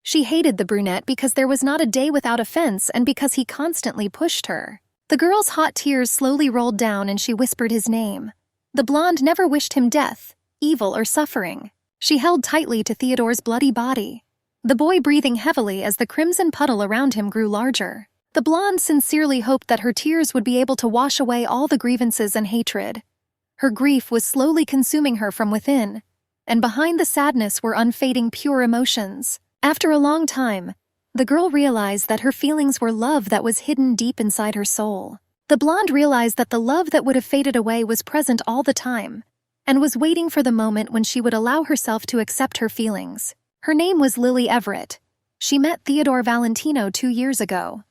She hated the brunette because there was not a day without offense and because he constantly pushed her. The girl's hot tears slowly rolled down and she whispered his name. The blonde never wished him death, evil, or suffering. She held tightly to Theodore's bloody body, the boy breathing heavily as the crimson puddle around him grew larger. The blonde sincerely hoped that her tears would be able to wash away all the grievances and hatred. Her grief was slowly consuming her from within, and behind the sadness were unfading pure emotions. After a long time, the girl realized that her feelings were love that was hidden deep inside her soul. The blonde realized that the love that would have faded away was present all the time, and was waiting for the moment when she would allow herself to accept her feelings. Her name was Lily Everett. She met Theodore Valentino 2 years ago.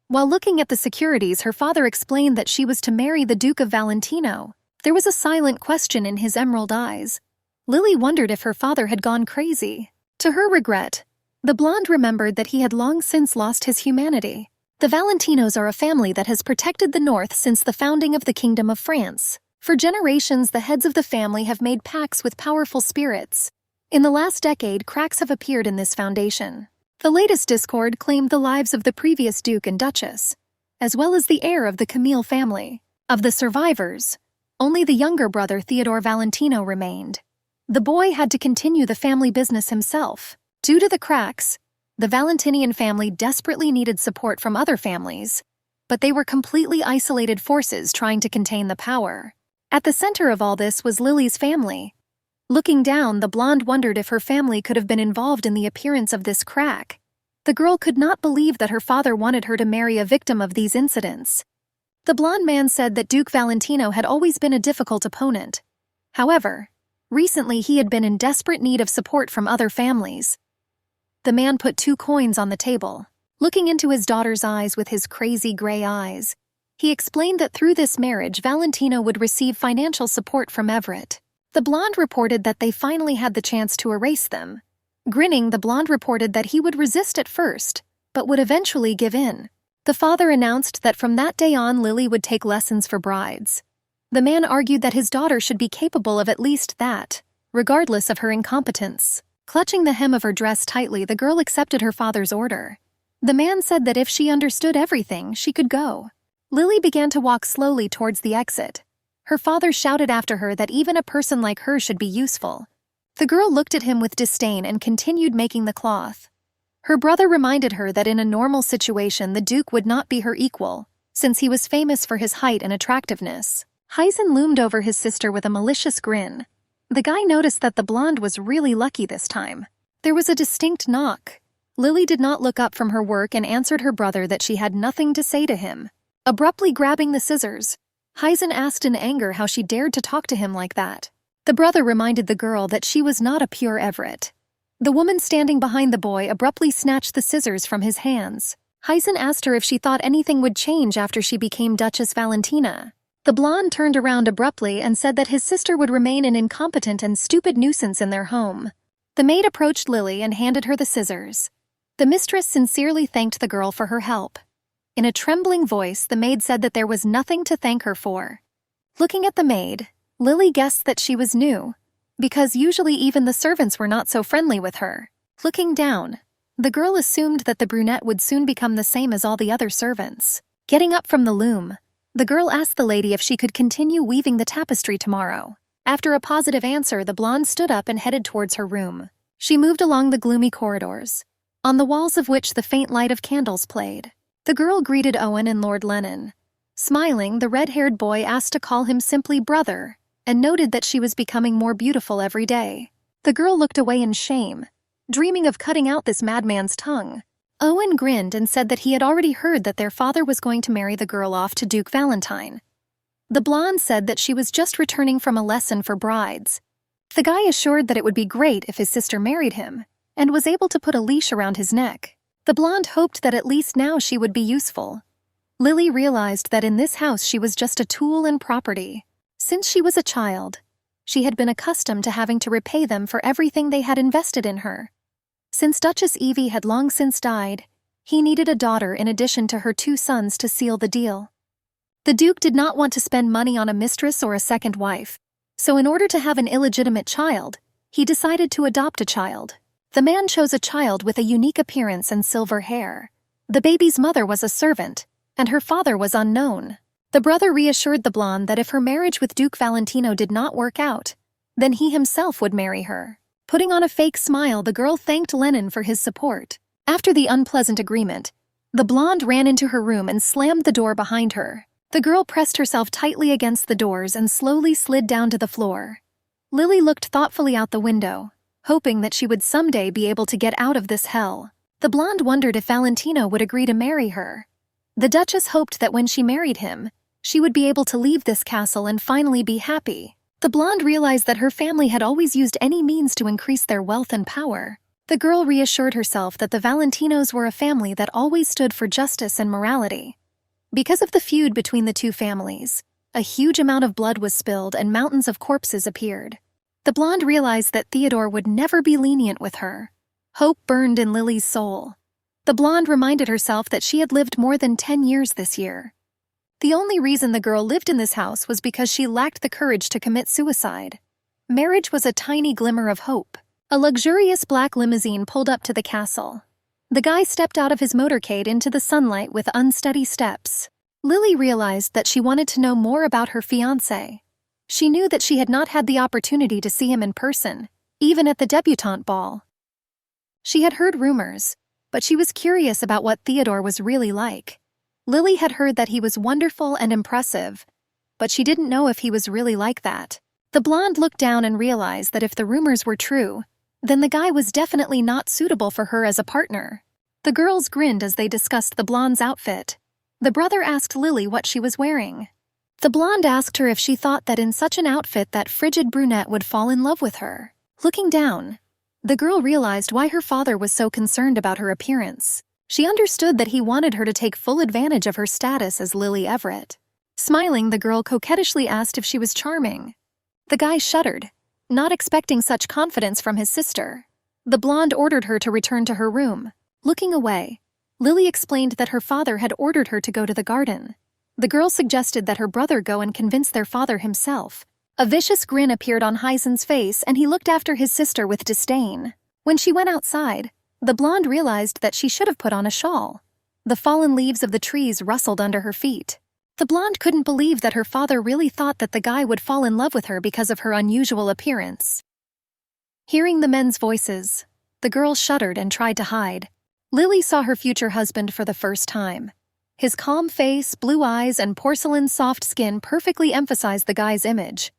While looking at the securities, her father explained that she was to marry the Duke of Valentino. There was a silent question in his emerald eyes. Lily wondered if her father had gone crazy. To her regret, the blonde remembered that he had long since lost his humanity. The Valentinos are a family that has protected the North since the founding of the Kingdom of France. For generations, the heads of the family have made pacts with powerful spirits. In the last decade, cracks have appeared in this foundation. The latest discord claimed the lives of the previous Duke and Duchess, as well as the heir of the Camille family. Of the survivors, only the younger brother Theodore Valentino remained. The boy had to continue the family business himself. Due to the cracks, the Valentinian family desperately needed support from other families, but they were completely isolated forces trying to contain the power. At the center of all this was Lily's family. Looking down, the blonde wondered if her family could have been involved in the appearance of this crack. The girl could not believe that her father wanted her to marry a victim of these incidents. The blonde man said that Duke Valentino had always been a difficult opponent. However, recently he had been in desperate need of support from other families. The man put 2 coins on the table. Looking into his daughter's eyes with his crazy gray eyes, he explained that through this marriage, Valentino would receive financial support from Everett. The blonde reported that they finally had the chance to erase them. Grinning, the blonde reported that he would resist at first, but would eventually give in. The father announced that from that day on, Lily would take lessons for brides. The man argued that his daughter should be capable of at least that, regardless of her incompetence. Clutching the hem of her dress tightly, the girl accepted her father's order. The man said that if she understood everything, she could go. Lily began to walk slowly towards the exit. Her father shouted after her that even a person like her should be useful. The girl looked at him with disdain and continued making the cloth. Her brother reminded her that in a normal situation the Duke would not be her equal, since he was famous for his height and attractiveness. Hyzen loomed over his sister with a malicious grin. The guy noticed that the blonde was really lucky this time. There was a distinct knock. Lily did not look up from her work and answered her brother that she had nothing to say to him. Abruptly grabbing the scissors, Hyzen asked in anger how she dared to talk to him like that. The brother reminded the girl that she was not a pure Everett. The woman standing behind the boy abruptly snatched the scissors from his hands. Hyzen asked her if she thought anything would change after she became Duchess Valentina. The blonde turned around abruptly and said that his sister would remain an incompetent and stupid nuisance in their home. The maid approached Lily and handed her the scissors. The mistress sincerely thanked the girl for her help. In a trembling voice, the maid said that there was nothing to thank her for. Looking at the maid, Lily guessed that she was new, because usually even the servants were not so friendly with her. Looking down, the girl assumed that the brunette would soon become the same as all the other servants. Getting up from the loom, the girl asked the lady if she could continue weaving the tapestry tomorrow. After a positive answer, the blonde stood up and headed towards her room. She moved along the gloomy corridors, on the walls of which the faint light of candles played. The girl greeted Owen and Lord Lennon. Smiling, the red-haired boy asked to call him simply brother, and noted that she was becoming more beautiful every day. The girl looked away in shame, dreaming of cutting out this madman's tongue. Owen grinned and said that he had already heard that their father was going to marry the girl off to Duke Valentine. The blonde said that she was just returning from a lesson for brides. The guy assured that it would be great if his sister married him, and was able to put a leash around his neck. The blonde hoped that at least now she would be useful. Lily realized that in this house she was just a tool and property. Since she was a child, she had been accustomed to having to repay them for everything they had invested in her. Since Duchess Evie had long since died, he needed a daughter in addition to her 2 sons to seal the deal. The Duke did not want to spend money on a mistress or a second wife, so in order to have an illegitimate child, he decided to adopt a child. The man chose a child with a unique appearance and silver hair. The baby's mother was a servant, and her father was unknown. The brother reassured the blonde that if her marriage with Duke Valentino did not work out, then he himself would marry her. Putting on a fake smile, the girl thanked Lenin for his support. After the unpleasant agreement, the blonde ran into her room and slammed the door behind her. The girl pressed herself tightly against the doors and slowly slid down to the floor. Lily looked thoughtfully out the window, hoping that she would someday be able to get out of this hell. The blonde wondered if Valentino would agree to marry her. The Duchess hoped that when she married him, she would be able to leave this castle and finally be happy. The blonde realized that her family had always used any means to increase their wealth and power. The girl reassured herself that the Valentinos were a family that always stood for justice and morality. Because of the feud between the two families, a huge amount of blood was spilled and mountains of corpses appeared. The blonde realized that Theodore would never be lenient with her. Hope burned in Lily's soul. The blonde reminded herself that she had lived more than 10 years this year. The only reason the girl lived in this house was because she lacked the courage to commit suicide. Marriage was a tiny glimmer of hope. A luxurious black limousine pulled up to the castle. The guy stepped out of his motorcade into the sunlight with unsteady steps. Lily realized that she wanted to know more about her fiancé. She knew that she had not had the opportunity to see him in person, even at the debutante ball. She had heard rumors, but she was curious about what Theodore was really like. Lily had heard that he was wonderful and impressive, but she didn't know if he was really like that. The blonde looked down and realized that if the rumors were true, then the guy was definitely not suitable for her as a partner. The girls grinned as they discussed the blonde's outfit. The brother asked Lily what she was wearing. The blonde asked her if she thought that in such an outfit that frigid brunette would fall in love with her. Looking down, the girl realized why her father was so concerned about her appearance. She understood that he wanted her to take full advantage of her status as Lily Everett. Smiling, the girl coquettishly asked if she was charming. The guy shuddered, not expecting such confidence from his sister. The blonde ordered her to return to her room. Looking away, Lily explained that her father had ordered her to go to the garden. The girl suggested that her brother go and convince their father himself. A vicious grin appeared on Hysan's face and he looked after his sister with disdain. When she went outside, the blonde realized that she should have put on a shawl. The fallen leaves of the trees rustled under her feet. The blonde couldn't believe that her father really thought that the guy would fall in love with her because of her unusual appearance. Hearing the men's voices, the girl shuddered and tried to hide. Lily saw her future husband for the first time. His calm face, blue eyes, and porcelain-soft skin perfectly emphasized the guy's image.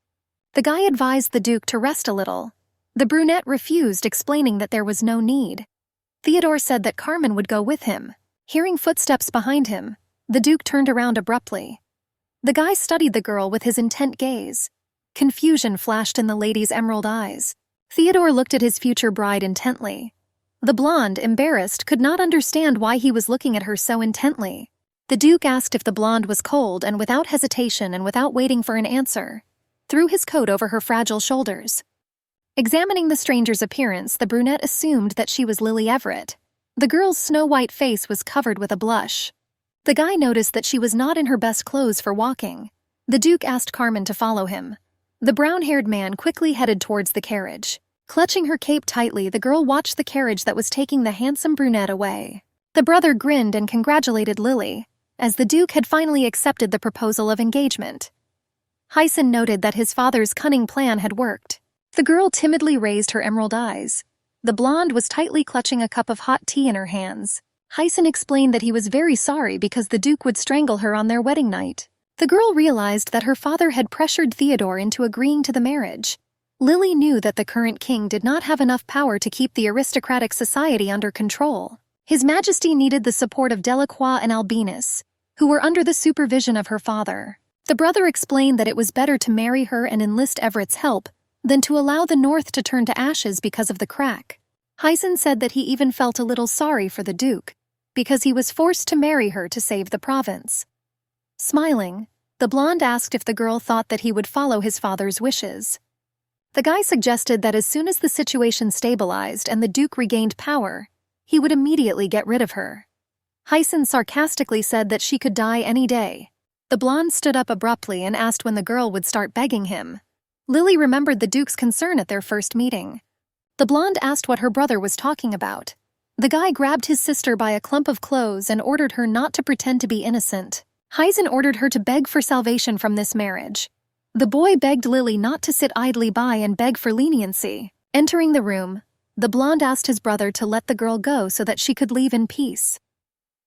The guy advised the Duke to rest a little. The brunette refused, explaining that there was no need. Theodore said that Carmen would go with him. Hearing footsteps behind him, the Duke turned around abruptly. The guy studied the girl with his intent gaze. Confusion flashed in the lady's emerald eyes. Theodore looked at his future bride intently. The blonde, embarrassed, could not understand why he was looking at her so intently. The Duke asked if the blonde was cold and without hesitation and without waiting for an answer, threw his coat over her fragile shoulders. Examining the stranger's appearance, the brunette assumed that she was Lily Everett. The girl's snow-white face was covered with a blush. The guy noticed that she was not in her best clothes for walking. The Duke asked Carmen to follow him. The brown-haired man quickly headed towards the carriage. Clutching her cape tightly, the girl watched the carriage that was taking the handsome brunette away. The brother grinned and congratulated Lily, as the Duke had finally accepted the proposal of engagement. Hysan noted that his father's cunning plan had worked. The girl timidly raised her emerald eyes. The blonde was tightly clutching a cup of hot tea in her hands. Hysan explained that he was very sorry because the Duke would strangle her on their wedding night. The girl realized that her father had pressured Theodore into agreeing to the marriage. Lily knew that the current king did not have enough power to keep the aristocratic society under control. His Majesty needed the support of Delacroix and Albinus, who were under the supervision of her father. The brother explained that it was better to marry her and enlist Everett's help than to allow the North to turn to ashes because of the crack. Hysan said that he even felt a little sorry for the Duke, because he was forced to marry her to save the province. Smiling, the blonde asked if the girl thought that he would follow his father's wishes. The guy suggested that as soon as the situation stabilized and the Duke regained power, he would immediately get rid of her. Hysan sarcastically said that she could die any day. The blonde stood up abruptly and asked when the girl would start begging him. Lily remembered the Duke's concern at their first meeting. The blonde asked what her brother was talking about. The guy grabbed his sister by a clump of clothes and ordered her not to pretend to be innocent. Hyzen ordered her to beg for salvation from this marriage. The boy begged Lily not to sit idly by and beg for leniency. Entering the room, the blonde asked his brother to let the girl go so that she could leave in peace.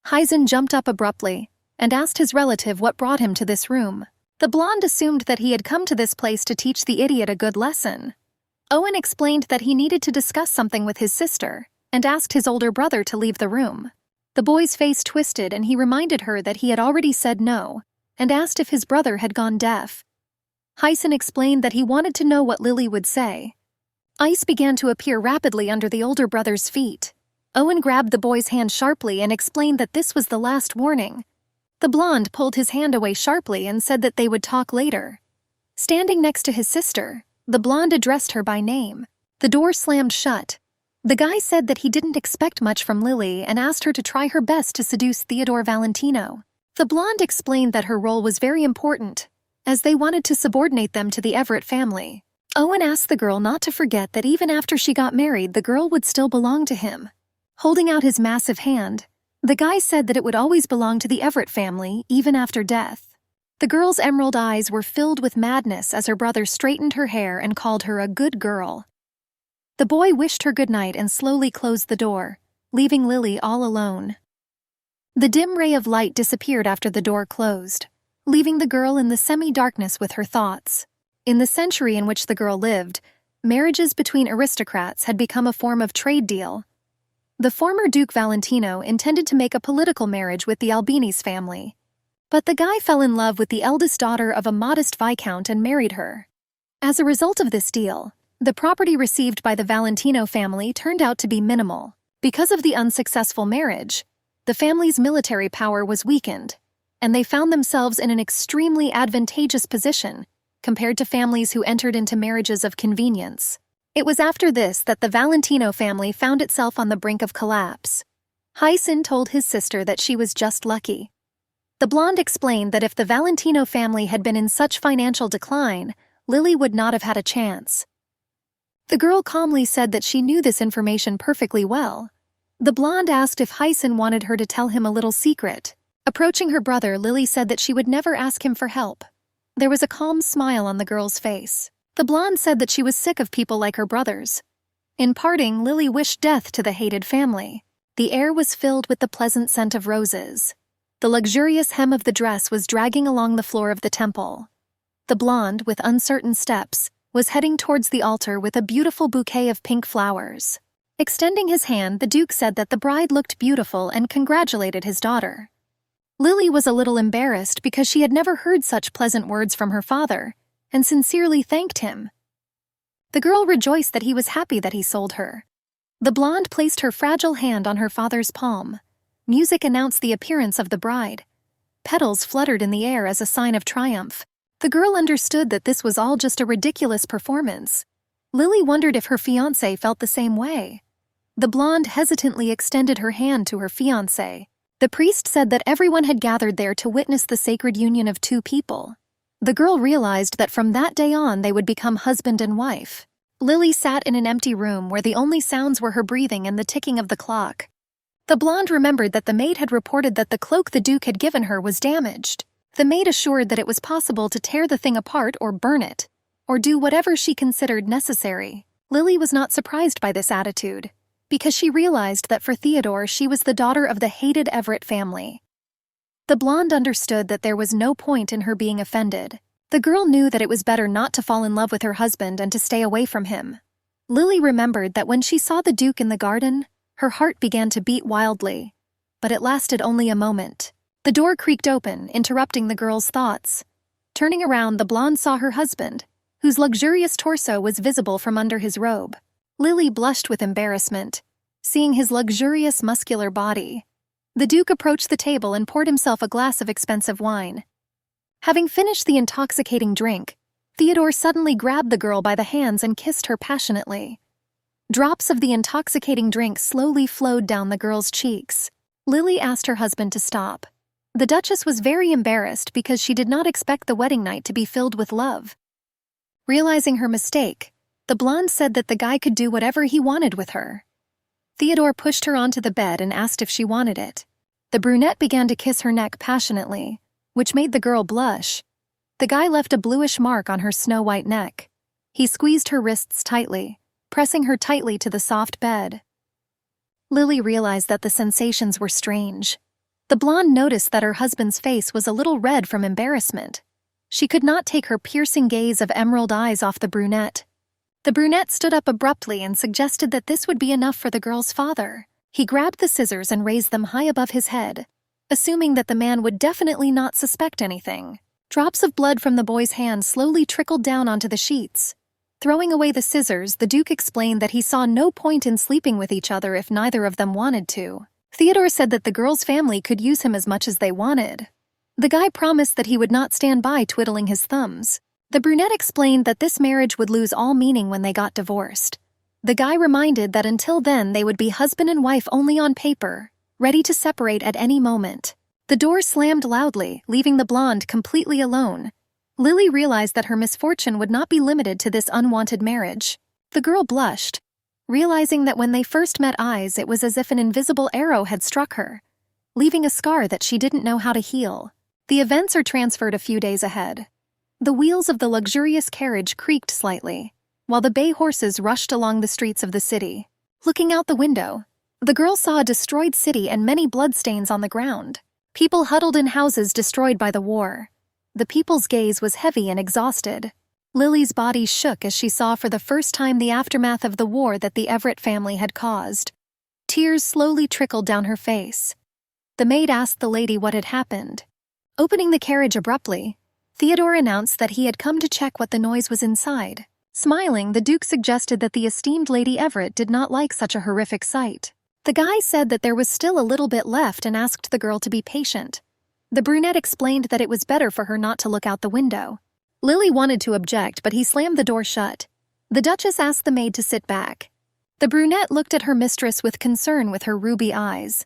Hyzen jumped up abruptly and asked his relative what brought him to this room. The blonde assumed that he had come to this place to teach the idiot a good lesson. Owen explained that he needed to discuss something with his sister and asked his older brother to leave the room. The boy's face twisted and he reminded her that he had already said no and asked if his brother had gone deaf. Hyzen explained that he wanted to know what Lily would say. Ice began to appear rapidly under the older brother's feet. Owen grabbed the boy's hand sharply and explained that this was the last warning. The blonde pulled his hand away sharply and said that they would talk later. Standing next to his sister, the blonde addressed her by name. The door slammed shut. The guy said that he didn't expect much from Lily and asked her to try her best to seduce Theodore Valentino. The blonde explained that her role was very important, as they wanted to subordinate them to the Everett family. Owen asked the girl not to forget that even after she got married, the girl would still belong to him. Holding out his massive hand, the guy said that it would always belong to the Everett family, even after death. The girl's emerald eyes were filled with madness as her brother straightened her hair and called her a good girl. The boy wished her good night and slowly closed the door, leaving Lily all alone. The dim ray of light disappeared after the door closed, leaving the girl in the semi-darkness with her thoughts. In the century in which the girl lived, marriages between aristocrats had become a form of trade deal. The former Duke Valentino intended to make a political marriage with the Albini's family, but the guy fell in love with the eldest daughter of a modest viscount and married her. As a result of this deal, the property received by the Valentino family turned out to be minimal. Because of the unsuccessful marriage, the family's military power was weakened, and they found themselves in an extremely advantageous position compared to families who entered into marriages of convenience. It was after this that the Valentino family found itself on the brink of collapse. Hyzen told his sister that she was just lucky. The blonde explained that if the Valentino family had been in such financial decline, Lily would not have had a chance. The girl calmly said that she knew this information perfectly well. The blonde asked if Hyzen wanted her to tell him a little secret. Approaching her brother, Lily said that she would never ask him for help. There was a calm smile on the girl's face. The blonde said that she was sick of people like her brothers. In parting, Lily wished death to the hated family. The air was filled with the pleasant scent of roses. The luxurious hem of the dress was dragging along the floor of the temple. The blonde, with uncertain steps, was heading towards the altar with a beautiful bouquet of pink flowers. Extending his hand, the Duke said that the bride looked beautiful and congratulated his daughter. Lily was a little embarrassed because she had never heard such pleasant words from her father, and sincerely thanked him. The girl rejoiced that he was happy that he sold her. The blonde placed her fragile hand on her father's palm. Music announced the appearance of the bride. Petals fluttered in the air as a sign of triumph. The girl understood that this was all just a ridiculous performance. Lily wondered if her fiancé felt the same way. The blonde hesitantly extended her hand to her fiancé. The priest said that everyone had gathered there to witness the sacred union of two people. The girl realized that from that day on they would become husband and wife. Lily sat in an empty room where the only sounds were her breathing and the ticking of the clock. The blonde remembered that the maid had reported that the cloak the Duke had given her was damaged. The maid assured that it was possible to tear the thing apart or burn it, or do whatever she considered necessary. Lily was not surprised by this attitude, because she realized that for Theodore she was the daughter of the hated Everett family. The blonde understood that there was no point in her being offended. The girl knew that it was better not to fall in love with her husband and to stay away from him. Lily remembered that when she saw the Duke in the garden, her heart began to beat wildly, but it lasted only a moment. The door creaked open, interrupting the girl's thoughts. Turning around, the blonde saw her husband, whose luxurious torso was visible from under his robe. Lily blushed with embarrassment, seeing his luxurious muscular body. The Duke approached the table and poured himself a glass of expensive wine. Having finished the intoxicating drink, Theodore suddenly grabbed the girl by the hands and kissed her passionately. Drops of the intoxicating drink slowly flowed down the girl's cheeks. Lily asked her husband to stop. The Duchess was very embarrassed because she did not expect the wedding night to be filled with love. Realizing her mistake, The blonde said that the guy could do whatever he wanted with her. Theodore pushed her onto the bed and asked if she wanted it. The brunette began to kiss her neck passionately, which made the girl blush. The guy left a bluish mark on her snow-white neck. He squeezed her wrists tightly, pressing her tightly to the soft bed. Lily realized that the sensations were strange. The blonde noticed that her husband's face was a little red from embarrassment. She could not take her piercing gaze of emerald eyes off the brunette. The brunette stood up abruptly and suggested that this would be enough for the girl's father. He grabbed the scissors and raised them high above his head, assuming that the man would definitely not suspect anything. Drops of blood from the boy's hand slowly trickled down onto the sheets. Throwing away the scissors, the Duke explained that he saw no point in sleeping with each other if neither of them wanted to. Theodore said that the girl's family could use him as much as they wanted. The guy promised that he would not stand by twiddling his thumbs. The brunette explained that this marriage would lose all meaning when they got divorced. The guy reminded that until then they would be husband and wife only on paper, ready to separate at any moment. The door slammed loudly, leaving the blonde completely alone. Lily realized that her misfortune would not be limited to this unwanted marriage. The girl blushed, realizing that when they first met eyes it was as if an invisible arrow had struck her, leaving a scar that she didn't know how to heal. The events are transferred a few days ahead. The wheels of the luxurious carriage creaked slightly, while the bay horses rushed along the streets of the city. Looking out the window, the girl saw a destroyed city and many bloodstains on the ground. People huddled in houses destroyed by the war. The people's gaze was heavy and exhausted. Lily's body shook as she saw for the first time the aftermath of the war that the Everett family had caused. Tears slowly trickled down her face. The maid asked the lady what had happened. Opening the carriage abruptly, Theodore announced that he had come to check what the noise was inside. Smiling, the Duke suggested that the esteemed Lady Everett did not like such a horrific sight. The guy said that there was still a little bit left and asked the girl to be patient. The brunette explained that it was better for her not to look out the window. Lily wanted to object, but he slammed the door shut. The Duchess asked the maid to sit back. The brunette looked at her mistress with concern with her ruby eyes.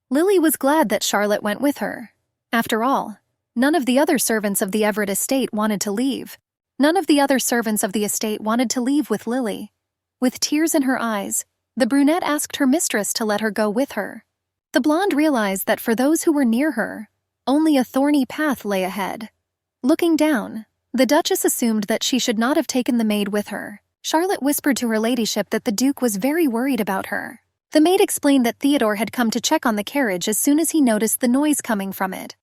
Lily was glad that Charlotte went with her. After all, none of the other servants of the Everett estate wanted to leave. None of the other servants of the estate wanted to leave with Lily. With tears in her eyes, the brunette asked her mistress to let her go with her. The blonde realized that for those who were near her, only a thorny path lay ahead. Looking down, the Duchess assumed that she should not have taken the maid with her. Charlotte whispered to her ladyship that the Duke was very worried about her. The maid explained that Theodore had come to check on the carriage as soon as he noticed the noise coming from it.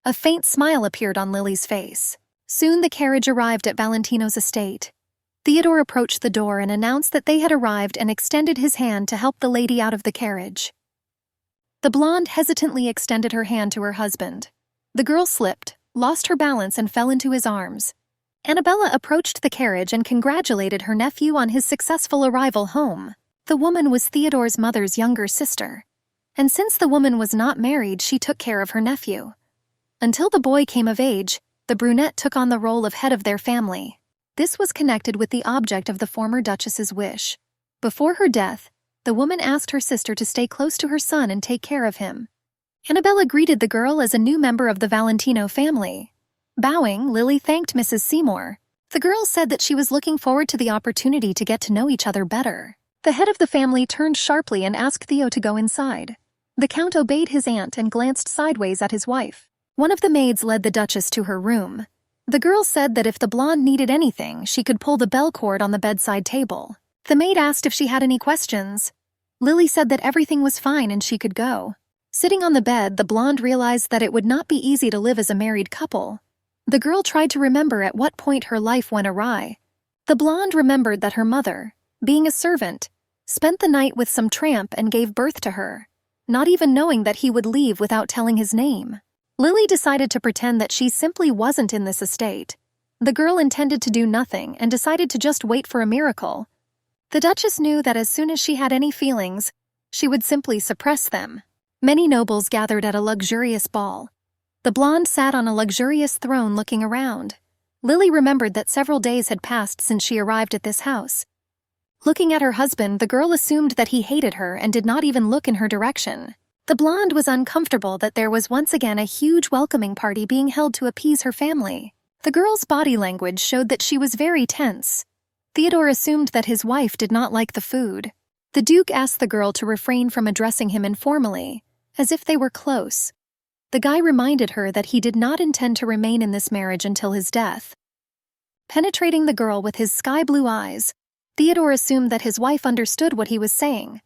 A faint smile appeared on Lily's face. Soon the carriage arrived at Valentino's estate. Theodore approached the door and announced that they had arrived and extended his hand to help the lady out of the carriage. The blonde hesitantly extended her hand to her husband. The girl slipped, lost her balance and fell into his arms. Annabella approached the carriage and congratulated her nephew on his successful arrival home. The woman was Theodore's mother's younger sister, and since the woman was not married, she took care of her nephew. Until the boy came of age, the brunette took on the role of head of their family. This was connected with the object of the former Duchess's wish. Before her death, the woman asked her sister to stay close to her son and take care of him. Annabella greeted the girl as a new member of the Valentino family. Bowing, Lily thanked Mrs. Seymour. The girl said that she was looking forward to the opportunity to get to know each other better. The head of the family turned sharply and asked Theo to go inside. The Count obeyed his aunt and glanced sideways at his wife. One of the maids led the Duchess to her room. The girl said that if the blonde needed anything, she could pull the bell cord on the bedside table. The maid asked if she had any questions. Lily said that everything was fine and she could go. Sitting on the bed, the blonde realized that it would not be easy to live as a married couple. The girl tried to remember at what point her life went awry. The blonde remembered that her mother, being a servant, spent the night with some tramp and gave birth to her, not even knowing that he would leave without telling his name. Lily decided to pretend that she simply wasn't in this estate. The girl intended to do nothing and decided to just wait for a miracle. The Duchess knew that as soon as she had any feelings, she would simply suppress them. Many nobles gathered at a luxurious ball. The blonde sat on a luxurious throne looking around. Lily remembered that several days had passed since she arrived at this house. Looking at her husband, the girl assumed that he hated her and did not even look in her direction. The blonde was uncomfortable that there was once again a huge welcoming party being held to appease her family. The girl's body language showed that she was very tense. Theodore assumed that his wife did not like the food. The Duke asked the girl to refrain from addressing him informally, as if they were close. The guy reminded her that he did not intend to remain in this marriage until his death. Penetrating the girl with his sky-blue eyes, Theodore assumed that his wife understood what he was saying.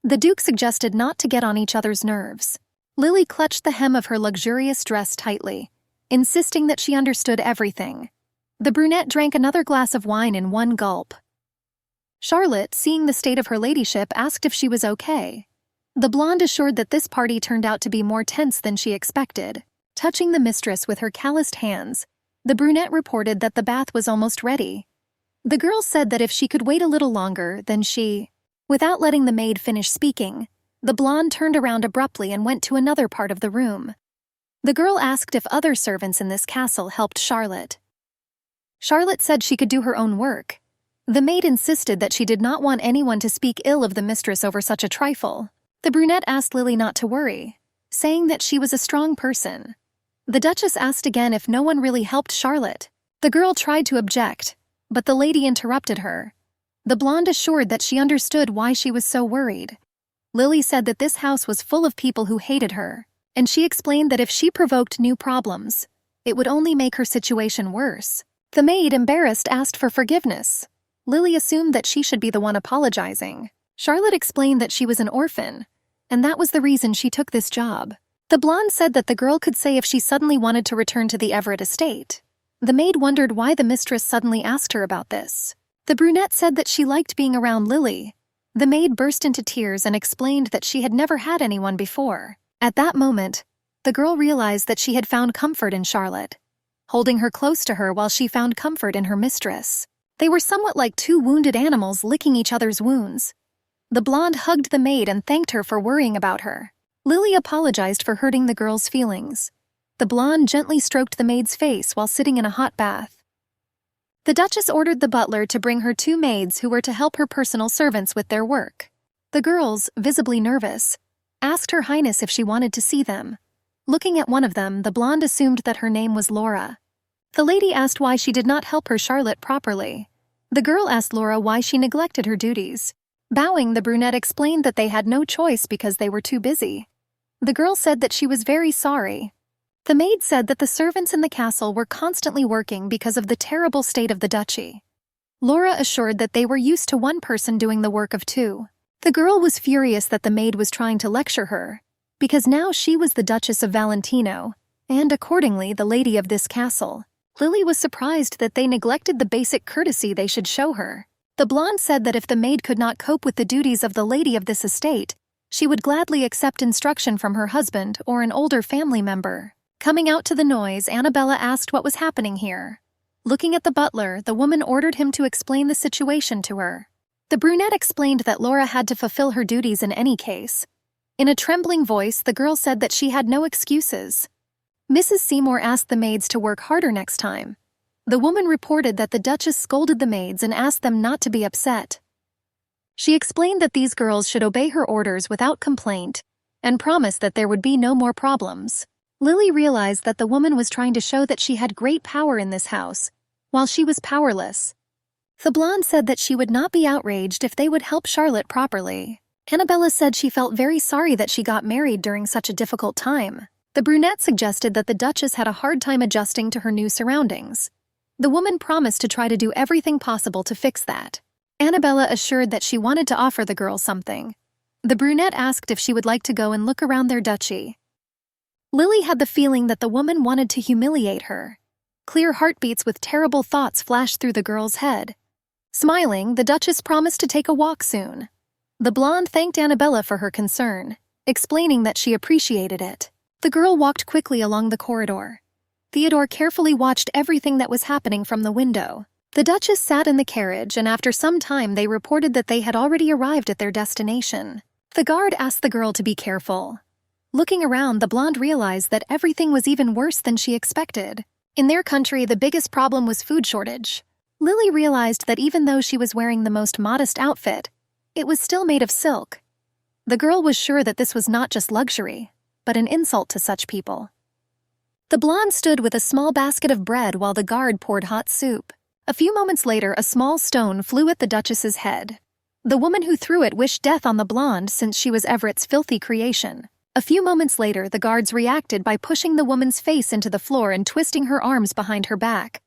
The Duke suggested not to get on each other's nerves. Lily clutched the hem of her luxurious dress tightly, insisting that she understood everything. The brunette drank another glass of wine in one gulp. Charlotte, seeing the state of her ladyship, asked if she was okay. The blonde assured that this party turned out to be more tense than she expected. Touching the mistress with her calloused hands, the brunette reported that the bath was almost ready. The girl said that if she could wait a little longer, then she... Without letting the maid finish speaking, the blonde turned around abruptly and went to another part of the room. The girl asked if other servants in this castle helped Charlotte. Charlotte said she could do her own work. The maid insisted that she did not want anyone to speak ill of the mistress over such a trifle. The brunette asked Lily not to worry, saying that she was a strong person. The Duchess asked again if no one really helped Charlotte. The girl tried to object, but the lady interrupted her. The blonde assured that she understood why she was so worried. Lily said that this house was full of people who hated her, and she explained that if she provoked new problems, it would only make her situation worse. The maid, embarrassed, asked for forgiveness. Lily assumed that she should be the one apologizing. Charlotte explained that she was an orphan, and that was the reason she took this job. The blonde said that the girl could say if she suddenly wanted to return to the Everett estate. The maid wondered why the mistress suddenly asked her about this. The brunette said that she liked being around Lily. The maid burst into tears and explained that she had never had anyone before. At that moment, the girl realized that she had found comfort in Charlotte, holding her close to her while she found comfort in her mistress. They were somewhat like two wounded animals licking each other's wounds. The blonde hugged the maid and thanked her for worrying about her. Lily apologized for hurting the girl's feelings. The blonde gently stroked the maid's face while sitting in a hot bath. The Duchess ordered the butler to bring her two maids who were to help her personal servants with their work. The girls, visibly nervous, asked Her Highness if she wanted to see them. Looking at one of them, the blonde assumed that her name was Laura. The lady asked why she did not help her Charlotte properly. The girl asked Laura why she neglected her duties. Bowing, the brunette explained that they had no choice because they were too busy. The girl said that she was very sorry. The maid said that the servants in the castle were constantly working because of the terrible state of the duchy. Laura assured that they were used to one person doing the work of two. The girl was furious that the maid was trying to lecture her, because now she was the Duchess of Valentino, and accordingly the lady of this castle. Lily was surprised that they neglected the basic courtesy they should show her. The blonde said that if the maid could not cope with the duties of the lady of this estate, she would gladly accept instruction from her husband or an older family member. Coming out to the noise, Annabella asked what was happening here. Looking at the butler, the woman ordered him to explain the situation to her. The brunette explained that Laura had to fulfill her duties in any case. In a trembling voice, the girl said that she had no excuses. Mrs. Seymour asked the maids to work harder next time. The woman reported that the Duchess scolded the maids and asked them not to be upset. She explained that these girls should obey her orders without complaint and promised that there would be no more problems. Lily realized that the woman was trying to show that she had great power in this house, while she was powerless. The blonde said that she would not be outraged if they would help Charlotte properly. Annabella said she felt very sorry that she got married during such a difficult time. The brunette suggested that the Duchess had a hard time adjusting to her new surroundings. The woman promised to try to do everything possible to fix that. Annabella assured that she wanted to offer the girl something. The brunette asked if she would like to go and look around their duchy. Lily had the feeling that the woman wanted to humiliate her. Clear heartbeats with terrible thoughts flashed through the girl's head. Smiling, the Duchess promised to take a walk soon. The blonde thanked Annabella for her concern, explaining that she appreciated it. The girl walked quickly along the corridor. Theodore carefully watched everything that was happening from the window. The Duchess sat in the carriage, and after some time they reported that they had already arrived at their destination. The guard asked the girl to be careful. Looking around, the blonde realized that everything was even worse than she expected. In their country, the biggest problem was food shortage. Lily realized that even though she was wearing the most modest outfit, it was still made of silk. The girl was sure that this was not just luxury, but an insult to such people. The blonde stood with a small basket of bread while the guard poured hot soup. A few moments later, a small stone flew at the Duchess's head. The woman who threw it wished death on the blonde since she was Everett's filthy creation. A few moments later, the guards reacted by pushing the woman's face into the floor and twisting her arms behind her back.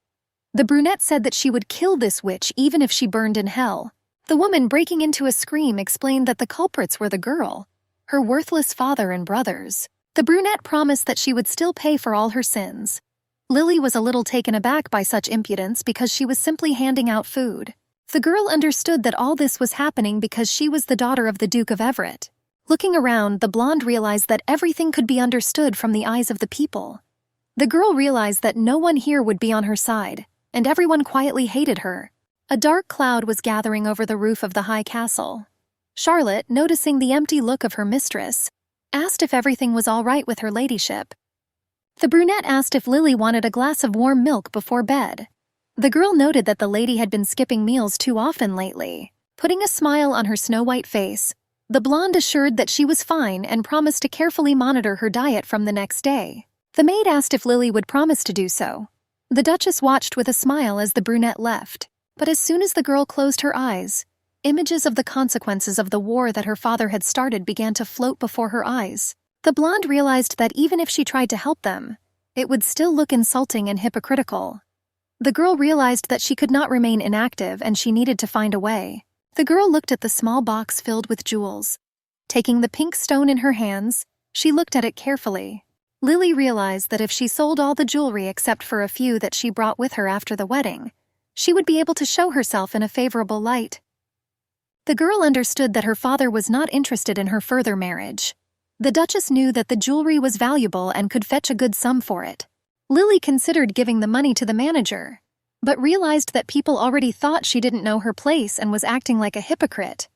The brunette said that she would kill this witch even if she burned in hell. The woman, breaking into a scream, explained that the culprits were the girl, her worthless father and brothers. The brunette promised that she would still pay for all her sins. Lily was a little taken aback by such impudence because she was simply handing out food. The girl understood that all this was happening because she was the daughter of the Duke of Everett. Looking around, the blonde realized that everything could be understood from the eyes of the people. The girl realized that no one here would be on her side, and everyone quietly hated her. A dark cloud was gathering over the roof of the high castle. Charlotte, noticing the empty look of her mistress, asked if everything was all right with her ladyship. The brunette asked if Lily wanted a glass of warm milk before bed. The girl noted that the lady had been skipping meals too often lately. Putting a smile on her snow-white face, the blonde assured that she was fine and promised to carefully monitor her diet from the next day. The maid asked if Lily would promise to do so. The Duchess watched with a smile as the brunette left, but as soon as the girl closed her eyes, images of the consequences of the war that her father had started began to float before her eyes. The blonde realized that even if she tried to help them, it would still look insulting and hypocritical. The girl realized that she could not remain inactive and she needed to find a way. The girl looked at the small box filled with jewels. Taking the pink stone in her hands, she looked at it carefully. Lily realized that if she sold all the jewelry except for a few that she brought with her after the wedding, she would be able to show herself in a favorable light. The girl understood that her father was not interested in her further marriage. The Duchess knew that the jewelry was valuable and could fetch a good sum for it. Lily considered giving the money to the manager, but realized that people already thought she didn't know her place and was acting like a hypocrite.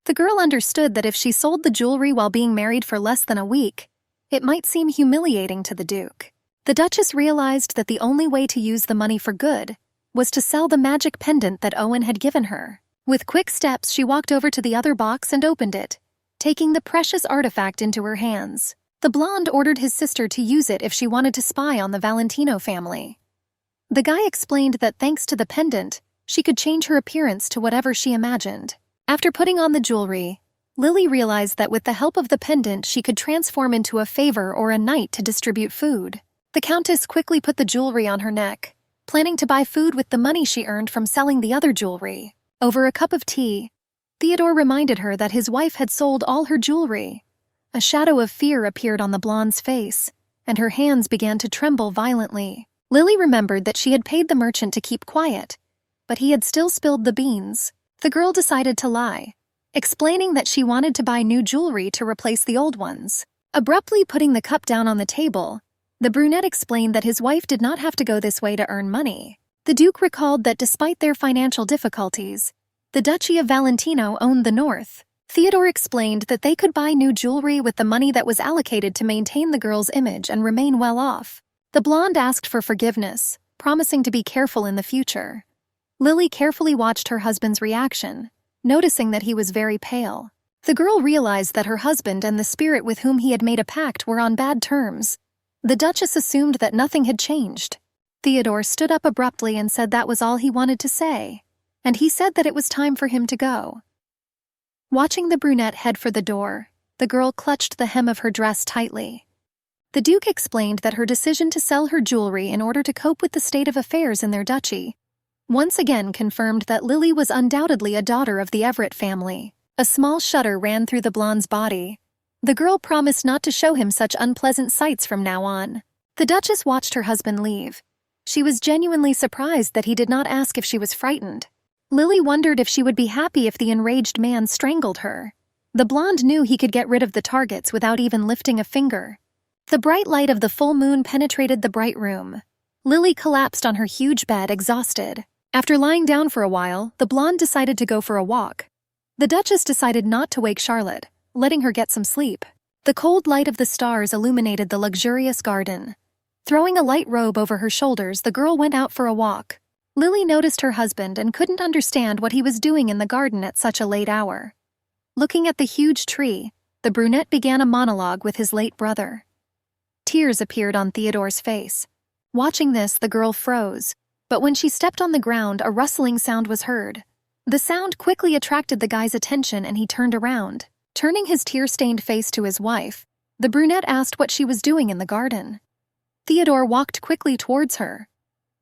The girl understood that if she sold the jewelry while being married for less than a week, it might seem humiliating to the Duke. The Duchess realized that the only way to use the money for good was to sell the magic pendant that Owen had given her. With quick steps, she walked over to the other box and opened it, taking the precious artifact into her hands. The blonde ordered his sister to use it if she wanted to spy on the Valentino family. The guy explained that thanks to the pendant, she could change her appearance to whatever she imagined. After putting on the jewelry, Lily realized that with the help of the pendant she could transform into a favor or a knight to distribute food. The Countess quickly put the jewelry on her neck, planning to buy food with the money she earned from selling the other jewelry. Over a cup of tea, Theodore reminded her that his wife had sold all her jewelry. A shadow of fear appeared on the blonde's face, and her hands began to tremble violently. Lily remembered that she had paid the merchant to keep quiet, but he had still spilled the beans. The girl decided to lie, explaining that she wanted to buy new jewelry to replace the old ones. Abruptly putting the cup down on the table, the brunette explained that his wife did not have to go this way to earn money. The Duke recalled that despite their financial difficulties, the Duchy of Valentino owned the north. Theodore explained that they could buy new jewelry with the money that was allocated to maintain the girl's image and remain well off. The blonde asked for forgiveness, promising to be careful in the future. Lily carefully watched her husband's reaction, noticing that he was very pale. The girl realized that her husband and the spirit with whom he had made a pact were on bad terms. The Duchess assumed that nothing had changed. Theodore stood up abruptly and said that was all he wanted to say, and he said that it was time for him to go. Watching the brunette head for the door, the girl clutched the hem of her dress tightly. The Duke explained that her decision to sell her jewelry in order to cope with the state of affairs in their duchy once again confirmed that Lily was undoubtedly a daughter of the Everett family. A small shudder ran through the blonde's body. The girl promised not to show him such unpleasant sights from now on. The Duchess watched her husband leave. She was genuinely surprised that he did not ask if she was frightened. Lily wondered if she would be happy if the enraged man strangled her. The blonde knew he could get rid of the targets without even lifting a finger. The bright light of the full moon penetrated the bright room. Lily collapsed on her huge bed, exhausted. After lying down for a while, the blonde decided to go for a walk. The Duchess decided not to wake Charlotte, letting her get some sleep. The cold light of the stars illuminated the luxurious garden. Throwing a light robe over her shoulders, the girl went out for a walk. Lily noticed her husband and couldn't understand what he was doing in the garden at such a late hour. Looking at the huge tree, the brunette began a monologue with his late brother. Tears appeared on Theodore's face. Watching this, the girl froze. But when she stepped on the ground, a rustling sound was heard. The sound quickly attracted the guy's attention and he turned around. Turning his tear-stained face to his wife, the brunette asked what she was doing in the garden. Theodore walked quickly towards her.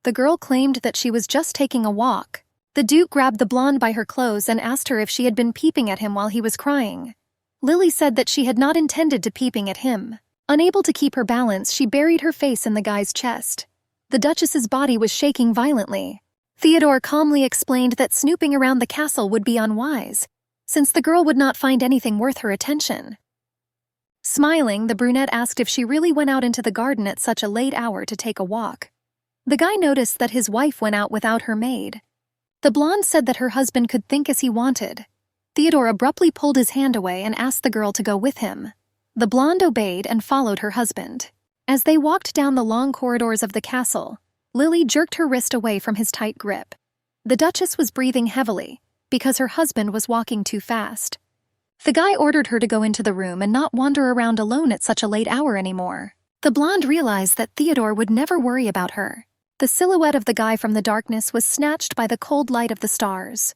The girl claimed that she was just taking a walk. The Duke grabbed the blonde by her clothes and asked her if she had been peeping at him while he was crying. Lily said that she had not intended to peeping at him. Unable to keep her balance, she buried her face in the guy's chest. The Duchess's body was shaking violently. Theodore calmly explained that snooping around the castle would be unwise, since the girl would not find anything worth her attention. Smiling, the brunette asked if she really went out into the garden at such a late hour to take a walk. The guy noticed that his wife went out without her maid. The blonde said that her husband could think as he wanted. Theodore abruptly pulled his hand away and asked the girl to go with him. The blonde obeyed and followed her husband. As they walked down the long corridors of the castle, Lily jerked her wrist away from his tight grip. The Duchess was breathing heavily because her husband was walking too fast. The guy ordered her to go into the room and not wander around alone at such a late hour anymore. The blonde realized that Theodore would never worry about her. The silhouette of the guy from the darkness was snatched by the cold light of the stars.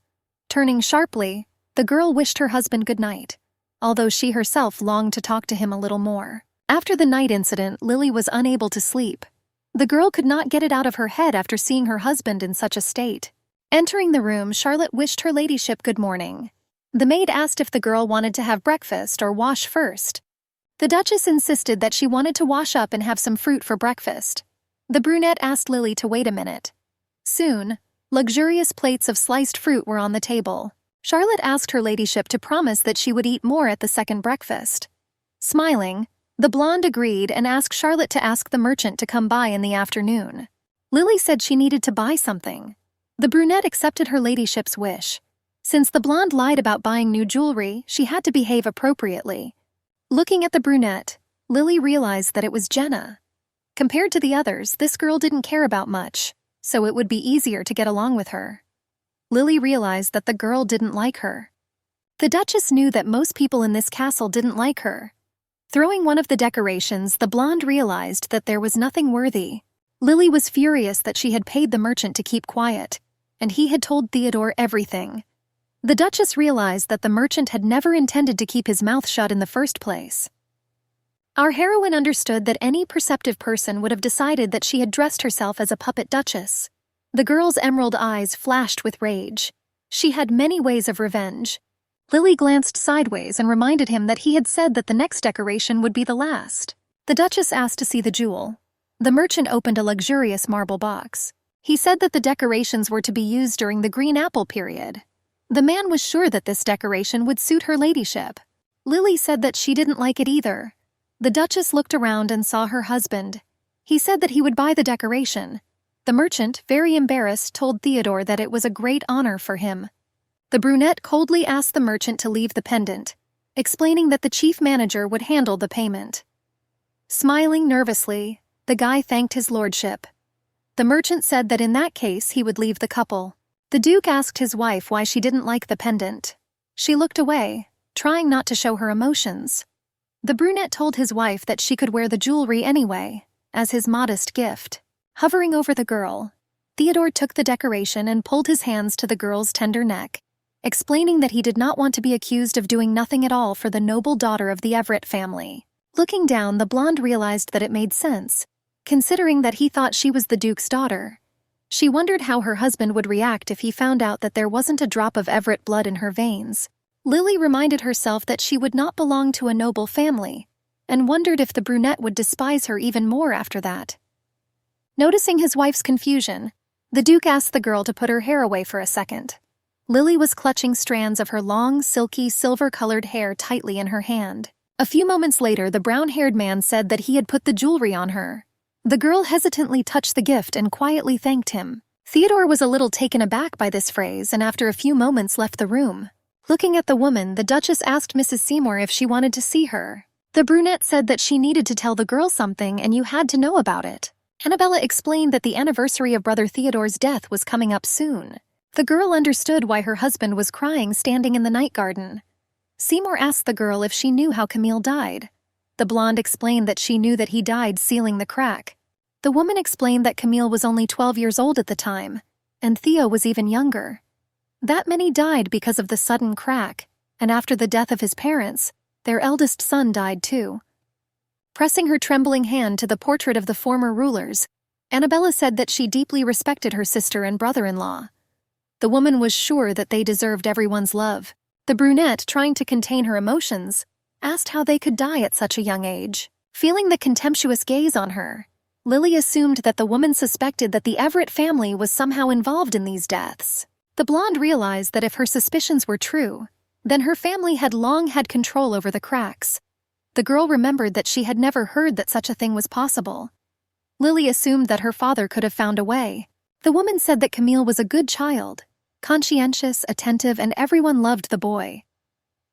Turning sharply, the girl wished her husband good night, although she herself longed to talk to him a little more. After the night incident, Lily was unable to sleep. The girl could not get it out of her head after seeing her husband in such a state. Entering the room, Charlotte wished her ladyship good morning. The maid asked if the girl wanted to have breakfast or wash first. The Duchess insisted that she wanted to wash up and have some fruit for breakfast. The brunette asked Lily to wait a minute. Soon, luxurious plates of sliced fruit were on the table. Charlotte asked her ladyship to promise that she would eat more at the second breakfast. Smiling, the blonde agreed and asked Charlotte to ask the merchant to come by in the afternoon. Lily said she needed to buy something. The brunette accepted her ladyship's wish. Since the blonde lied about buying new jewelry, she had to behave appropriately. Looking at the brunette, Lily realized that it was Jenna. Compared to the others, this girl didn't care about much, so it would be easier to get along with her. Lily realized that the girl didn't like her. The Duchess knew that most people in this castle didn't like her. Throwing one of the decorations, the blonde realized that there was nothing worthy. Lily was furious that she had paid the merchant to keep quiet, and he had told Theodore everything. The Duchess realized that the merchant had never intended to keep his mouth shut in the first place. Our heroine understood that any perceptive person would have decided that she had dressed herself as a puppet duchess. The girl's emerald eyes flashed with rage. She had many ways of revenge. Lily glanced sideways and reminded him that he had said that the next decoration would be the last. The Duchess asked to see the jewel. The merchant opened a luxurious marble box. He said that the decorations were to be used during the green apple period. The man was sure that this decoration would suit her ladyship. Lily said that she didn't like it either. The Duchess looked around and saw her husband. He said that he would buy the decoration. The merchant, very embarrassed, told Theodore that it was a great honor for him. The brunette coldly asked the merchant to leave the pendant, explaining that the chief manager would handle the payment. Smiling nervously, the guy thanked his lordship. The merchant said that in that case he would leave the couple. The Duke asked his wife why she didn't like the pendant. She looked away, trying not to show her emotions. The brunette told his wife that she could wear the jewelry anyway, as his modest gift. Hovering over the girl, Theodore took the decoration and pulled his hands to the girl's tender neck, explaining that he did not want to be accused of doing nothing at all for the noble daughter of the Everett family. Looking down, the blonde realized that it made sense, considering that he thought she was the Duke's daughter. She wondered how her husband would react if he found out that there wasn't a drop of Everett blood in her veins. Lily reminded herself that she would not belong to a noble family, and wondered if the brunette would despise her even more after that. Noticing his wife's confusion, the Duke asked the girl to put her hair away for a second. Lily was clutching strands of her long, silky, silver-colored hair tightly in her hand. A few moments later, the brown-haired man said that he had put the jewelry on her. The girl hesitantly touched the gift and quietly thanked him. Theodore was a little taken aback by this phrase and after a few moments left the room. Looking at the woman, the Duchess asked Mrs. Seymour if she wanted to see her. The brunette said that she needed to tell the girl something and you had to know about it. Annabella explained that the anniversary of Brother Theodore's death was coming up soon. The girl understood why her husband was crying standing in the night garden. Seymour asked the girl if she knew how Camille died. The blonde explained that she knew that he died sealing the crack. The woman explained that Camille was only 12 years old at the time, and Theo was even younger. That many died because of the sudden crack, and after the death of his parents, their eldest son died too. Pressing her trembling hand to the portrait of the former rulers, Annabella said that she deeply respected her sister and brother-in-law. The woman was sure that they deserved everyone's love. The brunette, trying to contain her emotions, asked how they could die at such a young age. Feeling the contemptuous gaze on her, Lily assumed that the woman suspected that the Everett family was somehow involved in these deaths. The blonde realized that if her suspicions were true, then her family had long had control over the cracks. The girl remembered that she had never heard that such a thing was possible. Lily assumed that her father could have found a way. The woman said that Camille was a good child, conscientious, attentive, and everyone loved the boy.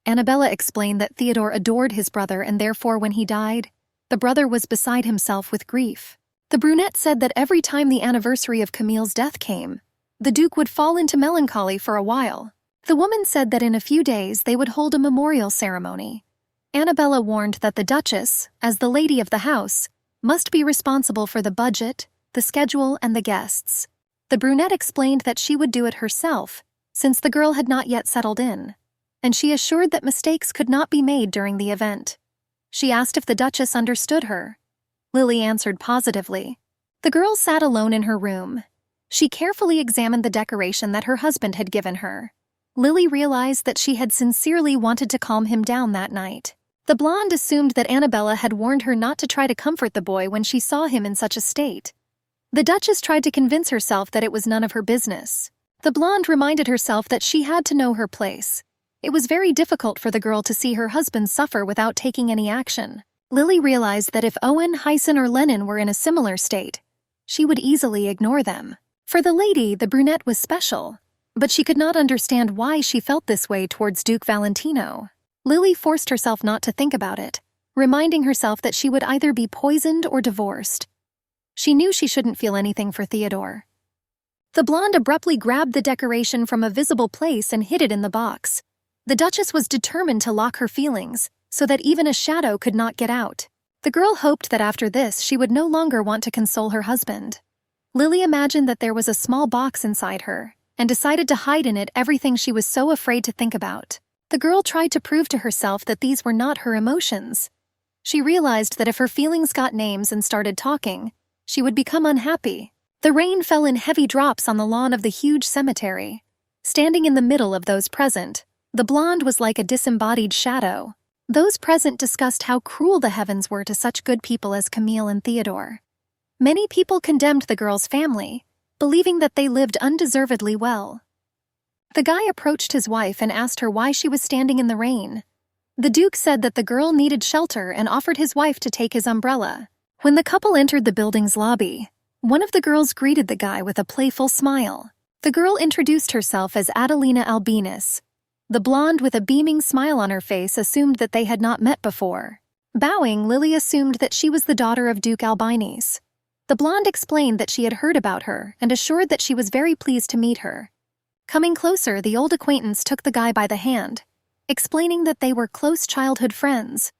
Annabella explained that Theodore adored his brother and therefore when he died, the brother was beside himself with grief. The brunette said that every time the anniversary of Camille's death came, the Duke would fall into melancholy for a while. The woman said that in a few days they would hold a memorial ceremony. Annabella warned that the Duchess, as the lady of the house, must be responsible for the budget, the schedule, and the guests. The brunette explained that she would do it herself, since the girl had not yet settled in, and she assured that mistakes could not be made during the event. She asked if the Duchess understood her. Lily answered positively. The girl sat alone in her room. She carefully examined the decoration that her husband had given her. Lily realized that she had sincerely wanted to calm him down that night. The blonde assumed that Annabella had warned her not to try to comfort the boy when she saw him in such a state. The Duchess tried to convince herself that it was none of her business. The blonde reminded herself that she had to know her place. It was very difficult for the girl to see her husband suffer without taking any action. Lily realized that if Owen, Hyson, or Lennon were in a similar state, she would easily ignore them. For the lady, the brunette was special, but she could not understand why she felt this way towards Duke Valentino. Lily forced herself not to think about it, reminding herself that she would either be poisoned or divorced. She knew she shouldn't feel anything for Theodore. The blonde abruptly grabbed the decoration from a visible place and hid it in the box. The Duchess was determined to lock her feelings, so that even a shadow could not get out. The girl hoped that after this she would no longer want to console her husband. Lily imagined that there was a small box inside her, and decided to hide in it everything she was so afraid to think about. The girl tried to prove to herself that these were not her emotions. She realized that if her feelings got names and started talking, she would become unhappy. The rain fell in heavy drops on the lawn of the huge cemetery. Standing in the middle of those present, the blonde was like a disembodied shadow. Those present discussed how cruel the heavens were to such good people as Camille and Theodore. Many people condemned the girl's family, believing that they lived undeservedly well. The guy approached his wife and asked her why she was standing in the rain. The Duke said that the girl needed shelter and offered his wife to take his umbrella. When the couple entered the building's lobby, one of the girls greeted the guy with a playful smile. The girl introduced herself as Adelina Albinus. The blonde with a beaming smile on her face assumed that they had not met before. Bowing, Lily assumed that she was the daughter of Duke Albinus. The blonde explained that she had heard about her and assured that she was very pleased to meet her. Coming closer, the old acquaintance took the guy by the hand, explaining that they were close childhood friends.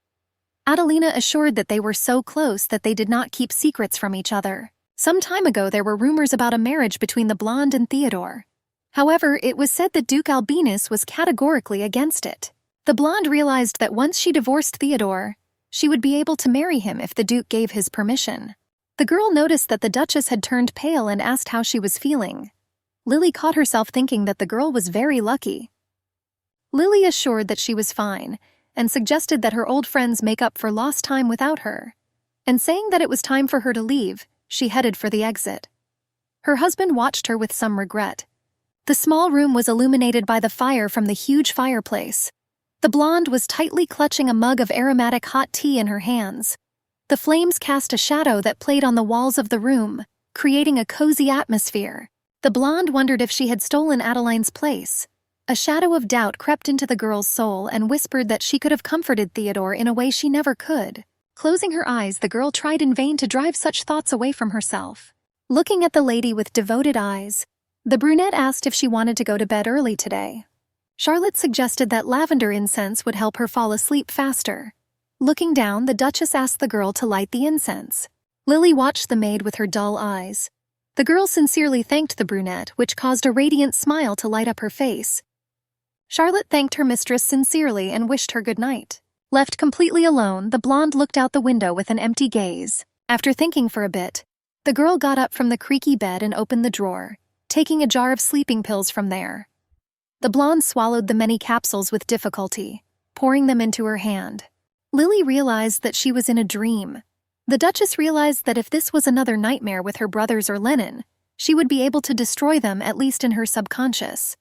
Adelina assured that they were so close that they did not keep secrets from each other. Some time ago there were rumors about a marriage between the blonde and Theodore. However, it was said that Duke Albinus was categorically against it. The blonde realized that once she divorced Theodore, she would be able to marry him if the Duke gave his permission. The girl noticed that the Duchess had turned pale and asked how she was feeling. Lily caught herself thinking that the girl was very lucky. Lily assured that she was fine, and suggested that her old friends make up for lost time without her. And saying that it was time for her to leave, she headed for the exit. Her husband watched her with some regret. The small room was illuminated by the fire from the huge fireplace. The blonde was tightly clutching a mug of aromatic hot tea in her hands. The flames cast a shadow that played on the walls of the room, creating a cozy atmosphere. The blonde wondered if she had stolen Adeline's place. A shadow of doubt crept into the girl's soul and whispered that she could have comforted Theodore in a way she never could. Closing her eyes, the girl tried in vain to drive such thoughts away from herself. Looking at the lady with devoted eyes, the brunette asked if she wanted to go to bed early today. Charlotte suggested that lavender incense would help her fall asleep faster. Looking down, the Duchess asked the girl to light the incense. Lily watched the maid with her dull eyes. The girl sincerely thanked the brunette, which caused a radiant smile to light up her face. Charlotte thanked her mistress sincerely and wished her good night. Left completely alone, the blonde looked out the window with an empty gaze. After thinking for a bit, the girl got up from the creaky bed and opened the drawer, taking a jar of sleeping pills from there. The blonde swallowed the many capsules with difficulty, pouring them into her hand. Lily realized that she was in a dream. The Duchess realized that if this was another nightmare with her brothers or Lennon, she would be able to destroy them, at least in her subconscious.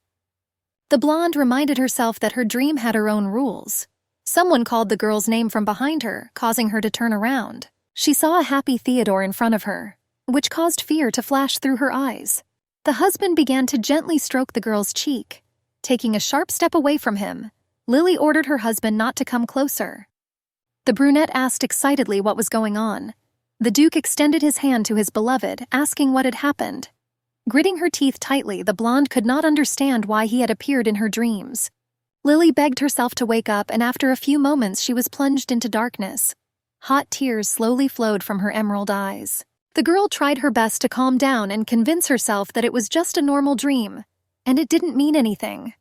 The blonde reminded herself that her dream had her own rules. Someone called the girl's name from behind her, causing her to turn around. She saw a happy Theodore in front of her, which caused fear to flash through her eyes. The husband began to gently stroke the girl's cheek. Taking a sharp step away from him, Lily ordered her husband not to come closer. The brunette asked excitedly what was going on. The Duke extended his hand to his beloved, asking what had happened. Gritting her teeth tightly, the blonde could not understand why he had appeared in her dreams. Lily begged herself to wake up, and after a few moments she was plunged into darkness. Hot tears slowly flowed from her emerald eyes. The girl tried her best to calm down and convince herself that it was just a normal dream, and it didn't mean anything.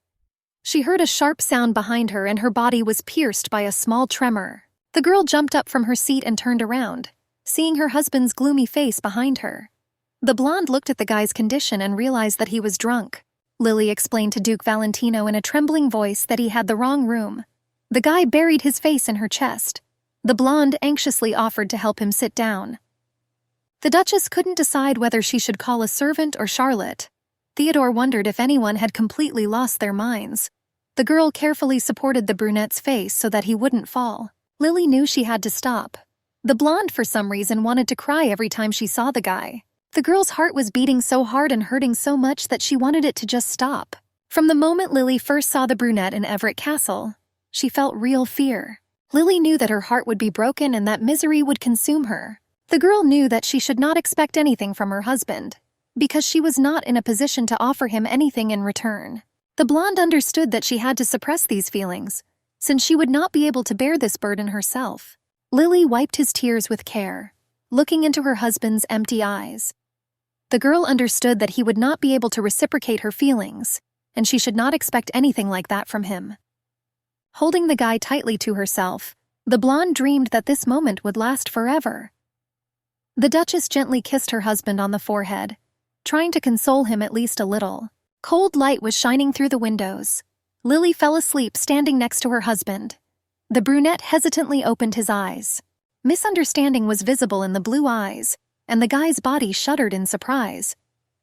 She heard a sharp sound behind her, and her body was pierced by a small tremor. The girl jumped up from her seat and turned around, seeing her husband's gloomy face behind her. The blonde looked at the guy's condition and realized that he was drunk. Lily explained to Duke Valentino in a trembling voice that he had the wrong room. The guy buried his face in her chest. The blonde anxiously offered to help him sit down. The Duchess couldn't decide whether she should call a servant or Charlotte. Theodore wondered if anyone had completely lost their minds. The girl carefully supported the brunette's face so that he wouldn't fall. Lily knew she had to stop. The blonde, for some reason, wanted to cry every time she saw the guy. The girl's heart was beating so hard and hurting so much that she wanted it to just stop. From the moment Lily first saw the brunette in Everett Castle, she felt real fear. Lily knew that her heart would be broken and that misery would consume her. The girl knew that she should not expect anything from her husband, because she was not in a position to offer him anything in return. The blonde understood that she had to suppress these feelings, since she would not be able to bear this burden herself. Lily wiped his tears with care, looking into her husband's empty eyes. The girl understood that he would not be able to reciprocate her feelings, and she should not expect anything like that from him. Holding the guy tightly to herself, the blonde dreamed that this moment would last forever. The Duchess gently kissed her husband on the forehead, trying to console him at least a little. Cold light was shining through the windows. Lily fell asleep standing next to her husband. The brunette hesitantly opened his eyes. Misunderstanding was visible in the blue eyes, and the guy's body shuddered in surprise.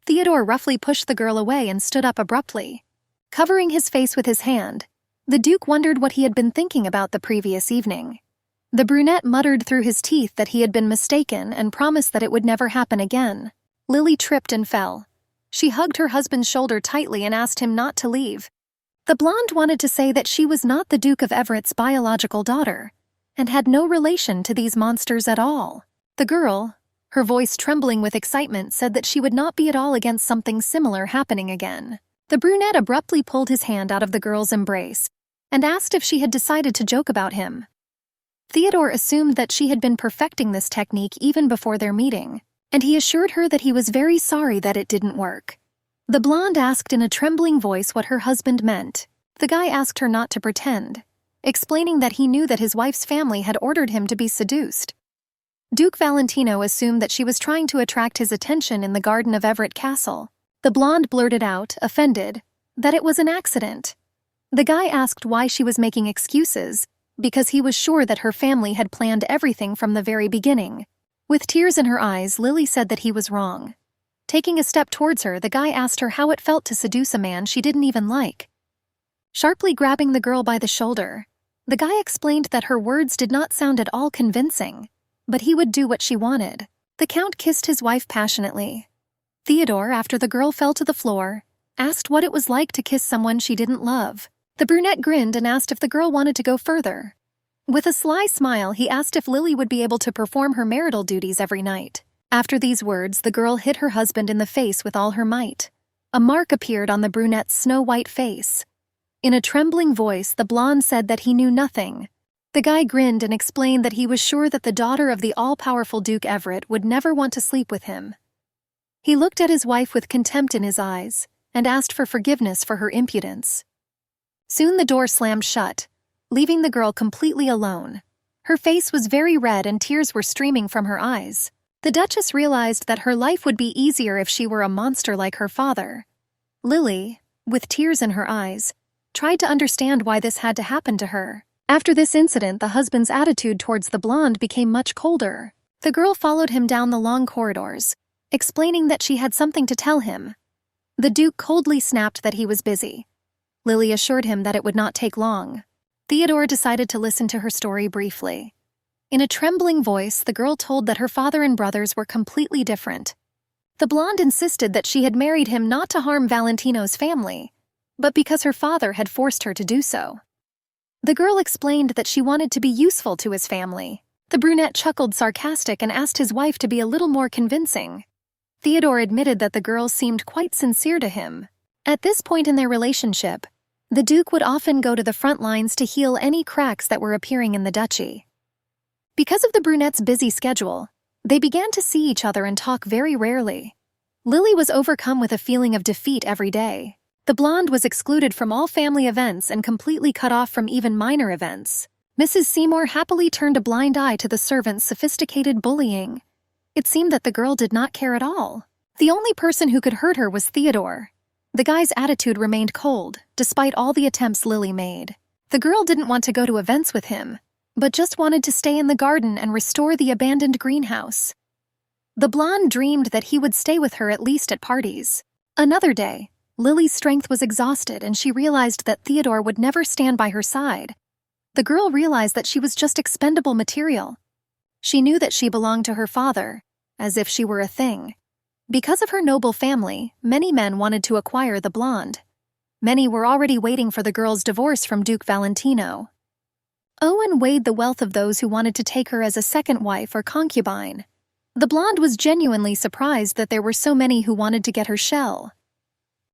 Theodore roughly pushed the girl away and stood up abruptly. Covering his face with his hand, the Duke wondered what he had been thinking about the previous evening. The brunette muttered through his teeth that he had been mistaken and promised that it would never happen again. Lily tripped and fell. She hugged her husband's shoulder tightly and asked him not to leave. The blonde wanted to say that she was not the Duke of Everett's biological daughter, and had no relation to these monsters at all. The girl, her voice trembling with excitement, said that she would not be at all against something similar happening again. The brunette abruptly pulled his hand out of the girl's embrace and asked if she had decided to joke about him. Theodore assumed that she had been perfecting this technique even before their meeting, and he assured her that he was very sorry that it didn't work. The blonde asked in a trembling voice what her husband meant. The guy asked her not to pretend, explaining that he knew that his wife's family had ordered him to be seduced. Duke Valentino assumed that she was trying to attract his attention in the garden of Everett Castle. The blonde blurted out, offended, that it was an accident. The guy asked why she was making excuses, because he was sure that her family had planned everything from the very beginning. With tears in her eyes, Lily said that he was wrong. Taking a step towards her, the guy asked her how it felt to seduce a man she didn't even like. Sharply grabbing the girl by the shoulder, the guy explained that her words did not sound at all convincing, but he would do what she wanted. The Count kissed his wife passionately. Theodore, after the girl fell to the floor, asked what it was like to kiss someone she didn't love. The brunette grinned and asked if the girl wanted to go further. With a sly smile, he asked if Lily would be able to perform her marital duties every night. After these words, the girl hit her husband in the face with all her might. A mark appeared on the brunette's snow-white face. In a trembling voice, the blonde said that he knew nothing, The guy grinned and explained that he was sure that the daughter of the all-powerful Duke Everett would never want to sleep with him. He looked at his wife with contempt in his eyes and asked for forgiveness for her impudence. Soon the door slammed shut, leaving the girl completely alone. Her face was very red and tears were streaming from her eyes. The Duchess realized that her life would be easier if she were a monster like her father. Lily, with tears in her eyes, tried to understand why this had to happen to her. After this incident, the husband's attitude towards the blonde became much colder. The girl followed him down the long corridors, explaining that she had something to tell him. The Duke coldly snapped that he was busy. Lily assured him that it would not take long. Theodore decided to listen to her story briefly. In a trembling voice, the girl told that her father and brothers were completely different. The blonde insisted that she had married him not to harm Valentino's family, but because her father had forced her to do so. The girl explained that she wanted to be useful to his family. The brunette chuckled sarcastic and asked his wife to be a little more convincing. Theodore admitted that the girl seemed quite sincere to him. At this point in their relationship, the Duke would often go to the front lines to heal any cracks that were appearing in the duchy. Because of the brunette's busy schedule, they began to see each other and talk very rarely. Lily was overcome with a feeling of defeat every day. The blonde was excluded from all family events and completely cut off from even minor events. Mrs. Seymour happily turned a blind eye to the servants' sophisticated bullying. It seemed that the girl did not care at all. The only person who could hurt her was Theodore. The guy's attitude remained cold, despite all the attempts Lily made. The girl didn't want to go to events with him, but just wanted to stay in the garden and restore the abandoned greenhouse. The blonde dreamed that he would stay with her at least at parties. Another day, Lily's strength was exhausted and she realized that Theodore would never stand by her side. The girl realized that she was just expendable material. She knew that she belonged to her father, as if she were a thing. Because of her noble family, many men wanted to acquire the blonde. Many were already waiting for the girl's divorce from Duke Valentino. Owen weighed the wealth of those who wanted to take her as a second wife or concubine. The blonde was genuinely surprised that there were so many who wanted to get her shell.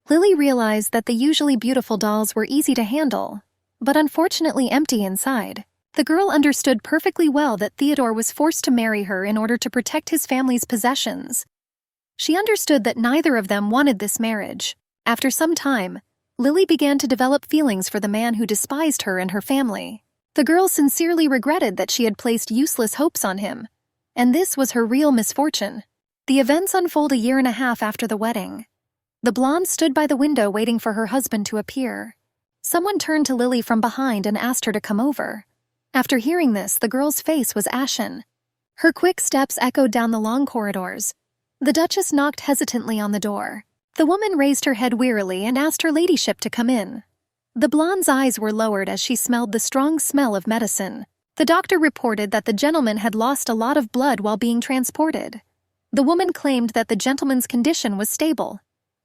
Lily realized that the usually beautiful dolls were easy to handle, but unfortunately empty inside. The girl understood perfectly well that Theodore was forced to marry her in order to protect his family's possessions. She understood that neither of them wanted this marriage. After some time, Lily began to develop feelings for the man who despised her and her family. The girl sincerely regretted that she had placed useless hopes on him, and this was her real misfortune. The events unfold a year and a half after the wedding. The blonde stood by the window waiting for her husband to appear. Someone turned to Lily from behind and asked her to come over. After hearing this, the girl's face was ashen. Her quick steps echoed down the long corridors. The Duchess knocked hesitantly on the door. The woman raised her head wearily and asked her ladyship to come in. The blonde's eyes were lowered as she smelled the strong smell of medicine. The doctor reported that the gentleman had lost a lot of blood while being transported. The woman claimed that the gentleman's condition was stable.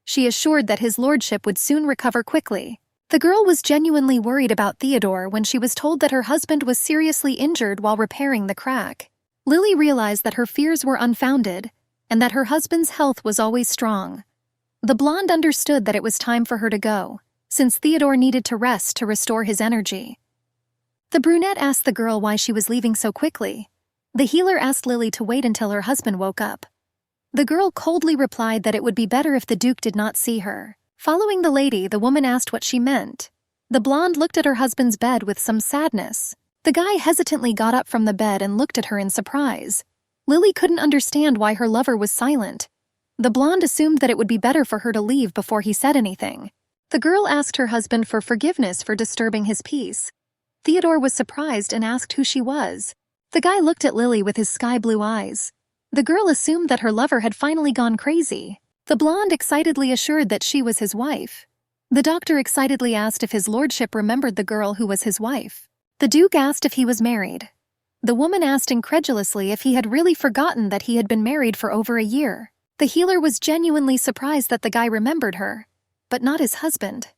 She assured that his lordship would soon recover quickly. The girl was genuinely worried about Theodore when she was told that her husband was seriously injured while repairing the crack. Lily realized that her fears were unfounded, and that her husband's health was always strong. The blonde understood that it was time for her to go, since Theodore needed to rest to restore his energy. The brunette asked the girl why she was leaving so quickly. The healer asked Lily to wait until her husband woke up. The girl coldly replied that it would be better if the Duke did not see her. Following the lady, the woman asked what she meant. The blonde looked at her husband's bed with some sadness. The guy hesitantly got up from the bed and looked at her in surprise. Lily couldn't understand why her lover was silent. The blonde assumed that it would be better for her to leave before he said anything. The girl asked her husband for forgiveness for disturbing his peace. Theodore was surprised and asked who she was. The guy looked at Lily with his sky-blue eyes. The girl assumed that her lover had finally gone crazy. The blonde excitedly assured that she was his wife. The doctor excitedly asked if his lordship remembered the girl who was his wife. The Duke asked if he was married. The woman asked incredulously if he had really forgotten that he had been married for over a year. The healer was genuinely surprised that the guy remembered her, but not his husband.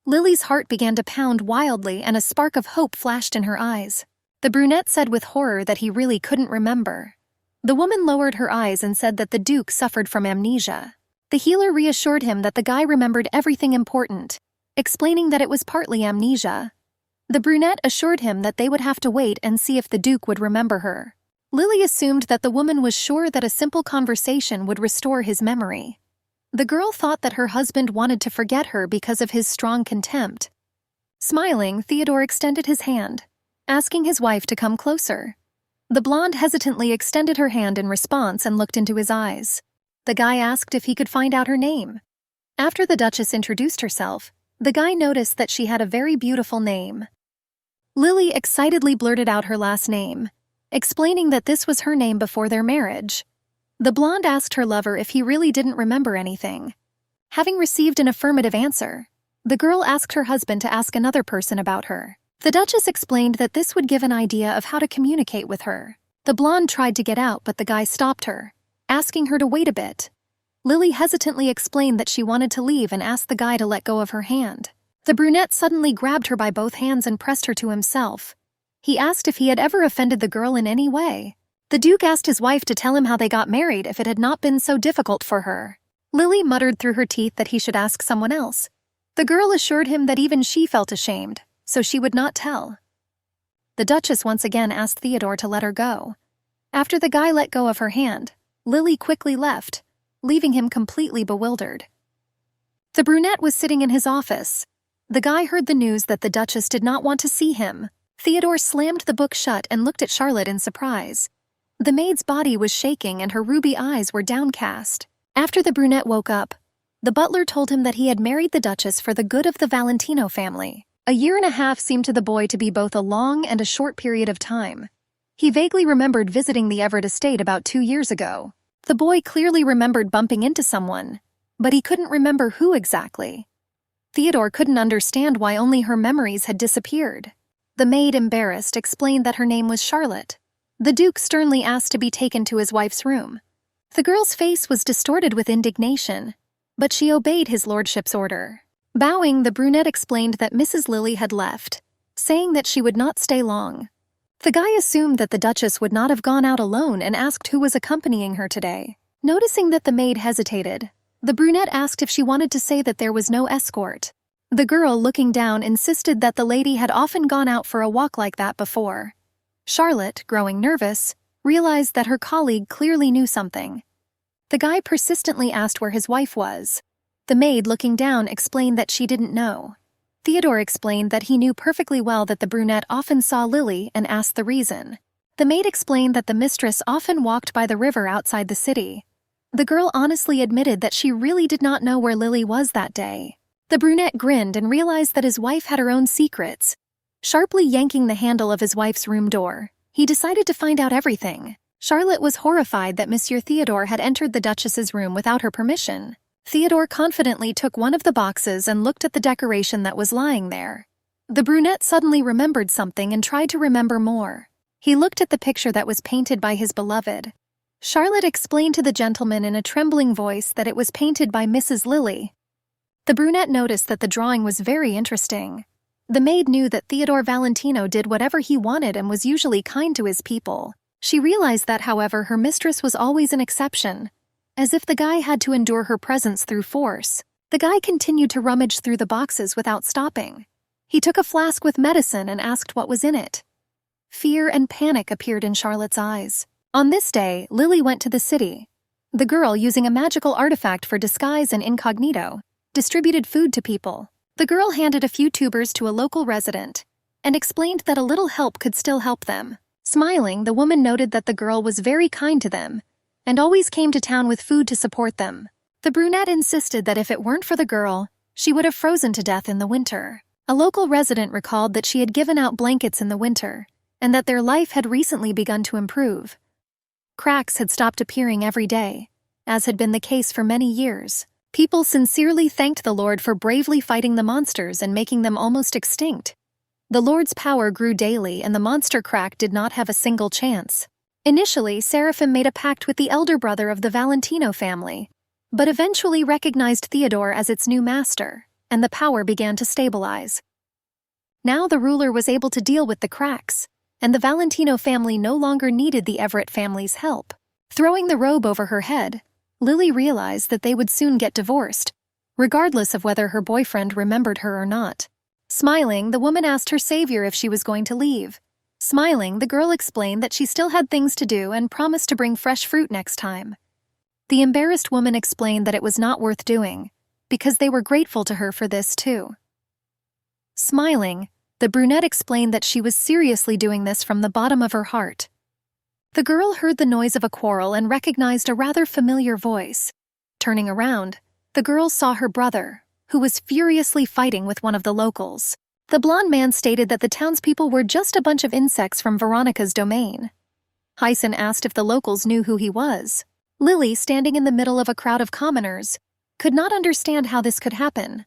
Lily's heart began to pound wildly and a spark of hope flashed in her eyes. The brunette said with horror that he really couldn't remember. The woman lowered her eyes and said that the Duke suffered from amnesia. The healer reassured him that the guy remembered everything important, explaining that it was partly amnesia. The brunette assured him that they would have to wait and see if the Duke would remember her. Lily assumed that the woman was sure that a simple conversation would restore his memory. The girl thought that her husband wanted to forget her because of his strong contempt. Smiling, Theodore extended his hand, asking his wife to come closer. The blonde hesitantly extended her hand in response and looked into his eyes. The guy asked if he could find out her name. After the Duchess introduced herself, the guy noticed that she had a very beautiful name. Lily excitedly blurted out her last name, explaining that this was her name before their marriage. The blonde asked her lover if he really didn't remember anything. Having received an affirmative answer, the girl asked her husband to ask another person about her. The Duchess explained that this would give an idea of how to communicate with her. The blonde tried to get out, but the guy stopped her, asking her to wait a bit. Lily hesitantly explained that she wanted to leave and asked the guy to let go of her hand. The brunette suddenly grabbed her by both hands and pressed her to himself. He asked if he had ever offended the girl in any way. The Duke asked his wife to tell him how they got married if it had not been so difficult for her. Lily muttered through her teeth that he should ask someone else. The girl assured him that even she felt ashamed, so she would not tell. The Duchess once again asked Theodore to let her go. After the guy let go of her hand, Lily quickly left, leaving him completely bewildered. The brunette was sitting in his office. The guy heard the news that the Duchess did not want to see him. Theodore slammed the book shut and looked at Charlotte in surprise. The maid's body was shaking and her ruby eyes were downcast. After the brunette woke up, the butler told him that he had married the Duchess for the good of the Valentino family. A year and a half seemed to the boy to be both a long and a short period of time. He vaguely remembered visiting the Everett estate about 2 years ago. The boy clearly remembered bumping into someone, but he couldn't remember who exactly. Theodore couldn't understand why only her memories had disappeared. The maid, embarrassed, explained that her name was Charlotte. The Duke sternly asked to be taken to his wife's room. The girl's face was distorted with indignation, but she obeyed his lordship's order. Bowing, the brunette explained that Mrs. Lily had left, saying that she would not stay long. The guy assumed that the Duchess would not have gone out alone and asked who was accompanying her today. Noticing that the maid hesitated, the brunette asked if she wanted to say that there was no escort. The girl, looking down, insisted that the lady had often gone out for a walk like that before. Charlotte, growing nervous, realized that her colleague clearly knew something. The guy persistently asked where his wife was. The maid, looking down, explained that she didn't know. Theodore explained that he knew perfectly well that the brunette often saw Lily and asked the reason. The maid explained that the mistress often walked by the river outside the city. The girl honestly admitted that she really did not know where Lily was that day. The brunette grinned and realized that his wife had her own secrets. Sharply yanking the handle of his wife's room door, he decided to find out everything. Charlotte was horrified that Monsieur Theodore had entered the Duchess's room without her permission. Theodore confidently took one of the boxes and looked at the decoration that was lying there. The brunette suddenly remembered something and tried to remember more. He looked at the picture that was painted by his beloved. Charlotte explained to the gentleman in a trembling voice that it was painted by Mrs. Lily. The brunette noticed that the drawing was very interesting. The maid knew that Theodore Valentino did whatever he wanted and was usually kind to his people. She realized that, however, her mistress was always an exception, as if the guy had to endure her presence through force. The guy continued to rummage through the boxes without stopping. He took a flask with medicine and asked what was in it. Fear and panic appeared in Charlotte's eyes. On this day, Lily went to the city. The girl, using a magical artifact for disguise and incognito, distributed food to people. The girl handed a few tubers to a local resident and explained that a little help could still help them. Smiling, the woman noted that the girl was very kind to them and always came to town with food to support them. The brunette insisted that if it weren't for the girl, she would have frozen to death in the winter. A local resident recalled that she had given out blankets in the winter and that their life had recently begun to improve. Cracks had stopped appearing every day, as had been the case for many years. People sincerely thanked the Lord for bravely fighting the monsters and making them almost extinct. The Lord's power grew daily and the monster crack did not have a single chance. Initially, Seraphim made a pact with the elder brother of the Valentino family, but eventually recognized Theodore as its new master, and the power began to stabilize. Now the ruler was able to deal with the cracks, and the Valentino family no longer needed the Everett family's help. Throwing the robe over her head, Lily realized that they would soon get divorced, regardless of whether her boyfriend remembered her or not. Smiling, the woman asked her savior if she was going to leave. Smiling, the girl explained that she still had things to do and promised to bring fresh fruit next time. The embarrassed woman explained that it was not worth doing, because they were grateful to her for this too. Smiling, the brunette explained that she was seriously doing this from the bottom of her heart. The girl heard the noise of a quarrel and recognized a rather familiar voice. Turning around, the girl saw her brother, who was furiously fighting with one of the locals. The blonde man stated that the townspeople were just a bunch of insects from Veronica's domain. Hyson asked if the locals knew who he was. Lily, standing in the middle of a crowd of commoners, could not understand how this could happen.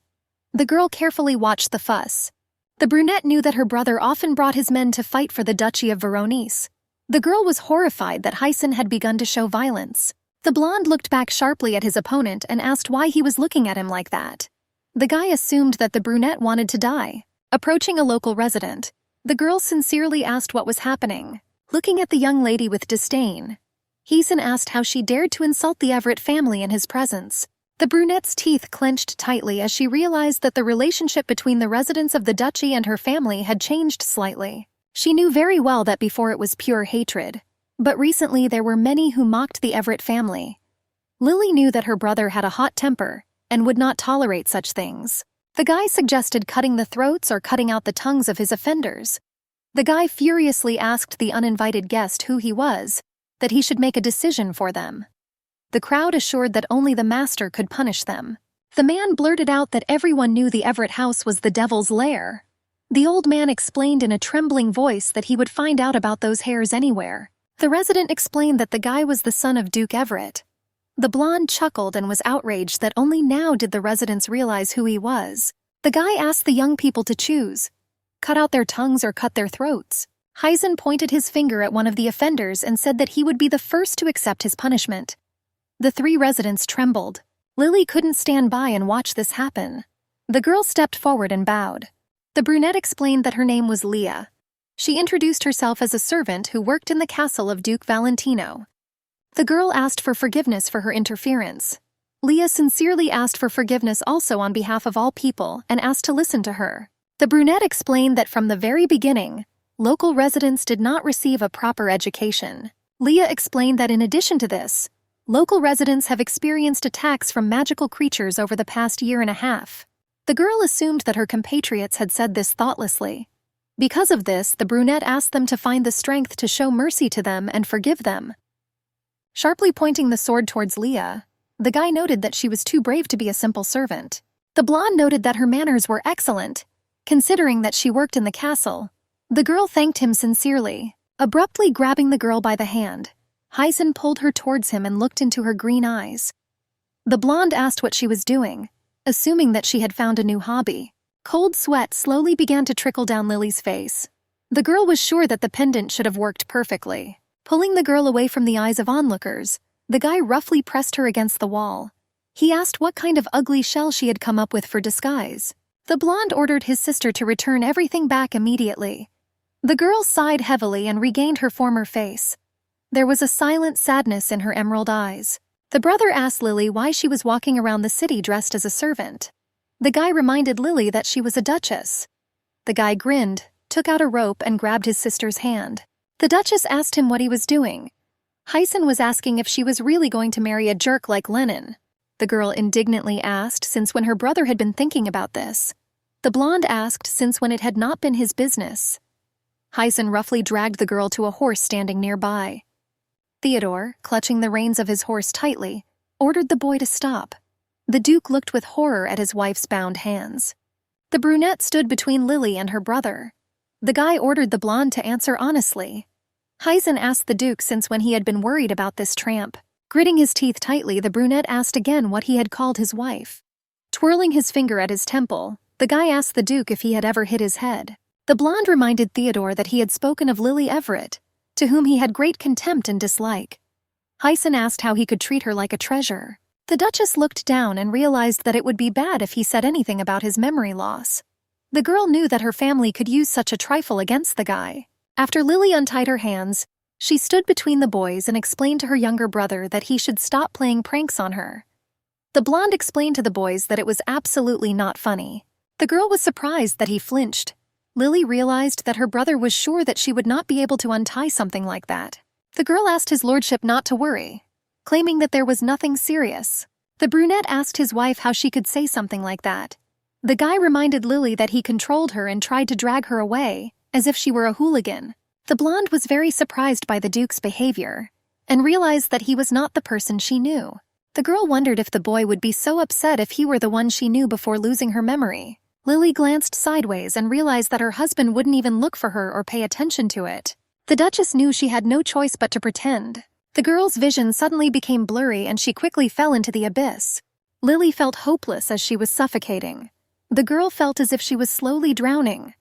The girl carefully watched the fuss. The brunette knew that her brother often brought his men to fight for the Duchy of Veronese. The girl was horrified that Hyson had begun to show violence. The blonde looked back sharply at his opponent and asked why he was looking at him like that. The guy assumed that the brunette wanted to die. Approaching a local resident, the girl sincerely asked what was happening. Looking at the young lady with disdain, Hyson asked how she dared to insult the Everett family in his presence. The brunette's teeth clenched tightly as she realized that the relationship between the residents of the duchy and her family had changed slightly. She knew very well that before it was pure hatred, but recently there were many who mocked the Everett family. Lily knew that her brother had a hot temper and would not tolerate such things. The guy suggested cutting the throats or cutting out the tongues of his offenders. The guy furiously asked the uninvited guest who he was, that he should make a decision for them. The crowd assured that only the master could punish them. The man blurted out that everyone knew the Everett house was the devil's lair. The old man explained in a trembling voice that he would find out about those hairs anywhere. The resident explained that the guy was the son of Duke Everett. The blonde chuckled and was outraged that only now did the residents realize who he was. The guy asked the young people to choose: cut out their tongues or cut their throats. Hyson pointed his finger at one of the offenders and said that he would be the first to accept his punishment. The three residents trembled. Lily couldn't stand by and watch this happen. The girl stepped forward and bowed. The brunette explained that her name was Leah. She introduced herself as a servant who worked in the castle of Duke Valentino. The girl asked for forgiveness for her interference. Leah sincerely asked for forgiveness also on behalf of all people and asked to listen to her. The brunette explained that from the very beginning, local residents did not receive a proper education. Leah explained that in addition to this, local residents have experienced attacks from magical creatures over the past year and a half. The girl assumed that her compatriots had said this thoughtlessly. Because of this, the brunette asked them to find the strength to show mercy to them and forgive them. Sharply pointing the sword towards Leah, the guy noted that she was too brave to be a simple servant. The blonde noted that her manners were excellent, considering that she worked in the castle. The girl thanked him sincerely. Abruptly grabbing the girl by the hand, Hyson pulled her towards him and looked into her green eyes. The blonde asked what she was doing, assuming that she had found a new hobby. Cold sweat slowly began to trickle down Lily's face. The girl was sure that the pendant should have worked perfectly. Pulling the girl away from the eyes of onlookers, the guy roughly pressed her against the wall. He asked what kind of ugly shell she had come up with for disguise. The blonde ordered his sister to return everything back immediately. The girl sighed heavily and regained her former face. There was a silent sadness in her emerald eyes. The brother asked Lily why she was walking around the city dressed as a servant. The guy reminded Lily that she was a duchess. The guy grinned, took out a rope and grabbed his sister's hand. The duchess asked him what he was doing. Hyson was asking if she was really going to marry a jerk like Lennon. The girl indignantly asked since when her brother had been thinking about this. The blonde asked since when it had not been his business. Hyson roughly dragged the girl to a horse standing nearby. Theodore, clutching the reins of his horse tightly, ordered the boy to stop. The Duke looked with horror at his wife's bound hands. The brunette stood between Lily and her brother. The guy ordered the blonde to answer honestly. Hyson asked the Duke since when he had been worried about this tramp. Gritting his teeth tightly, the brunette asked again what he had called his wife. Twirling his finger at his temple, the guy asked the Duke if he had ever hit his head. The blonde reminded Theodore that he had spoken of Lily Everett, to whom he had great contempt and dislike. Hyson asked how he could treat her like a treasure. The Duchess looked down and realized that it would be bad if he said anything about his memory loss. The girl knew that her family could use such a trifle against the guy. After Lily untied her hands, she stood between the boys and explained to her younger brother that he should stop playing pranks on her. The blonde explained to the boys that it was absolutely not funny. The girl was surprised that he flinched. Lily realized that her brother was sure that she would not be able to untie something like that. The girl asked his lordship not to worry, claiming that there was nothing serious. The brunette asked his wife how she could say something like that. The guy reminded Lily that he controlled her and tried to drag her away, as if she were a hooligan. The blonde was very surprised by the Duke's behavior, and realized that he was not the person she knew. The girl wondered if the boy would be so upset if he were the one she knew before losing her memory. Lily glanced sideways and realized that her husband wouldn't even look for her or pay attention to it. The Duchess knew she had no choice but to pretend. The girl's vision suddenly became blurry and she quickly fell into the abyss. Lily felt hopeless as she was suffocating. The girl felt as if she was slowly drowning.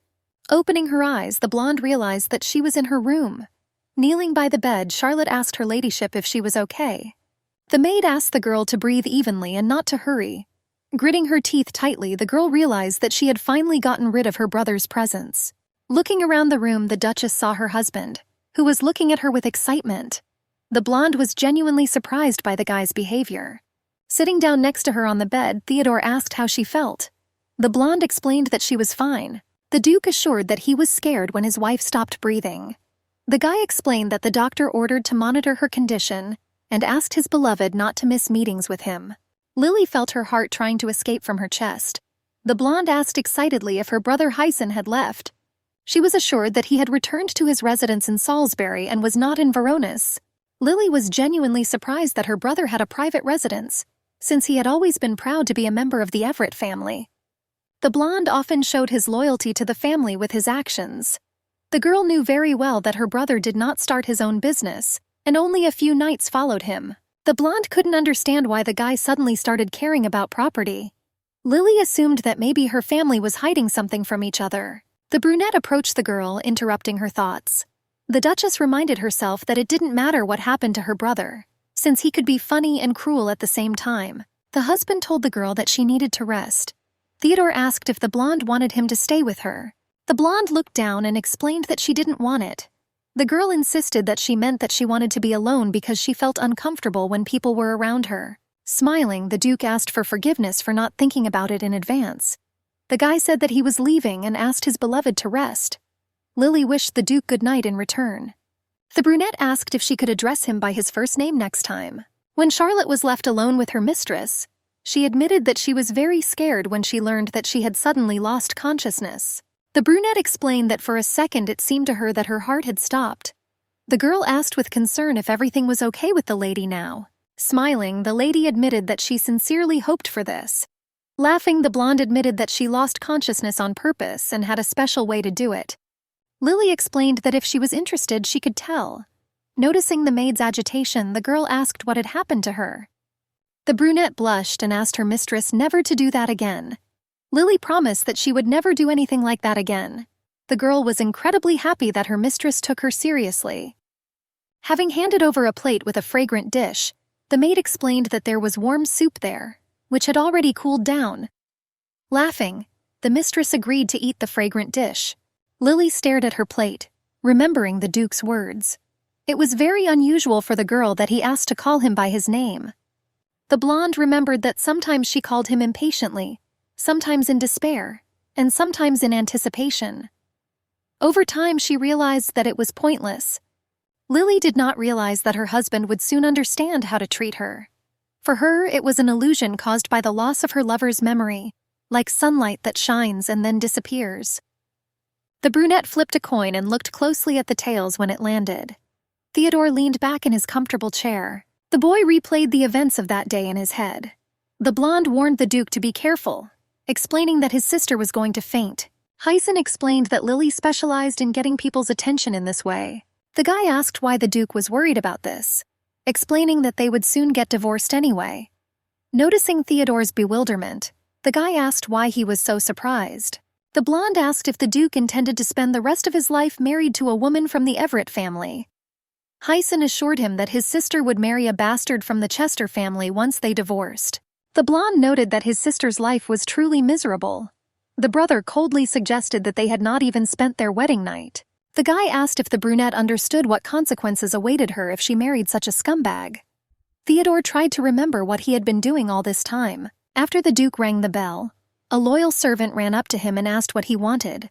Opening her eyes, the blonde realized that she was in her room. Kneeling by the bed, Charlotte asked her ladyship if she was okay. The maid asked the girl to breathe evenly and not to hurry. Gritting her teeth tightly, the girl realized that she had finally gotten rid of her brother's presence. Looking around the room, the Duchess saw her husband, who was looking at her with excitement. The blonde was genuinely surprised by the guy's behavior. Sitting down next to her on the bed, Theodore asked how she felt. The blonde explained that she was fine. The Duke assured that he was scared when his wife stopped breathing. The guy explained that the doctor ordered to monitor her condition and asked his beloved not to miss meetings with him. Lily felt her heart trying to escape from her chest. The blonde asked excitedly if her brother Hyson had left. She was assured that he had returned to his residence in Salisbury and was not in Voronezh. Lily was genuinely surprised that her brother had a private residence, since he had always been proud to be a member of the Everett family. The blonde often showed his loyalty to the family with his actions. The girl knew very well that her brother did not start his own business, and only a few knights followed him. The blonde couldn't understand why the guy suddenly started caring about property. Lily assumed that maybe her family was hiding something from each other. The brunette approached the girl, interrupting her thoughts. The Duchess reminded herself that it didn't matter what happened to her brother, since he could be funny and cruel at the same time. The husband told the girl that she needed to rest. Theodore asked if the blonde wanted him to stay with her. The blonde looked down and explained that she didn't want it. The girl insisted that she meant that she wanted to be alone because she felt uncomfortable when people were around her. Smiling, the Duke asked for forgiveness for not thinking about it in advance. The guy said that he was leaving and asked his beloved to rest. Lily wished the Duke good night in return. The brunette asked if she could address him by his first name next time. When Charlotte was left alone with her mistress, she admitted that she was very scared when she learned that she had suddenly lost consciousness. The brunette explained that for a second it seemed to her that her heart had stopped. The girl asked with concern if everything was okay with the lady now. Smiling, the lady admitted that she sincerely hoped for this. Laughing, the blonde admitted that she lost consciousness on purpose and had a special way to do it. Lily explained that if she was interested, she could tell. Noticing the maid's agitation, the girl asked what had happened to her. The brunette blushed and asked her mistress never to do that again. Lily promised that she would never do anything like that again. The girl was incredibly happy that her mistress took her seriously. Having handed over a plate with a fragrant dish, the maid explained that there was warm soup there, which had already cooled down. Laughing, the mistress agreed to eat the fragrant dish. Lily stared at her plate, remembering the Duke's words. It was very unusual for the girl that he asked to call him by his name. The blonde remembered that sometimes she called him impatiently, sometimes in despair, and sometimes in anticipation. Over time, she realized that it was pointless. Lily did not realize that her husband would soon understand how to treat her. For her, it was an illusion caused by the loss of her lover's memory, like sunlight that shines and then disappears. The brunette flipped a coin and looked closely at the tails when it landed. Theodore leaned back in his comfortable chair. The boy replayed the events of that day in his head. The blonde warned the Duke to be careful, explaining that his sister was going to faint. Hyson explained that Lily specialized in getting people's attention in this way. The guy asked why the Duke was worried about this, explaining that they would soon get divorced anyway. Noticing Theodore's bewilderment, the guy asked why he was so surprised. The blonde asked if the Duke intended to spend the rest of his life married to a woman from the Everett family. Hyson assured him that his sister would marry a bastard from the Chester family once they divorced. The blonde noted that his sister's life was truly miserable. The brother coldly suggested that they had not even spent their wedding night. The guy asked if the brunette understood what consequences awaited her if she married such a scumbag. Theodore tried to remember what he had been doing all this time. After the Duke rang the bell, A loyal servant ran up to him and asked what he wanted.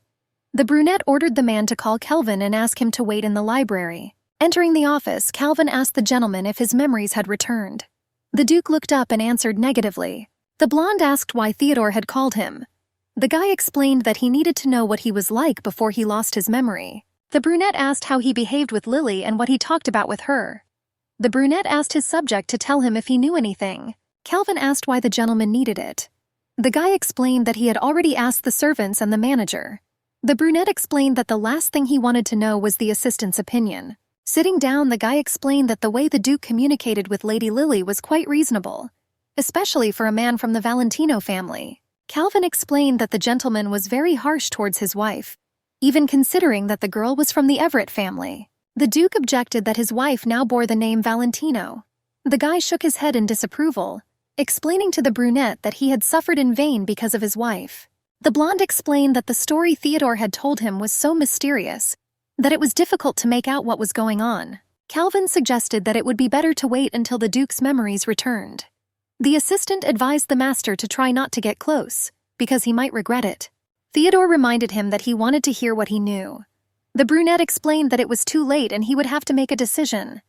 The brunette ordered the man to call Kelvin and ask him to wait in the library. Entering the office, Calvin asked the gentleman if his memories had returned. The Duke looked up and answered negatively. The blonde asked why Theodore had called him. The guy explained that he needed to know what he was like before he lost his memory. The brunette asked how he behaved with Lily and what he talked about with her. The brunette asked his subject to tell him if he knew anything. Calvin asked why the gentleman needed it. The guy explained that he had already asked the servants and the manager. The brunette explained that the last thing he wanted to know was the assistant's opinion. Sitting down, the guy explained that the way the Duke communicated with Lady Lily was quite reasonable, especially for a man from the Valentino family. Calvin explained that the gentleman was very harsh towards his wife, even considering that the girl was from the Everett family. The Duke objected that his wife now bore the name Valentino. The guy shook his head in disapproval, explaining to the brunette that he had suffered in vain because of his wife. The blonde explained that the story Theodore had told him was so mysterious that it was difficult to make out what was going on. Calvin suggested that it would be better to wait until the Duke's memories returned. The assistant advised the master to try not to get close, because he might regret it. Theodore reminded him that he wanted to hear what he knew. The brunette explained that it was too late and he would have to make a decision.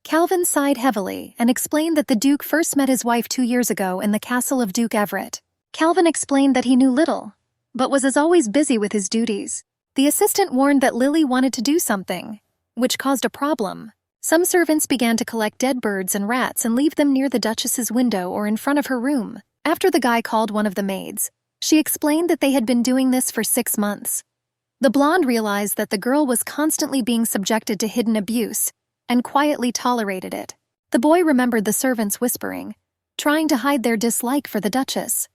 Calvin sighed heavily and explained that the Duke first met his wife 2 years ago in the castle of Duke Everett. Calvin explained that he knew little, but was as always busy with his duties. The assistant warned that Lily wanted to do something, which caused a problem. Some servants began to collect dead birds and rats and leave them near the Duchess's window or in front of her room. After the guy called one of the maids, she explained that they had been doing this for 6 months. The blonde realized that the girl was constantly being subjected to hidden abuse and quietly tolerated it. The boy remembered the servants whispering, trying to hide their dislike for the Duchess.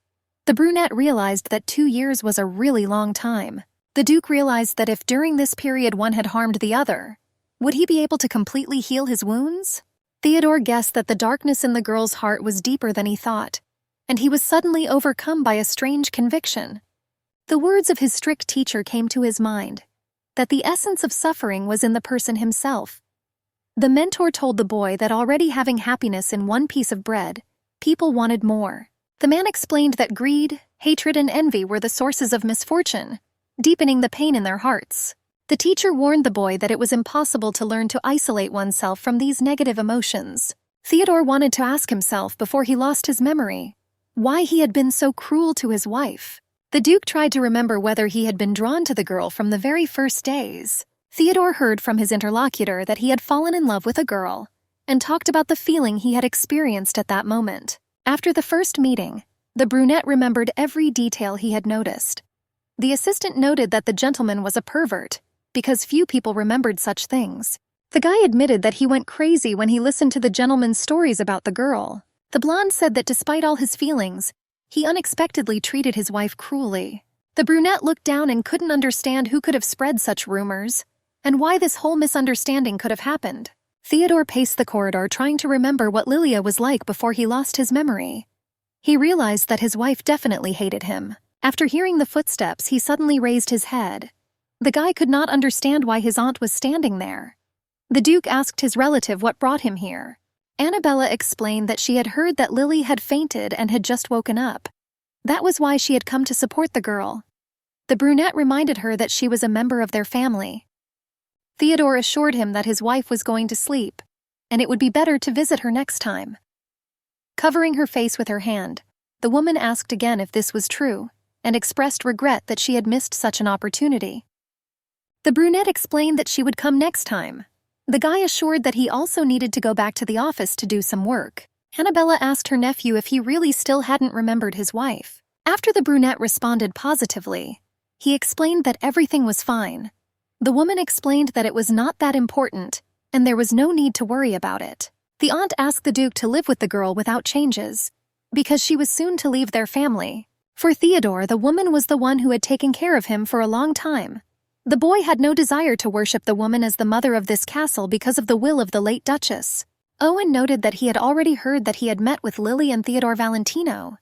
The brunette realized that 2 years was a really long time. The Duke realized that if during this period one had harmed the other, would he be able to completely heal his wounds? Theodore guessed that the darkness in the girl's heart was deeper than he thought, and he was suddenly overcome by a strange conviction. The words of his strict teacher came to his mind, that the essence of suffering was in the person himself. The mentor told the boy that already having happiness in one piece of bread, people wanted more. The man explained that greed, hatred, and envy were the sources of misfortune, deepening the pain in their hearts. The teacher warned the boy that it was impossible to learn to isolate oneself from these negative emotions. Theodore wanted to ask himself before he lost his memory why he had been so cruel to his wife. The Duke tried to remember whether he had been drawn to the girl from the very first days. Theodore heard from his interlocutor that he had fallen in love with a girl and talked about the feeling he had experienced at that moment. After the first meeting, the brunette remembered every detail he had noticed. The assistant noted that the gentleman was a pervert, because few people remembered such things. The guy admitted that he went crazy when he listened to the gentleman's stories about the girl. The blonde said that despite all his feelings, he unexpectedly treated his wife cruelly. The brunette looked down and couldn't understand who could have spread such rumors, and why this whole misunderstanding could have happened. Theodore paced the corridor trying to remember what Lilia was like before he lost his memory. He realized that his wife definitely hated him. After hearing the footsteps, he suddenly raised his head. The guy could not understand why his aunt was standing there. The Duke asked his relative what brought him here. Annabella explained that she had heard that Lily had fainted and had just woken up. That was why she had come to support the girl. The brunette reminded her that she was a member of their family. Theodore assured him that his wife was going to sleep, and it would be better to visit her next time. Covering her face with her hand, the woman asked again if this was true, and expressed regret that she had missed such an opportunity. The brunette explained that she would come next time. The guy assured that he also needed to go back to the office to do some work. Annabella asked her nephew if he really still hadn't remembered his wife. After the brunette responded positively, he explained that everything was fine. The woman explained that it was not that important, and there was no need to worry about it. The aunt asked the Duke to live with the girl without changes, because she was soon to leave their family. For Theodore, the woman was the one who had taken care of him for a long time. The boy had no desire to worship the woman as the mother of this castle because of the will of the late Duchess. Owen noted that he had already heard that he had met with Lily and Theodore Valentino.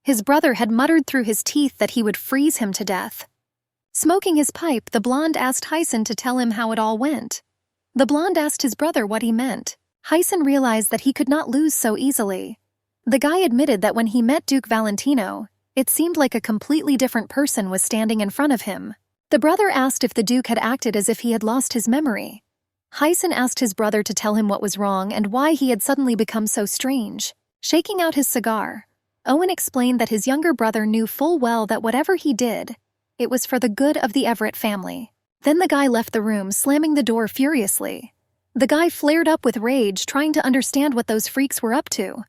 His brother had muttered through his teeth that he would freeze him to death. Smoking his pipe, the blonde asked Hyson to tell him how it all went. The blonde asked his brother what he meant. Hyson realized that he could not lose so easily. The guy admitted that when he met Duke Valentino, It seemed like a completely different person was standing in front of him. The brother asked if the Duke had acted as if he had lost his memory. Hyson asked his brother to tell him what was wrong and why he had suddenly become so strange. Shaking out his cigar, Owen explained that his younger brother knew full well that whatever he did, it was for the good of the Everett family. Then the guy left the room, slamming the door furiously. The guy flared up with rage, trying to understand what those freaks were up to.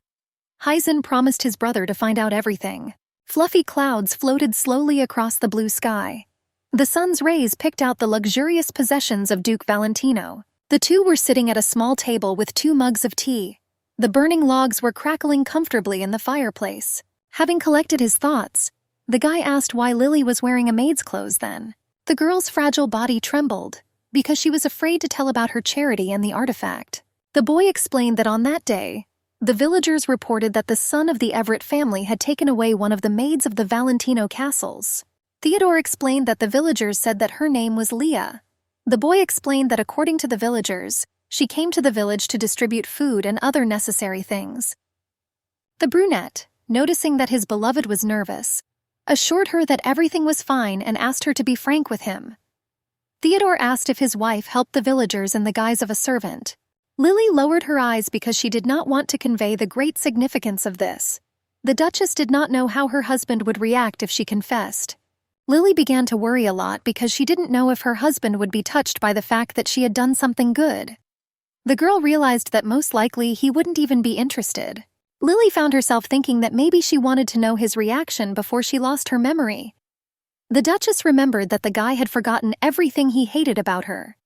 Hyson promised his brother to find out everything. Fluffy clouds floated slowly across the blue sky. The sun's rays picked out the luxurious possessions of Duke Valentino. The two were sitting at a small table with 2 mugs of tea. The burning logs were crackling comfortably in the fireplace. Having collected his thoughts, the guy asked why Lily was wearing a maid's clothes then. The girl's fragile body trembled, because she was afraid to tell about her charity and the artifact. The boy explained that on that day, the villagers reported that the son of the Everett family had taken away one of the maids of the Valentino castles. Theodore explained that the villagers said that her name was Leah. The boy explained that according to the villagers, she came to the village to distribute food and other necessary things. The brunette, noticing that his beloved was nervous, assured her that everything was fine and asked her to be frank with him. Theodore asked if his wife helped the villagers in the guise of a servant. Lily lowered her eyes because she did not want to convey the great significance of this. The Duchess did not know how her husband would react if she confessed. Lily began to worry a lot because she didn't know if her husband would be touched by the fact that she had done something good. The girl realized that most likely he wouldn't even be interested. Lily found herself thinking that maybe she wanted to know his reaction before she lost her memory. The Duchess remembered that the guy had forgotten everything he hated about her.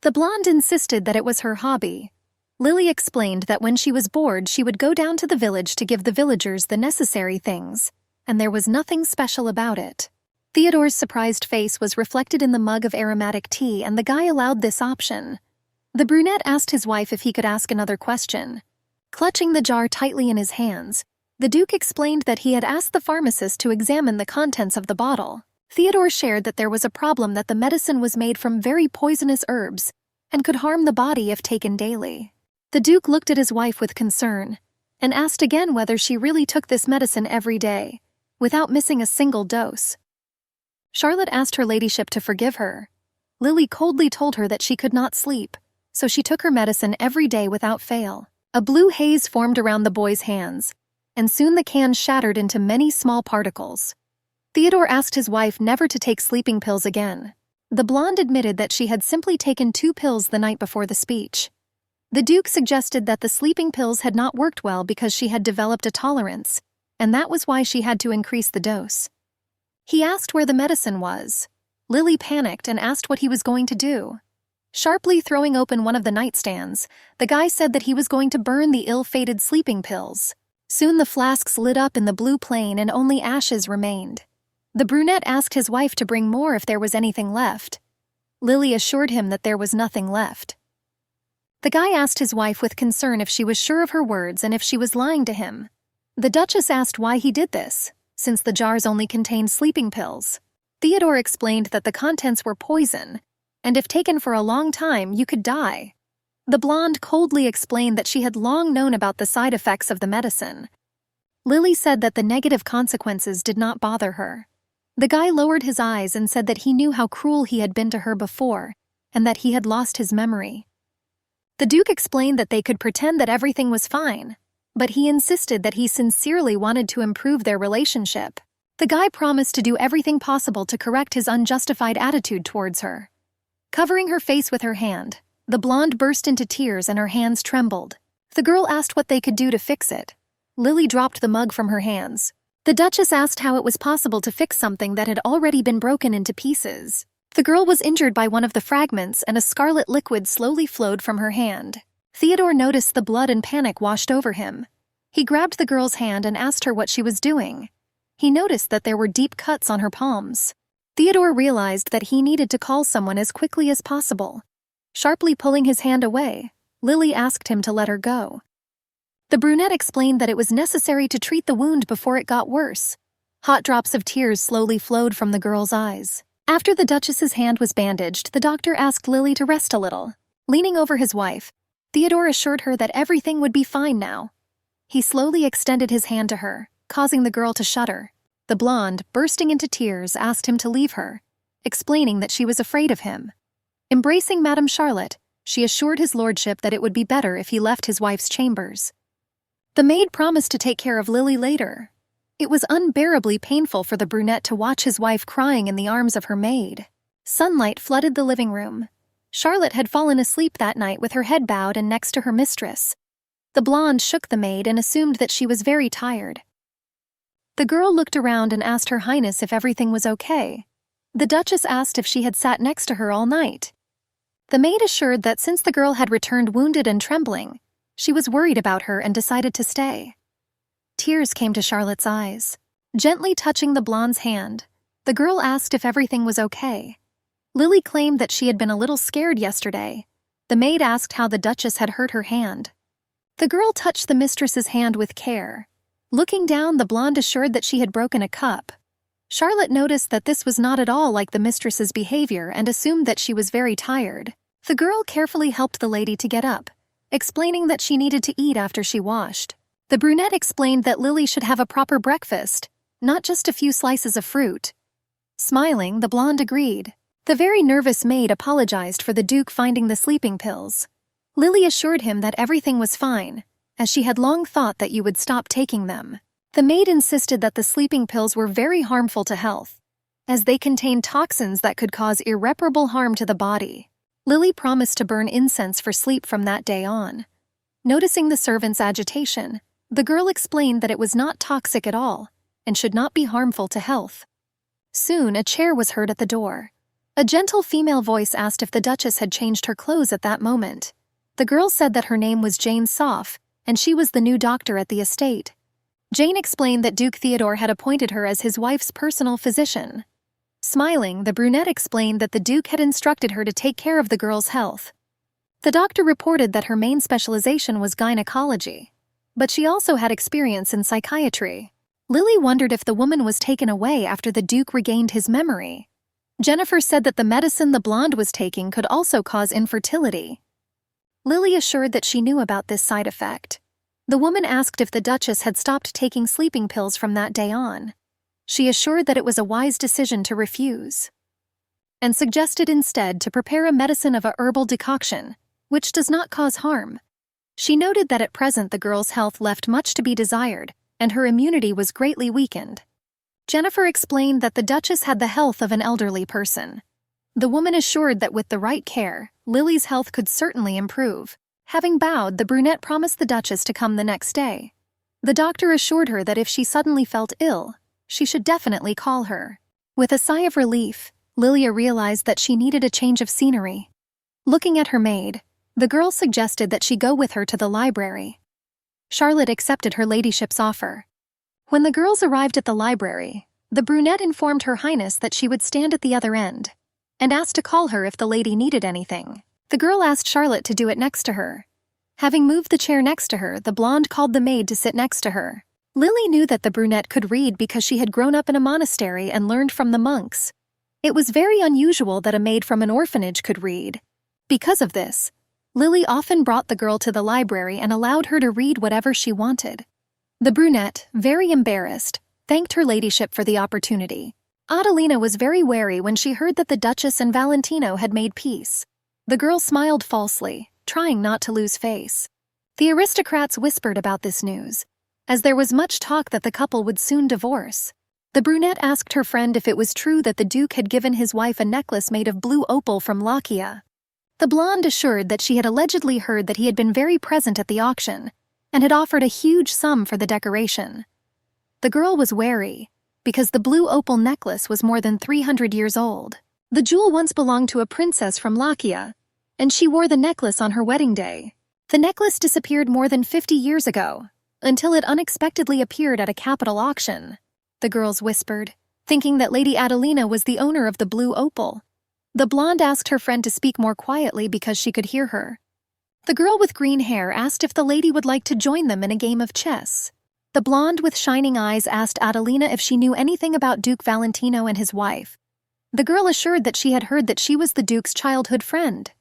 The blonde insisted that it was her hobby. Lily explained that when she was bored she would go down to the village to give the villagers the necessary things, and there was nothing special about it. Theodore's surprised face was reflected in the mug of aromatic tea, and the guy allowed this option. The brunette asked his wife if he could ask another question. Clutching the jar tightly in his hands, the Duke explained that he had asked the pharmacist to examine the contents of the bottle. Theodore shared that there was a problem, that the medicine was made from very poisonous herbs and could harm the body if taken daily. The Duke looked at his wife with concern and asked again whether she really took this medicine every day, without missing a single dose. Charlotte asked her ladyship to forgive her. Lily coldly told her that she could not sleep, so she took her medicine every day without fail. A blue haze formed around the boy's hands, and soon the can shattered into many small particles. Theodore asked his wife never to take sleeping pills again. The blonde admitted that she had simply taken 2 pills the night before the speech. The Duke suggested that the sleeping pills had not worked well because she had developed a tolerance, and that was why she had to increase the dose. He asked where the medicine was. Lily panicked and asked what he was going to do. Sharply throwing open one of the nightstands, the guy said that he was going to burn the ill-fated sleeping pills. Soon the flasks lit up in the blue plane and only ashes remained. The brunette asked his wife to bring more if there was anything left. Lily assured him that there was nothing left. The guy asked his wife with concern if she was sure of her words and if she was lying to him. The Duchess asked why he did this, since the jars only contained sleeping pills. Theodore explained that the contents were poison, and if taken for a long time, you could die. The blonde coldly explained that she had long known about the side effects of the medicine. Lily said that the negative consequences did not bother her. The guy lowered his eyes and said that he knew how cruel he had been to her before, and that he had lost his memory. The Duke explained that they could pretend that everything was fine, but he insisted that he sincerely wanted to improve their relationship. The guy promised to do everything possible to correct his unjustified attitude towards her. Covering her face with her hand, the blonde burst into tears and her hands trembled. The girl asked what they could do to fix it. Lily dropped the mug from her hands. The Duchess asked how it was possible to fix something that had already been broken into pieces. The girl was injured by one of the fragments, and a scarlet liquid slowly flowed from her hand. Theodore noticed the blood and panic washed over him. He grabbed the girl's hand and asked her what she was doing. He noticed that there were deep cuts on her palms. Theodore realized that he needed to call someone as quickly as possible. Sharply pulling his hand away, Lily asked him to let her go. The brunette explained that it was necessary to treat the wound before it got worse. Hot drops of tears slowly flowed from the girl's eyes. After the Duchess's hand was bandaged, the doctor asked Lily to rest a little. Leaning over his wife, Theodore assured her that everything would be fine now. He slowly extended his hand to her, causing the girl to shudder. The blonde, bursting into tears, asked him to leave her, explaining that she was afraid of him. Embracing Madame Charlotte, she assured his lordship that it would be better if he left his wife's chambers. The maid promised to take care of Lily later. It was unbearably painful for the brunette to watch his wife crying in the arms of her maid. Sunlight flooded the living room. Charlotte had fallen asleep that night with her head bowed and next to her mistress. The blonde shook the maid and assumed that she was very tired. The girl looked around and asked Her Highness if everything was okay. The Duchess asked if she had sat next to her all night. The maid assured that since the girl had returned wounded and trembling, she was worried about her and decided to stay. Tears came to Charlotte's eyes. Gently touching the blonde's hand, the girl asked if everything was okay. Lily claimed that she had been a little scared yesterday. The maid asked how the Duchess had hurt her hand. The girl touched the mistress's hand with care. Looking down, the blonde assured that she had broken a cup. Charlotte noticed that this was not at all like the mistress's behavior and assumed that she was very tired. The girl carefully helped the lady to get up, explaining that she needed to eat after she washed. The brunette explained that Lily should have a proper breakfast, not just a few slices of fruit. Smiling, the blonde agreed. The very nervous maid apologized for the Duke finding the sleeping pills. Lily assured him that everything was fine, as she had long thought that you would stop taking them. The maid insisted that the sleeping pills were very harmful to health, as they contained toxins that could cause irreparable harm to the body. Lily promised to burn incense for sleep from that day on. Noticing the servant's agitation, the girl explained that it was not toxic at all and should not be harmful to health. Soon, a chair was heard at the door. A gentle female voice asked if the Duchess had changed her clothes at that moment. The girl said that her name was Jane Soff, and she was the new doctor at the estate. Jane explained that Duke Theodore had appointed her as his wife's personal physician. Smiling, the brunette explained that the Duke had instructed her to take care of the girl's health. The doctor reported that her main specialization was gynecology, but she also had experience in psychiatry. Lily wondered if the woman was taken away after the Duke regained his memory. Jennifer said that the medicine the blonde was taking could also cause infertility. Lily assured that she knew about this side effect. The woman asked if the Duchess had stopped taking sleeping pills from that day on. She assured that it was a wise decision to refuse, and suggested instead to prepare a medicine of a herbal decoction, which does not cause harm. She noted that at present the girl's health left much to be desired, and her immunity was greatly weakened. Jennifer explained that the Duchess had the health of an elderly person. The woman assured that with the right care, Lily's health could certainly improve. Having bowed, the brunette promised the Duchess to come the next day. The doctor assured her that if she suddenly felt ill, she should definitely call her. With a sigh of relief, Lilia realized that she needed a change of scenery. Looking at her maid, the girl suggested that she go with her to the library. Charlotte accepted her ladyship's offer. When the girls arrived at the library, the brunette informed Her Highness that she would stand at the other end, and asked to call her if the lady needed anything. The girl asked Charlotte to do it next to her. Having moved the chair next to her, the blonde called the maid to sit next to her. Lily knew that the brunette could read because she had grown up in a monastery and learned from the monks. It was very unusual that a maid from an orphanage could read. Because of this, Lily often brought the girl to the library and allowed her to read whatever she wanted. The brunette, very embarrassed, thanked her ladyship for the opportunity. Adelina was very wary when she heard that the Duchess and Valentino had made peace. The girl smiled falsely, trying not to lose face. The aristocrats whispered about this news, as there was much talk that the couple would soon divorce. The brunette asked her friend if it was true that the Duke had given his wife a necklace made of blue opal from Lakia. The blonde assured that she had allegedly heard that he had been very present at the auction and had offered a huge sum for the decoration. The girl was wary, because the blue opal necklace was more than 300 years old. The jewel once belonged to a princess from Lakia, and she wore the necklace on her wedding day. The necklace disappeared more than 50 years ago, until it unexpectedly appeared at a capital auction. The girls whispered, thinking that Lady Adelina was the owner of the blue opal. The blonde asked her friend to speak more quietly because she could hear her. The girl with green hair asked if the lady would like to join them in a game of chess. The blonde with shining eyes asked Adelina if she knew anything about Duke Valentino and his wife. The girl assured that she had heard that she was the Duke's childhood friend.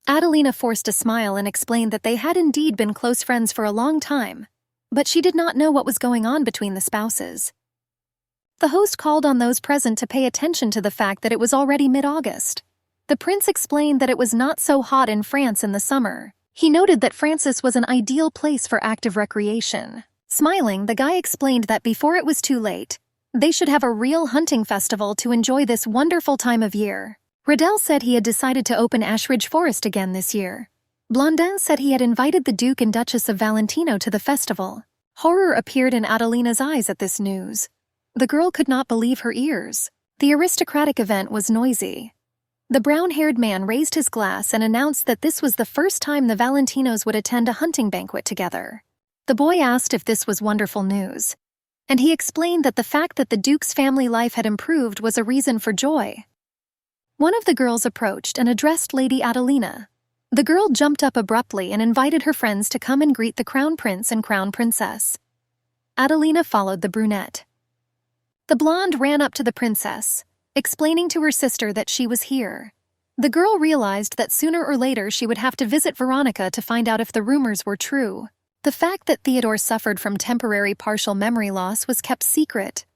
Adelina forced a smile and explained that they had indeed been close friends for a long time, but she did not know what was going on between the spouses. The host called on those present to pay attention to the fact that it was already mid-August. The prince explained that it was not so hot in France in the summer. He noted that France was an ideal place for active recreation. Smiling, the guy explained that before it was too late, they should have a real hunting festival to enjoy this wonderful time of year. Riddell said he had decided to open Ashridge Forest again this year. Blondin said he had invited the Duke and Duchess of Valentino to the festival. Horror appeared in Adelina's eyes at this news. The girl could not believe her ears. The aristocratic event was noisy. The brown-haired man raised his glass and announced that this was the first time the Valentinos would attend a hunting banquet together. The boy asked if this was wonderful news, and he explained that the fact that the Duke's family life had improved was a reason for joy. One of the girls approached and addressed Lady Adelina. The girl jumped up abruptly and invited her friends to come and greet the Crown Prince and Crown Princess. Adelina followed the brunette. The blonde ran up to the princess, explaining to her sister that she was here. The girl realized that sooner or later she would have to visit Veronica to find out if the rumors were true. The fact that Theodore suffered from temporary partial memory loss was kept secret.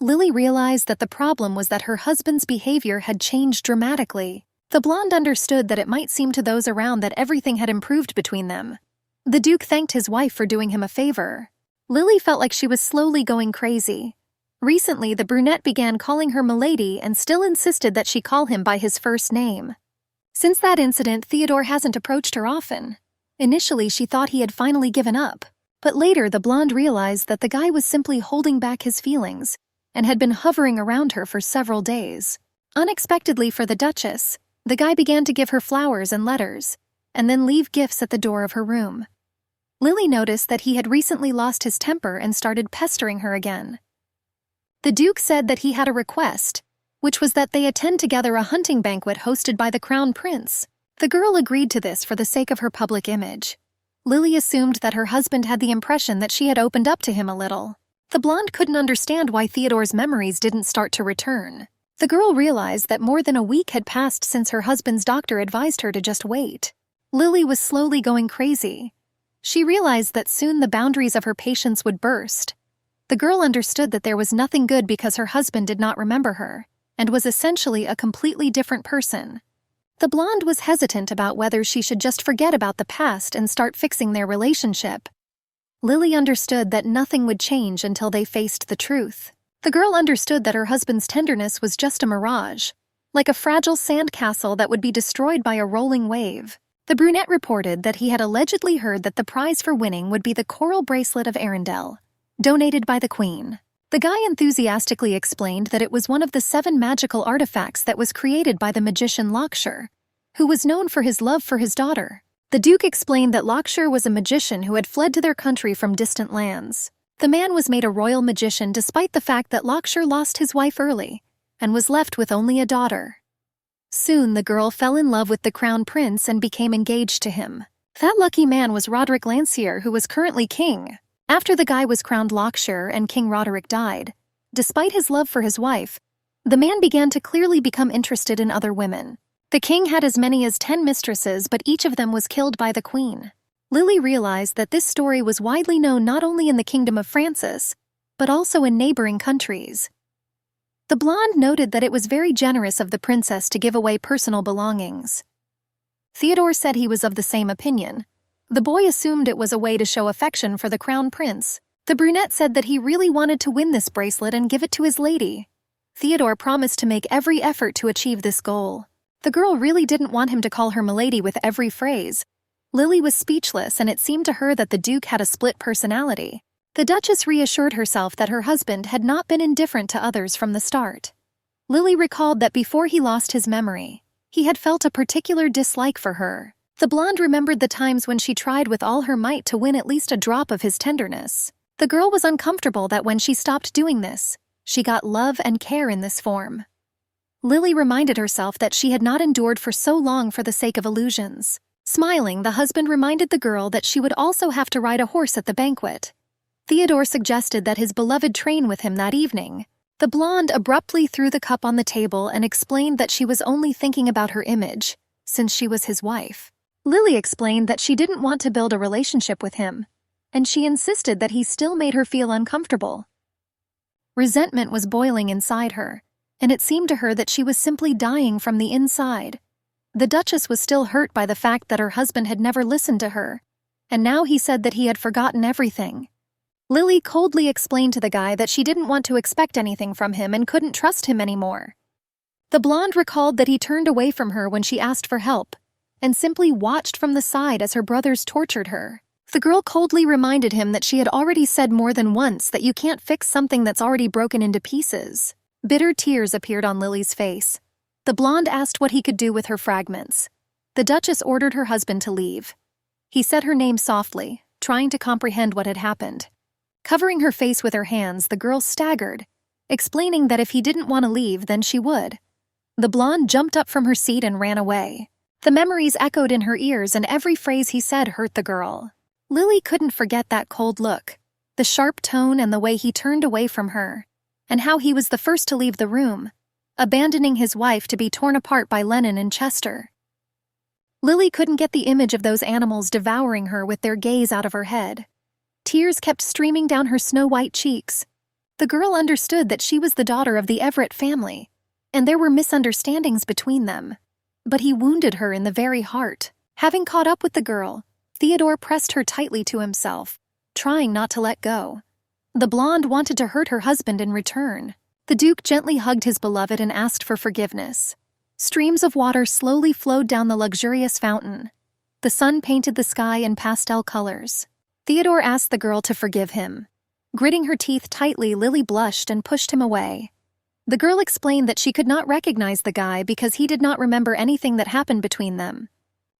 Lily realized that the problem was that her husband's behavior had changed dramatically. The blonde understood that it might seem to those around that everything had improved between them. The Duke thanked his wife for doing him a favor. Lily felt like she was slowly going crazy. Recently, the brunette began calling her Milady and still insisted that she call him by his first name. Since that incident, Theodore hasn't approached her often. Initially, she thought he had finally given up, but later the blonde realized that the guy was simply holding back his feelings and had been hovering around her for several days. Unexpectedly for the Duchess, the guy began to give her flowers and letters, and then leave gifts at the door of her room. Lily noticed that he had recently lost his temper and started pestering her again. The Duke said that he had a request, which was that they attend together a hunting banquet hosted by the Crown Prince. The girl agreed to this for the sake of her public image. Lily assumed that her husband had the impression that she had opened up to him a little. The blonde couldn't understand why Theodore's memories didn't start to return. The girl realized that more than a week had passed since her husband's doctor advised her to just wait. Lily was slowly going crazy. She realized that soon the boundaries of her patience would burst. The girl understood that there was nothing good because her husband did not remember her, and was essentially a completely different person. The blonde was hesitant about whether she should just forget about the past and start fixing their relationship. Lily understood that nothing would change until they faced the truth. The girl understood that her husband's tenderness was just a mirage, like a fragile sandcastle that would be destroyed by a rolling wave. The brunette reported that he had allegedly heard that the prize for winning would be the coral bracelet of Arundel, donated by the Queen. The guy enthusiastically explained that it was one of the 7 magical artifacts that was created by the magician Lockshire, who was known for his love for his daughter. The Duke explained that Lockshire was a magician who had fled to their country from distant lands. The man was made a royal magician despite the fact that Lockshire lost his wife early and was left with only a daughter. Soon the girl fell in love with the Crown Prince and became engaged to him. That lucky man was Roderick Lancier, who was currently king. After the guy was crowned Lockshire and King Roderick died, despite his love for his wife, the man began to clearly become interested in other women. The king had as many as 10 mistresses, but each of them was killed by the Queen. Lily realized that this story was widely known not only in the Kingdom of Francis, but also in neighboring countries. The blonde noted that it was very generous of the princess to give away personal belongings. Theodore said he was of the same opinion. The boy assumed it was a way to show affection for the Crown Prince. The brunette said that he really wanted to win this bracelet and give it to his lady. Theodore promised to make every effort to achieve this goal. The girl really didn't want him to call her milady with every phrase. Lily was speechless, and it seemed to her that the Duke had a split personality. The Duchess reassured herself that her husband had not been indifferent to others from the start. Lily recalled that before he lost his memory, he had felt a particular dislike for her. The blonde remembered the times when she tried with all her might to win at least a drop of his tenderness. The girl was uncomfortable that when she stopped doing this, she got love and care in this form. Lily reminded herself that she had not endured for so long for the sake of illusions. Smiling, the husband reminded the girl that she would also have to ride a horse at the banquet. Theodore suggested that his beloved train with him that evening. The blonde abruptly threw the cup on the table and explained that she was only thinking about her image, since she was his wife. Lily explained that she didn't want to build a relationship with him, and she insisted that he still made her feel uncomfortable. Resentment was boiling inside her, and it seemed to her that she was simply dying from the inside. The Duchess was still hurt by the fact that her husband had never listened to her, and now he said that he had forgotten everything. Lily coldly explained to the guy that she didn't want to expect anything from him and couldn't trust him anymore. The blonde recalled that he turned away from her when she asked for help, and simply watched from the side as her brothers tortured her. The girl coldly reminded him that she had already said more than once that you can't fix something that's already broken into pieces. Bitter tears appeared on Lily's face. The blonde asked what he could do with her fragments. The Duchess ordered her husband to leave. He said her name softly, trying to comprehend what had happened. Covering her face with her hands, the girl staggered, explaining that if he didn't want to leave, then she would. The blonde jumped up from her seat and ran away. The memories echoed in her ears, and every phrase he said hurt the girl. Lily couldn't forget that cold look, the sharp tone and the way he turned away from her, and how he was the first to leave the room, abandoning his wife to be torn apart by Lennon and Chester. Lily couldn't get the image of those animals devouring her with their gaze out of her head. Tears kept streaming down her snow-white cheeks. The girl understood that she was the daughter of the Everett family, and there were misunderstandings between them. But he wounded her in the very heart. Having caught up with the girl, Theodore pressed her tightly to himself, trying not to let go. The blonde wanted to hurt her husband in return. The Duke gently hugged his beloved and asked for forgiveness. Streams of water slowly flowed down the luxurious fountain. The sun painted the sky in pastel colors. Theodore asked the girl to forgive him. Gritting her teeth tightly, Lily blushed and pushed him away. The girl explained that she could not recognize the guy because he did not remember anything that happened between them.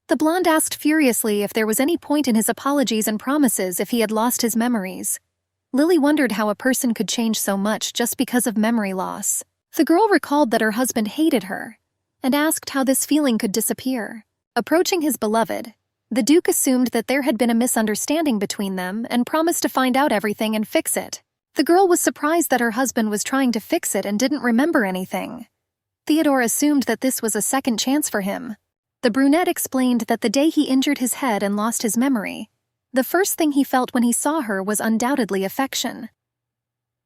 The blonde asked furiously if there was any point in his apologies and promises if he had lost his memories. Lily wondered how a person could change so much just because of memory loss. The girl recalled that her husband hated her, and asked how this feeling could disappear. Approaching his beloved, the Duke assumed that there had been a misunderstanding between them and promised to find out everything and fix it. The girl was surprised that her husband was trying to fix it and didn't remember anything. Theodore assumed that this was a second chance for him. The brunette explained that the day he injured his head and lost his memory, the first thing he felt when he saw her was undoubtedly affection.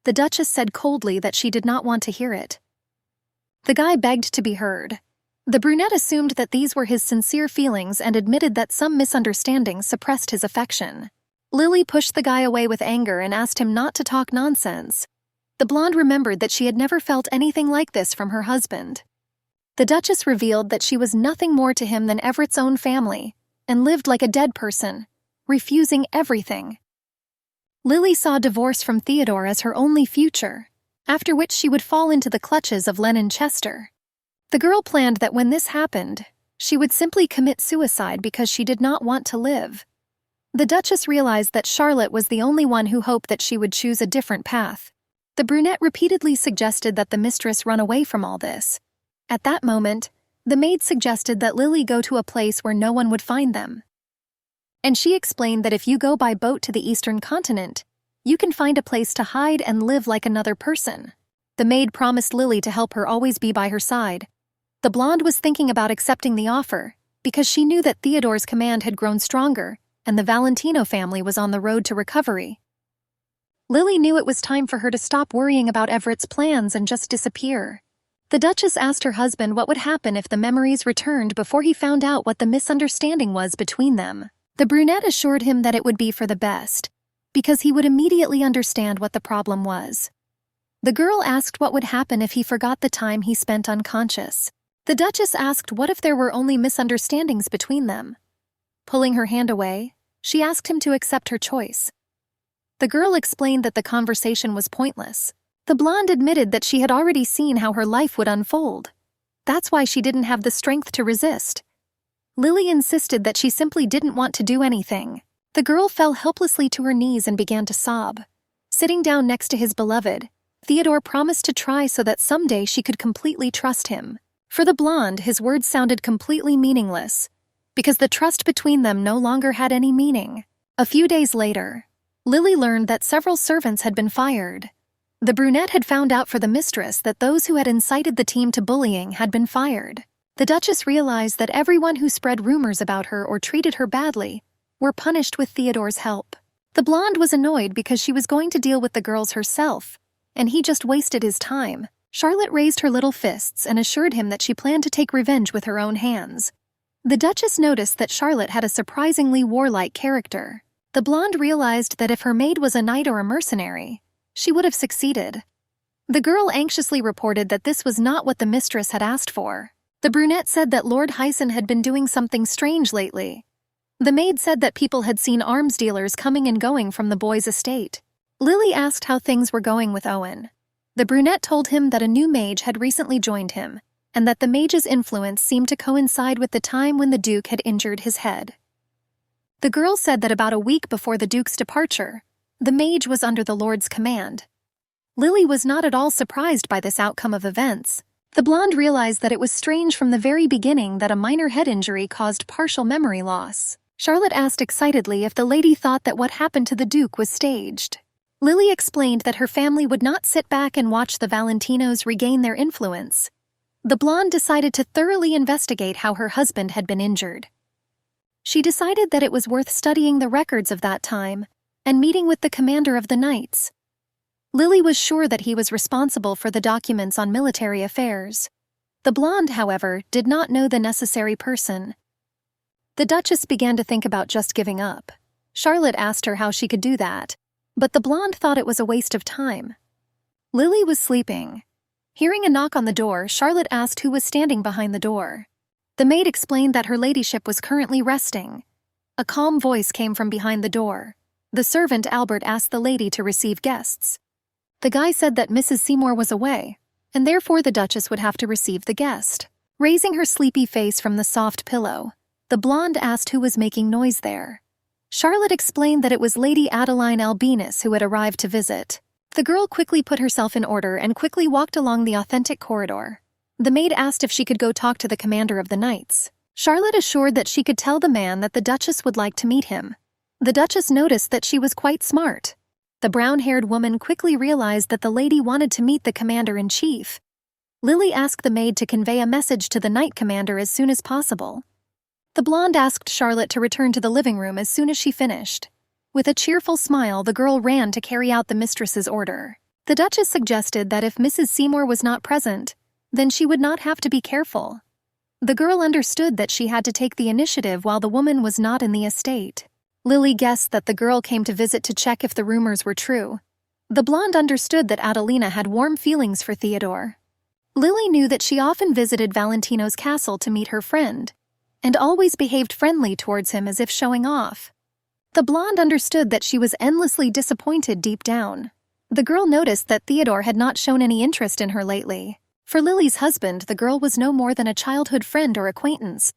The Duchess said coldly that she did not want to hear it. The guy begged to be heard. The brunette assumed that these were his sincere feelings and admitted that some misunderstandings suppressed his affection. Lily pushed the guy away with anger and asked him not to talk nonsense. The blonde remembered that she had never felt anything like this from her husband. The Duchess revealed that she was nothing more to him than Everett's own family, and lived like a dead person, refusing everything. Lily saw divorce from Theodore as her only future, after which she would fall into the clutches of Lennon Chester. The girl planned that when this happened, she would simply commit suicide because she did not want to live. The Duchess realized that Charlotte was the only one who hoped that she would choose a different path. The brunette repeatedly suggested that the mistress run away from all this. At that moment, the maid suggested that Lily go to a place where no one would find them. And she explained that if you go by boat to the eastern continent, you can find a place to hide and live like another person. The maid promised Lily to help her always be by her side. The blonde was thinking about accepting the offer, because she knew that Theodore's command had grown stronger, and the Valentino family was on the road to recovery. Lily knew it was time for her to stop worrying about Everett's plans and just disappear. The Duchess asked her husband what would happen if the memories returned before he found out what the misunderstanding was between them. The brunette assured him that it would be for the best, because he would immediately understand what the problem was. The girl asked what would happen if he forgot the time he spent unconscious. The Duchess asked what if there were only misunderstandings between them. Pulling her hand away, she asked him to accept her choice. The girl explained that the conversation was pointless. The blonde admitted that she had already seen how her life would unfold. That's why she didn't have the strength to resist. Lily insisted that she simply didn't want to do anything. The girl fell helplessly to her knees and began to sob. Sitting down next to his beloved, Theodore promised to try so that someday she could completely trust him. For the blonde, his words sounded completely meaningless, because the trust between them no longer had any meaning. A few days later, Lily learned that several servants had been fired. The brunette had found out for the mistress that those who had incited the team to bullying had been fired. The Duchess realized that everyone who spread rumors about her or treated her badly were punished with Theodore's help. The blonde was annoyed because she was going to deal with the girls herself, and he just wasted his time. Charlotte raised her little fists and assured him that she planned to take revenge with her own hands. The Duchess noticed that Charlotte had a surprisingly warlike character. The blonde realized that if her maid was a knight or a mercenary, she would have succeeded. The girl anxiously reported that this was not what the mistress had asked for. The brunette said that Lord Hyson had been doing something strange lately. The maid said that people had seen arms dealers coming and going from the boy's estate. Lily asked how things were going with Owen. The brunette told him that a new mage had recently joined him, and that the mage's influence seemed to coincide with the time when the Duke had injured his head. The girl said that about a week before the Duke's departure, the mage was under the Lord's command. Lily was not at all surprised by this outcome of events. The blonde realized that it was strange from the very beginning that a minor head injury caused partial memory loss. Charlotte asked excitedly if the lady thought that what happened to the Duke was staged. Lily explained that her family would not sit back and watch the Valentinos regain their influence. The blonde decided to thoroughly investigate how her husband had been injured. She decided that it was worth studying the records of that time and meeting with the commander of the Knights. Lily was sure that he was responsible for the documents on military affairs. The blonde, however, did not know the necessary person. The Duchess began to think about just giving up. Charlotte asked her how she could do that, but the blonde thought it was a waste of time. Lily was sleeping. Hearing a knock on the door, Charlotte asked who was standing behind the door. The maid explained that her ladyship was currently resting. A calm voice came from behind the door. The servant Albert asked the lady to receive guests. The guy said that Mrs. Seymour was away, and therefore the Duchess would have to receive the guest. Raising her sleepy face from the soft pillow, the blonde asked who was making noise there. Charlotte explained that it was Lady Adeline Albinus who had arrived to visit. The girl quickly put herself in order and quickly walked along the authentic corridor. The maid asked if she could go talk to the commander of the Knights. Charlotte assured that she could tell the man that the Duchess would like to meet him. The Duchess noticed that she was quite smart. The brown-haired woman quickly realized that the lady wanted to meet the commander-in-chief. Lily asked the maid to convey a message to the knight commander as soon as possible. The blonde asked Charlotte to return to the living room as soon as she finished. With a cheerful smile, the girl ran to carry out the mistress's order. The Duchess suggested that if Mrs. Seymour was not present, then she would not have to be careful. The girl understood that she had to take the initiative while the woman was not in the estate. Lily guessed that the girl came to visit to check if the rumors were true. The blonde understood that Adelina had warm feelings for Theodore. Lily knew that she often visited Valentino's castle to meet her friend, and always behaved friendly towards him as if showing off. The blonde understood that she was endlessly disappointed deep down. The girl noticed that Theodore had not shown any interest in her lately. For Lily's husband, the girl was no more than a childhood friend or acquaintance.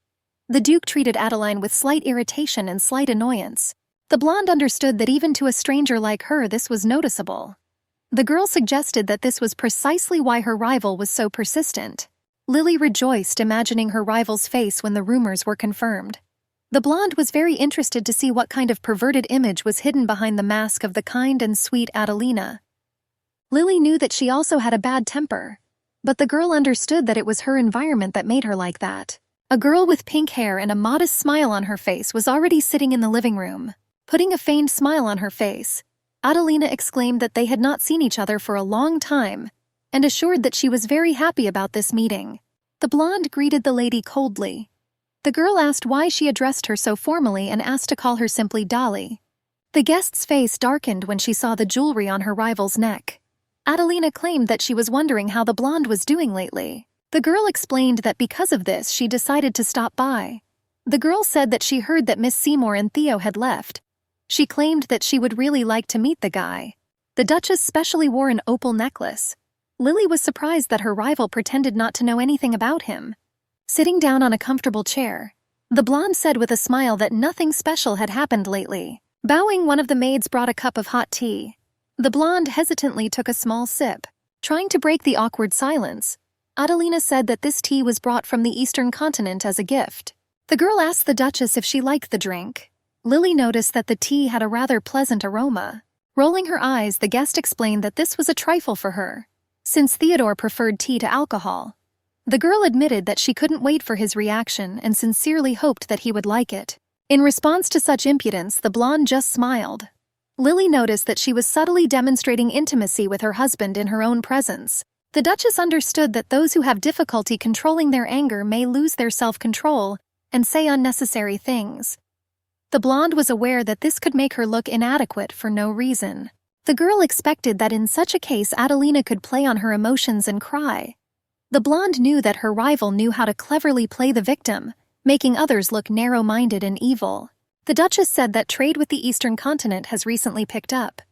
The Duke treated Adeline with slight irritation and slight annoyance. The blonde understood that even to a stranger like her this was noticeable. The girl suggested that this was precisely why her rival was so persistent. Lily rejoiced imagining her rival's face when the rumors were confirmed. The blonde was very interested to see what kind of perverted image was hidden behind the mask of the kind and sweet Adelina. Lily knew that she also had a bad temper, but the girl understood that it was her environment that made her like that. A girl with pink hair and a modest smile on her face was already sitting in the living room. Putting a feigned smile on her face, Adelina exclaimed that they had not seen each other for a long time, and assured that she was very happy about this meeting. The blonde greeted the lady coldly. The girl asked why she addressed her so formally and asked to call her simply Dolly. The guest's face darkened when she saw the jewelry on her rival's neck. Adelina claimed that she was wondering how the blonde was doing lately. The girl explained that because of this she decided to stop by. The girl said that she heard that Miss Seymour and Theo had left. She claimed that she would really like to meet the guy. The Duchess specially wore an opal necklace. Lily was surprised that her rival pretended not to know anything about him. Sitting down on a comfortable chair, the blonde said with a smile that nothing special had happened lately. Bowing, one of the maids brought a cup of hot tea. The blonde hesitantly took a small sip. Trying to break the awkward silence, Adelina said that this tea was brought from the Eastern continent as a gift. The girl asked the Duchess if she liked the drink. Lily noticed that the tea had a rather pleasant aroma. Rolling her eyes, the guest explained that this was a trifle for her, since Theodore preferred tea to alcohol. The girl admitted that she couldn't wait for his reaction and sincerely hoped that he would like it. In response to such impudence, the blonde just smiled. Lily noticed that she was subtly demonstrating intimacy with her husband in her own presence. The Duchess understood that those who have difficulty controlling their anger may lose their self-control and say unnecessary things. The blonde was aware that this could make her look inadequate for no reason. The girl expected that in such a case Adelina could play on her emotions and cry. The blonde knew that her rival knew how to cleverly play the victim, making others look narrow-minded and evil. The Duchess said that trade with the Eastern continent has recently picked up.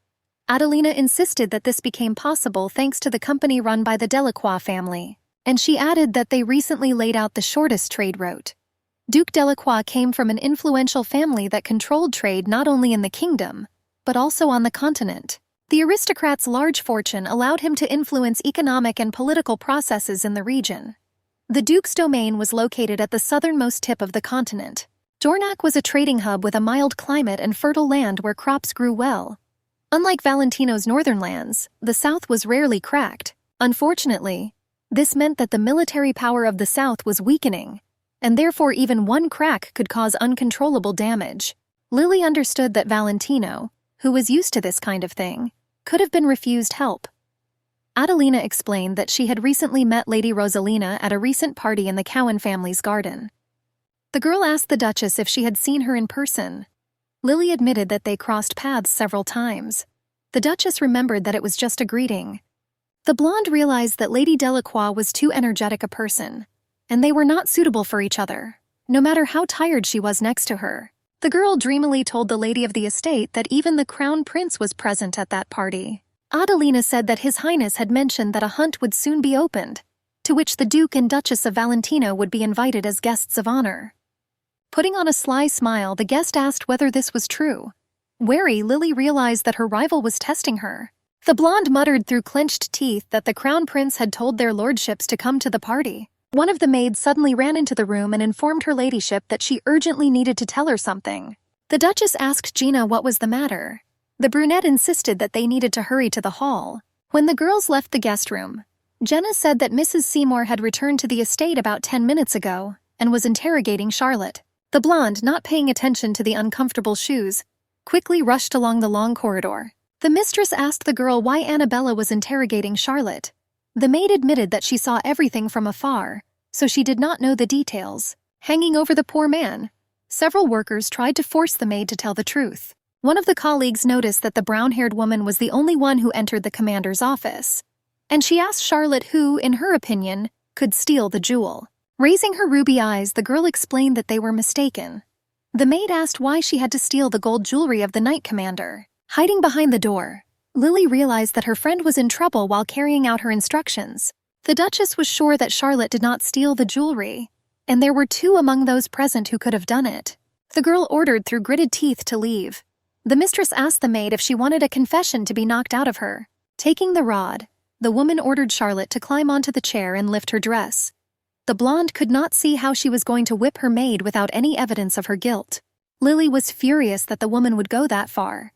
Adelina insisted that this became possible thanks to the company run by the Delacroix family, and she added that they recently laid out the shortest trade route. Duke Delacroix came from an influential family that controlled trade not only in the kingdom, but also on the continent. The aristocrat's large fortune allowed him to influence economic and political processes in the region. The Duke's domain was located at the southernmost tip of the continent. Dornac was a trading hub with a mild climate and fertile land where crops grew well. Unlike Valentino's northern lands, the south was rarely cracked. Unfortunately, this meant that the military power of the south was weakening, and therefore even one crack could cause uncontrollable damage. Lily understood that Valentino, who was used to this kind of thing, could have been refused help. Adelina explained that she had recently met Lady Rosalina at a recent party in the Cowan family's garden. The girl asked the Duchess if she had seen her in person. Lily admitted that they crossed paths several times. The Duchess remembered that it was just a greeting. The blonde realized that Lady Delacroix was too energetic a person, and they were not suitable for each other, no matter how tired she was next to her. The girl dreamily told the lady of the estate that even the crown prince was present at that party. Adelina said that His Highness had mentioned that a hunt would soon be opened, to which the Duke and Duchess of Valentino would be invited as guests of honor. Putting on a sly smile, the guest asked whether this was true. Wary, Lily realized that her rival was testing her. The blonde muttered through clenched teeth that the crown prince had told their lordships to come to the party. One of the maids suddenly ran into the room and informed her ladyship that she urgently needed to tell her something. The Duchess asked Gina what was the matter. The brunette insisted that they needed to hurry to the hall. When the girls left the guest room, Jenna said that Mrs. Seymour had returned to the estate about 10 minutes ago and was interrogating Charlotte. The blonde, not paying attention to the uncomfortable shoes, quickly rushed along the long corridor. The mistress asked the girl why Annabella was interrogating Charlotte. The maid admitted that she saw everything from afar, so she did not know the details. Hanging over the poor man, several workers tried to force the maid to tell the truth. One of the colleagues noticed that the brown-haired woman was the only one who entered the commander's office, and she asked Charlotte who, in her opinion, could steal the jewel. Raising her ruby eyes, the girl explained that they were mistaken. The maid asked why she had to steal the gold jewelry of the Knight Commander. Hiding behind the door, Lily realized that her friend was in trouble while carrying out her instructions. The Duchess was sure that Charlotte did not steal the jewelry, and there were two among those present who could have done it. The girl ordered through gritted teeth to leave. The mistress asked the maid if she wanted a confession to be knocked out of her. Taking the rod, the woman ordered Charlotte to climb onto the chair and lift her dress. The blonde could not see how she was going to whip her maid without any evidence of her guilt. Lily was furious that the woman would go that far.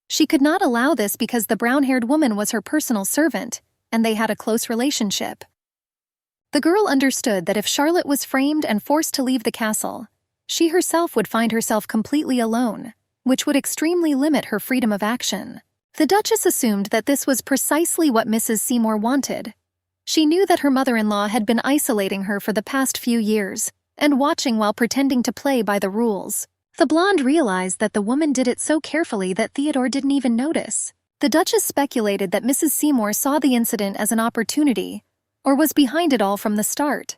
She could not allow this because the brown-haired woman was her personal servant, and they had a close relationship. The girl understood that if Charlotte was framed and forced to leave the castle, she herself would find herself completely alone, which would extremely limit her freedom of action. The Duchess assumed that this was precisely what Mrs. Seymour wanted. She knew that her mother-in-law had been isolating her for the past few years and watching while pretending to play by the rules. The blonde realized that the woman did it so carefully that Theodore didn't even notice. The Duchess speculated that Mrs. Seymour saw the incident as an opportunity, or was behind it all from the start.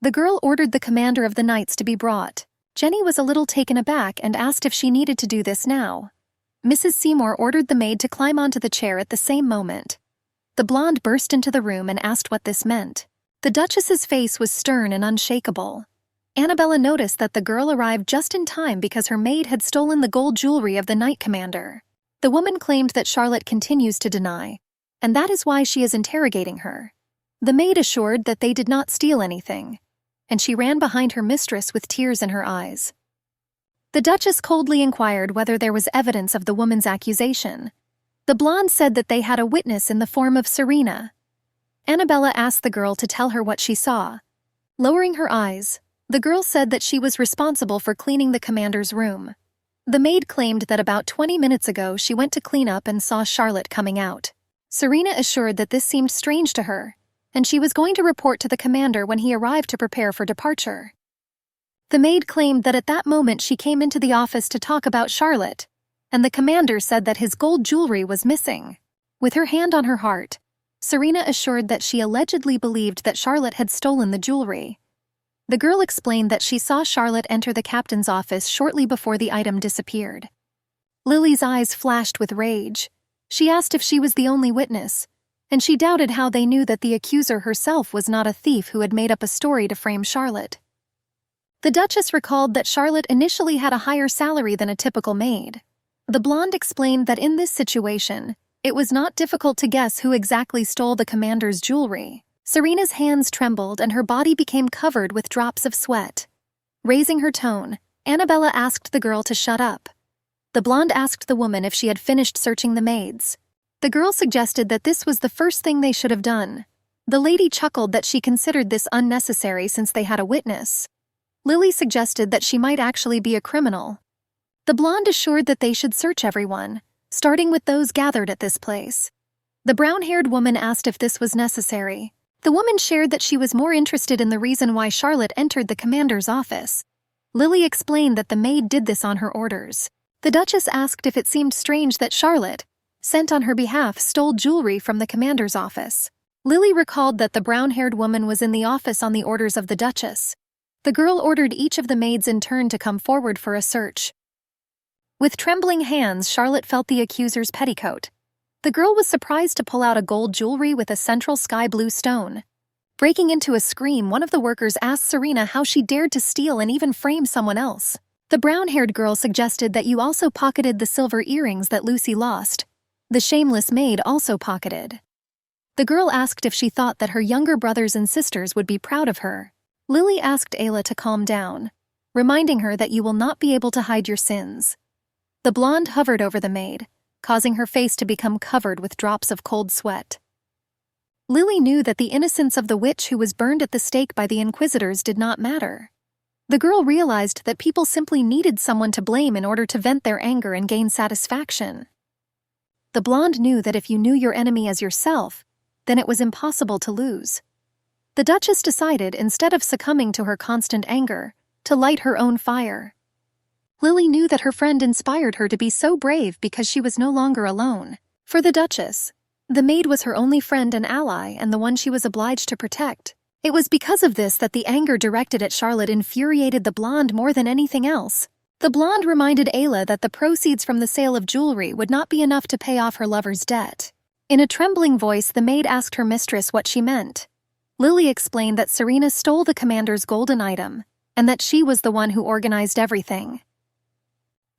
The girl ordered the commander of the knights to be brought. Jenny was a little taken aback and asked if she needed to do this now. Mrs. Seymour ordered the maid to climb onto the chair at the same moment. The blonde burst into the room and asked what this meant. The Duchess's face was stern and unshakable. Annabella noticed that the girl arrived just in time because her maid had stolen the gold jewelry of the Knight Commander. The woman claimed that Charlotte continues to deny, and that is why she is interrogating her. The maid assured that they did not steal anything, and she ran behind her mistress with tears in her eyes. The Duchess coldly inquired whether there was evidence of the woman's accusation. The blonde said that they had a witness in the form of Serena. Annabella asked the girl to tell her what she saw. Lowering her eyes, the girl said that she was responsible for cleaning the commander's room. The maid claimed that about 20 minutes ago she went to clean up and saw Charlotte coming out. Serena assured that this seemed strange to her, and she was going to report to the commander when he arrived to prepare for departure. The maid claimed that at that moment she came into the office to talk about Charlotte, and the commander said that his gold jewelry was missing. With her hand on her heart, Serena assured that she allegedly believed that Charlotte had stolen the jewelry. The girl explained that she saw Charlotte enter the captain's office shortly before the item disappeared. Lily's eyes flashed with rage. She asked if she was the only witness, and she doubted how they knew that the accuser herself was not a thief who had made up a story to frame Charlotte. The Duchess recalled that Charlotte initially had a higher salary than a typical maid. The blonde explained that in this situation, it was not difficult to guess who exactly stole the commander's jewelry. Serena's hands trembled and her body became covered with drops of sweat. Raising her tone, Annabella asked the girl to shut up. The blonde asked the woman if she had finished searching the maids. The girl suggested that this was the first thing they should have done. The lady chuckled that she considered this unnecessary since they had a witness. Lily suggested that she might actually be a criminal. The blonde assured that they should search everyone, starting with those gathered at this place. The brown-haired woman asked if this was necessary. The woman shared that she was more interested in the reason why Charlotte entered the commander's office. Lily explained that the maid did this on her orders. The Duchess asked if it seemed strange that Charlotte, sent on her behalf, stole jewelry from the commander's office. Lily recalled that the brown-haired woman was in the office on the orders of the Duchess. The girl ordered each of the maids in turn to come forward for a search. With trembling hands, Charlotte felt the accuser's petticoat. The girl was surprised to pull out a gold jewelry with a central sky-blue stone. Breaking into a scream, one of the workers asked Serena how she dared to steal and even frame someone else. The brown-haired girl suggested that you also pocketed the silver earrings that Lucy lost. The shameless maid also pocketed. The girl asked if she thought that her younger brothers and sisters would be proud of her. Lily asked Ayla to calm down, reminding her that you will not be able to hide your sins. The blonde hovered over the maid, causing her face to become covered with drops of cold sweat. Lily knew that the innocence of the witch who was burned at the stake by the inquisitors did not matter. The girl realized that people simply needed someone to blame in order to vent their anger and gain satisfaction. The blonde knew that if you knew your enemy as yourself, then it was impossible to lose. The Duchess decided, instead of succumbing to her constant anger, to light her own fire. Lily knew that her friend inspired her to be so brave because she was no longer alone. For the Duchess, the maid was her only friend and ally and the one she was obliged to protect. It was because of this that the anger directed at Charlotte infuriated the blonde more than anything else. The blonde reminded Ayla that the proceeds from the sale of jewelry would not be enough to pay off her lover's debt. In a trembling voice, the maid asked her mistress what she meant. Lily explained that Serena stole the commander's golden item, and that she was the one who organized everything.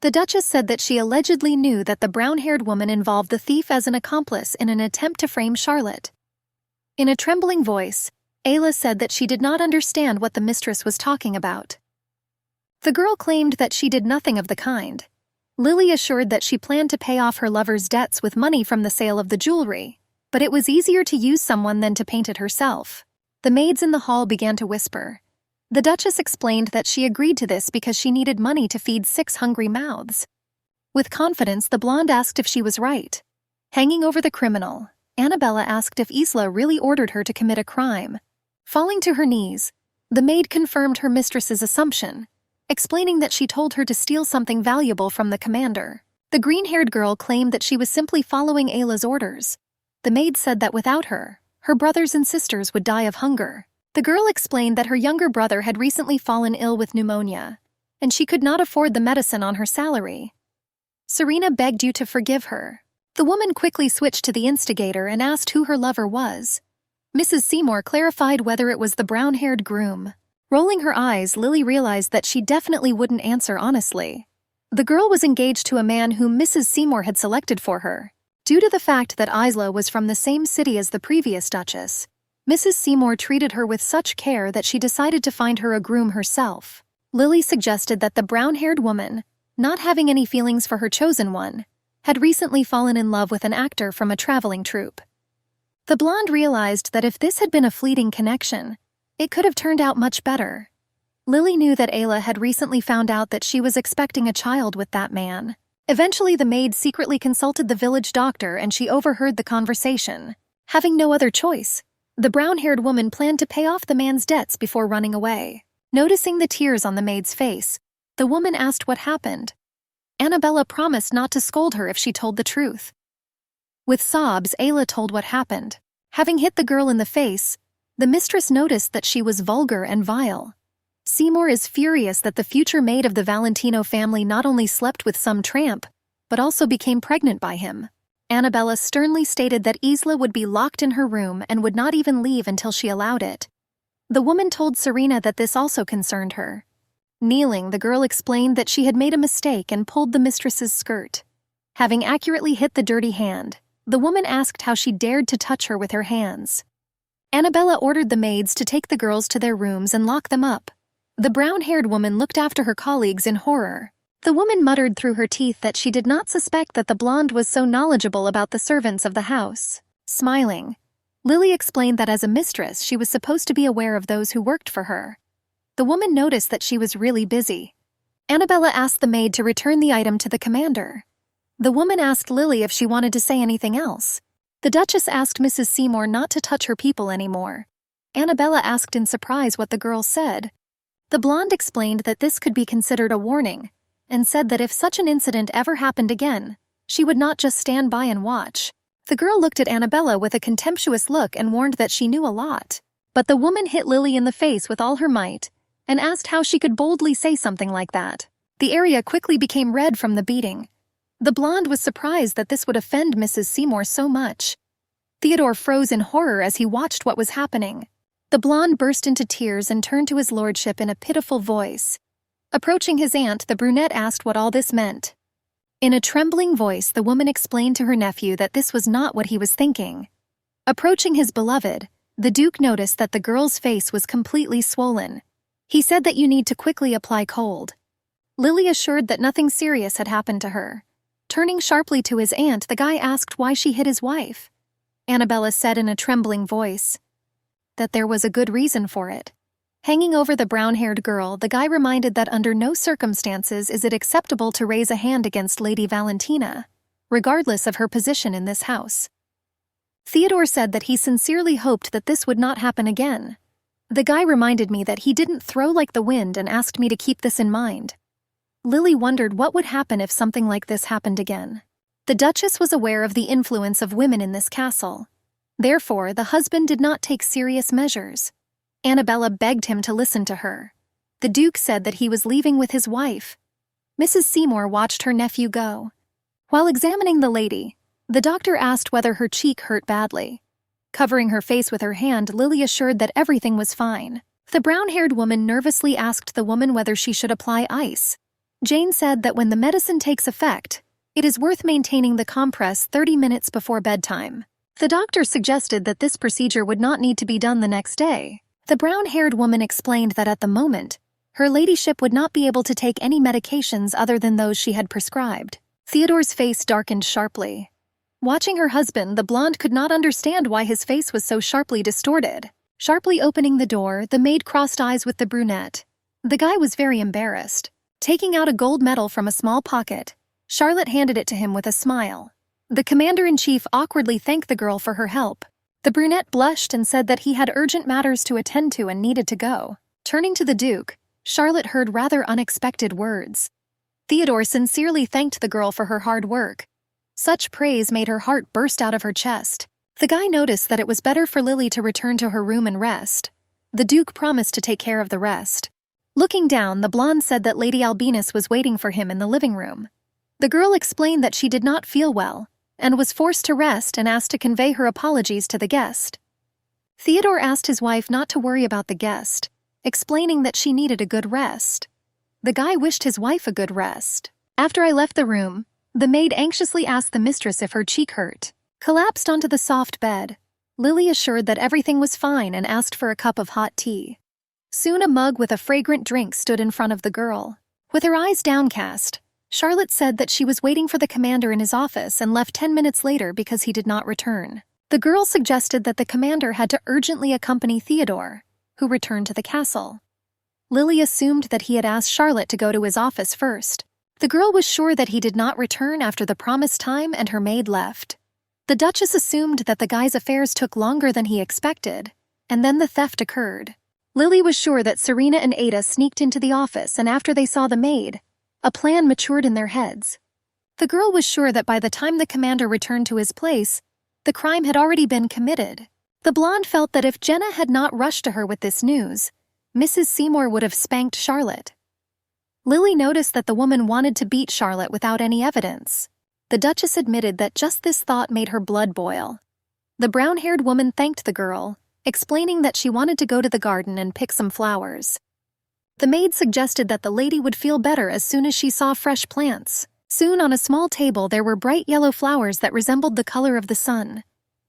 The Duchess said that she allegedly knew that the brown-haired woman involved the thief as an accomplice in an attempt to frame Charlotte. In a trembling voice, Ayla said that she did not understand what the mistress was talking about. The girl claimed that she did nothing of the kind. Lily assured that she planned to pay off her lover's debts with money from the sale of the jewelry, but it was easier to use someone than to paint it herself. The maids in the hall began to whisper. The Duchess explained that she agreed to this because she needed money to feed 6 hungry mouths. With confidence, the blonde asked if she was right. Hanging over the criminal, Annabella asked if Isla really ordered her to commit a crime. Falling to her knees, the maid confirmed her mistress's assumption, explaining that she told her to steal something valuable from the commander. The green-haired girl claimed that she was simply following Ayla's orders. The maid said that without her, her brothers and sisters would die of hunger. The girl explained that her younger brother had recently fallen ill with pneumonia, and she could not afford the medicine on her salary. Serena begged you to forgive her. The woman quickly switched to the instigator and asked who her lover was. Mrs. Seymour clarified whether it was the brown-haired groom. Rolling her eyes, Lily realized that she definitely wouldn't answer honestly. The girl was engaged to a man whom Mrs. Seymour had selected for her. Due to the fact that Isla was from the same city as the previous Duchess, Mrs. Seymour treated her with such care that she decided to find her a groom herself. Lily suggested that the brown-haired woman, not having any feelings for her chosen one, had recently fallen in love with an actor from a traveling troupe. The blonde realized that if this had been a fleeting connection, it could have turned out much better. Lily knew that Ayla had recently found out that she was expecting a child with that man. Eventually, the maid secretly consulted the village doctor and she overheard the conversation. Having no other choice, the brown-haired woman planned to pay off the man's debts before running away. Noticing the tears on the maid's face, the woman asked what happened. Annabella promised not to scold her if she told the truth. With sobs, Ayla told what happened. Having hit the girl in the face, the mistress noticed that she was vulgar and vile. Seymour is furious that the future maid of the Valentino family not only slept with some tramp, but also became pregnant by him. Annabella sternly stated that Isla would be locked in her room and would not even leave until she allowed it. The woman told Serena that this also concerned her. Kneeling, the girl explained that she had made a mistake and pulled the mistress's skirt. Having accurately hit the dirty hand, the woman asked how she dared to touch her with her hands. Annabella ordered the maids to take the girls to their rooms and lock them up. The brown-haired woman looked after her colleagues in horror. The woman muttered through her teeth that she did not suspect that the blonde was so knowledgeable about the servants of the house. Smiling, Lily explained that as a mistress she was supposed to be aware of those who worked for her. The woman noticed that she was really busy. Annabella asked the maid to return the item to the commander. The woman asked Lily if she wanted to say anything else. The Duchess asked Mrs. Seymour not to touch her people anymore. Annabella asked in surprise what the girl said. The blonde explained that this could be considered a warning, and said that if such an incident ever happened again, she would not just stand by and watch. The girl looked at Annabella with a contemptuous look and warned that she knew a lot. But the woman hit Lily in the face with all her might, and asked how she could boldly say something like that. The area quickly became red from the beating. The blonde was surprised that this would offend Mrs. Seymour so much. Theodore froze in horror as he watched what was happening. The blonde burst into tears and turned to his lordship in a pitiful voice. Approaching his aunt, the brunette asked what all this meant. In a trembling voice, the woman explained to her nephew that this was not what he was thinking. Approaching his beloved, the Duke noticed that the girl's face was completely swollen. He said that you need to quickly apply cold. Lily assured that nothing serious had happened to her. Turning sharply to his aunt, the guy asked why she hit his wife. Annabella said in a trembling voice that there was a good reason for it. Hanging over the brown-haired girl, the guy reminded that under no circumstances is it acceptable to raise a hand against Lady Valentina, regardless of her position in this house. Theodore said that he sincerely hoped that this would not happen again. The guy reminded me that he didn't throw like the wind and asked me to keep this in mind. Lily wondered what would happen if something like this happened again. The Duchess was aware of the influence of women in this castle. Therefore, the husband did not take serious measures. Annabella begged him to listen to her. The Duke said that he was leaving with his wife. Mrs. Seymour watched her nephew go. While examining the lady, the doctor asked whether her cheek hurt badly. Covering her face with her hand, Lily assured that everything was fine. The brown-haired woman nervously asked the woman whether she should apply ice. Jane said that when the medicine takes effect, it is worth maintaining the compress 30 minutes before bedtime. The doctor suggested that this procedure would not need to be done the next day. The brown-haired woman explained that at the moment, her ladyship would not be able to take any medications other than those she had prescribed. Theodore's face darkened sharply. Watching her husband, the blonde could not understand why his face was so sharply distorted. Sharply opening the door, the maid crossed eyes with the brunette. The guy was very embarrassed. Taking out a gold medal from a small pocket, Charlotte handed it to him with a smile. The commander-in-chief awkwardly thanked the girl for her help. The brunette blushed and said that he had urgent matters to attend to and needed to go. Turning to the Duke, Charlotte heard rather unexpected words. Theodore sincerely thanked the girl for her hard work. Such praise made her heart burst out of her chest. The guy noticed that it was better for Lily to return to her room and rest. The Duke promised to take care of the rest. Looking down, the blonde said that Lady Albinus was waiting for him in the living room. The girl explained that she did not feel well, and was forced to rest and asked to convey her apologies to the guest. Theodore asked his wife not to worry about the guest, explaining that she needed a good rest. The guy wished his wife a good rest. After I left the room, the maid anxiously asked the mistress if her cheek hurt. Collapsed onto the soft bed, Lily assured that everything was fine and asked for a cup of hot tea. Soon a mug with a fragrant drink stood in front of the girl. With her eyes downcast, Charlotte said that she was waiting for the commander in his office and left 10 minutes later because he did not return. The girl suggested that the commander had to urgently accompany Theodore, who returned to the castle. Lily assumed that he had asked Charlotte to go to his office first. The girl was sure that he did not return after the promised time and her maid left. The Duchess assumed that the guy's affairs took longer than he expected, and then the theft occurred. Lily was sure that Serena and Ada sneaked into the office, and after they saw the maid, a plan matured in their heads. The girl was sure that by the time the commander returned to his place, the crime had already been committed. The blonde felt that if Jenna had not rushed to her with this news, Mrs. Seymour would have spanked Charlotte. Lily noticed that the woman wanted to beat Charlotte without any evidence. The Duchess admitted that just this thought made her blood boil. The brown-haired woman thanked the girl, explaining that she wanted to go to the garden and pick some flowers. The maid suggested that the lady would feel better as soon as she saw fresh plants. Soon on a small table there were bright yellow flowers that resembled the color of the sun.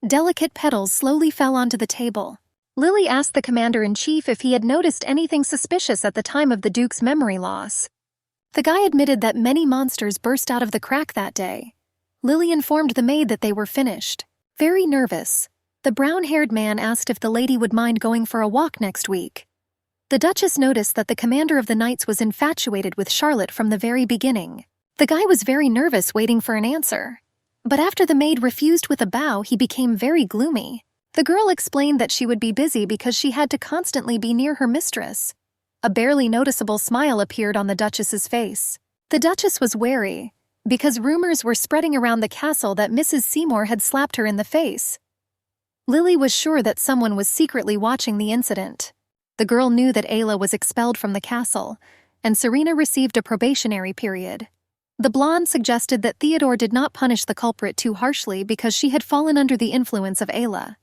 Delicate petals slowly fell onto the table. Lily asked the commander-in-chief if he had noticed anything suspicious at the time of the Duke's memory loss. The guy admitted that many monsters burst out of the crack that day. Lily informed the maid that they were finished. Very nervous, the brown-haired man asked if the lady would mind going for a walk next week. The Duchess noticed that the commander of the Knights was infatuated with Charlotte from the very beginning. The guy was very nervous waiting for an answer. But after the maid refused with a bow, he became very gloomy. The girl explained that she would be busy because she had to constantly be near her mistress. A barely noticeable smile appeared on the Duchess's face. The Duchess was wary, because rumors were spreading around the castle that Mrs. Seymour had slapped her in the face. Lily was sure that someone was secretly watching the incident. The girl knew that Ayla was expelled from the castle, and Serena received a probationary period. The blonde suggested that Theodore did not punish the culprit too harshly because she had fallen under the influence of Ayla.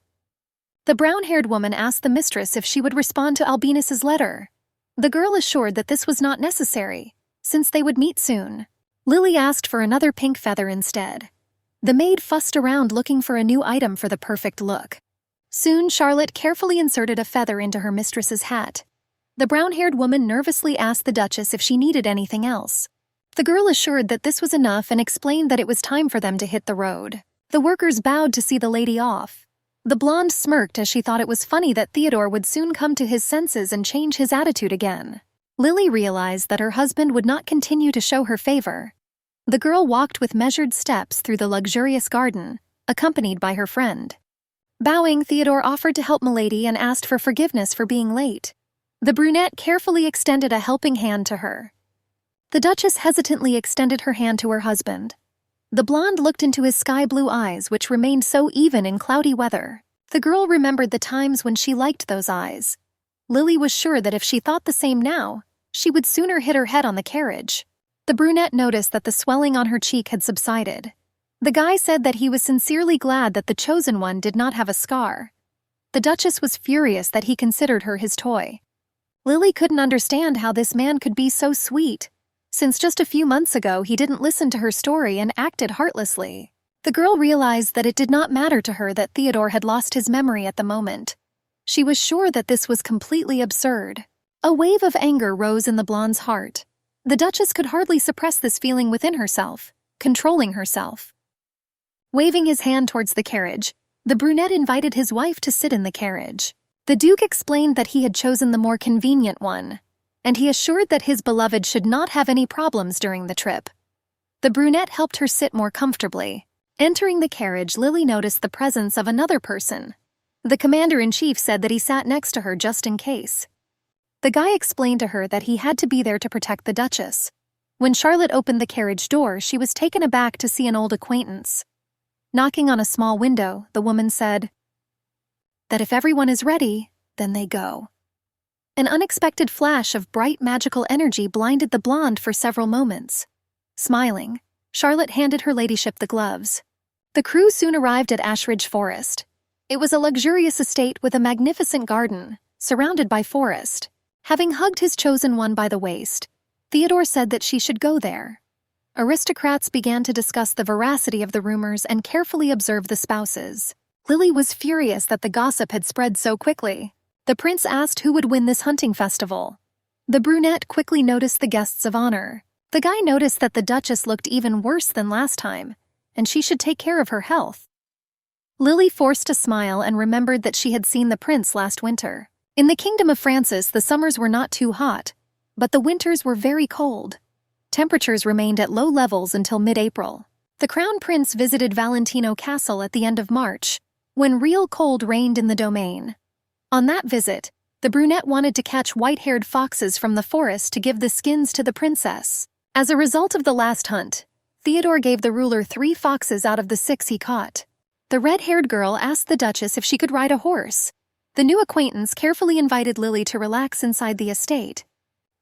The brown-haired woman asked the mistress if she would respond to Albinus's letter. The girl assured that this was not necessary, since they would meet soon. Lily asked for another pink feather instead. The maid fussed around looking for a new item for the perfect look. Soon Charlotte carefully inserted a feather into her mistress's hat. The brown-haired woman nervously asked the Duchess if she needed anything else. The girl assured that this was enough and explained that it was time for them to hit the road. The workers bowed to see the lady off. The blonde smirked as she thought it was funny that Theodore would soon come to his senses and change his attitude again. Lily realized that her husband would not continue to show her favor. The girl walked with measured steps through the luxurious garden, accompanied by her friend. Bowing, Theodore offered to help Milady and asked for forgiveness for being late. The brunette carefully extended a helping hand to her. The Duchess hesitantly extended her hand to her husband. The blonde looked into his sky-blue eyes, which remained so even in cloudy weather. The girl remembered the times when she liked those eyes. Lily was sure that if she thought the same now, she would sooner hit her head on the carriage. The brunette noticed that the swelling on her cheek had subsided. The guy said that he was sincerely glad that the chosen one did not have a scar. The Duchess was furious that he considered her his toy. Lily couldn't understand how this man could be so sweet, since just a few months ago he didn't listen to her story and acted heartlessly. The girl realized that it did not matter to her that Theodore had lost his memory at the moment. She was sure that this was completely absurd. A wave of anger rose in the blonde's heart. The Duchess could hardly suppress this feeling within herself, controlling herself. Waving his hand towards the carriage, the brunette invited his wife to sit in the carriage. The Duke explained that he had chosen the more convenient one, and he assured that his beloved should not have any problems during the trip. The brunette helped her sit more comfortably. Entering the carriage, Lily noticed the presence of another person. The commander-in-chief said that he sat next to her just in case. The guy explained to her that he had to be there to protect the Duchess. When Charlotte opened the carriage door, she was taken aback to see an old acquaintance. Knocking on a small window, the woman said that if everyone is ready, then they go. An unexpected flash of bright magical energy blinded the blonde for several moments. Smiling, Charlotte handed her ladyship the gloves. The crew soon arrived at Ashridge Forest. It was a luxurious estate with a magnificent garden, surrounded by forest. Having hugged his chosen one by the waist, Theodore said that she should go there. Aristocrats began to discuss the veracity of the rumors and carefully observe the spouses. Lily was furious that the gossip had spread so quickly. The prince asked who would win this hunting festival. The brunette quickly noticed the guests of honor. The guy noticed that the Duchess looked even worse than last time, and she should take care of her health. Lily forced a smile and remembered that she had seen the prince last winter. In the kingdom of Francis, the summers were not too hot, but the winters were very cold. Temperatures remained at low levels until mid-April. The crown prince visited Valentino Castle at the end of March, when real cold reigned in the domain. On that visit, the brunette wanted to catch white-haired foxes from the forest to give the skins to the princess. As a result of the last hunt, Theodore gave the ruler 3 foxes out of the 6 he caught. The red-haired girl asked the Duchess if she could ride a horse. The new acquaintance carefully invited Lily to relax inside the estate.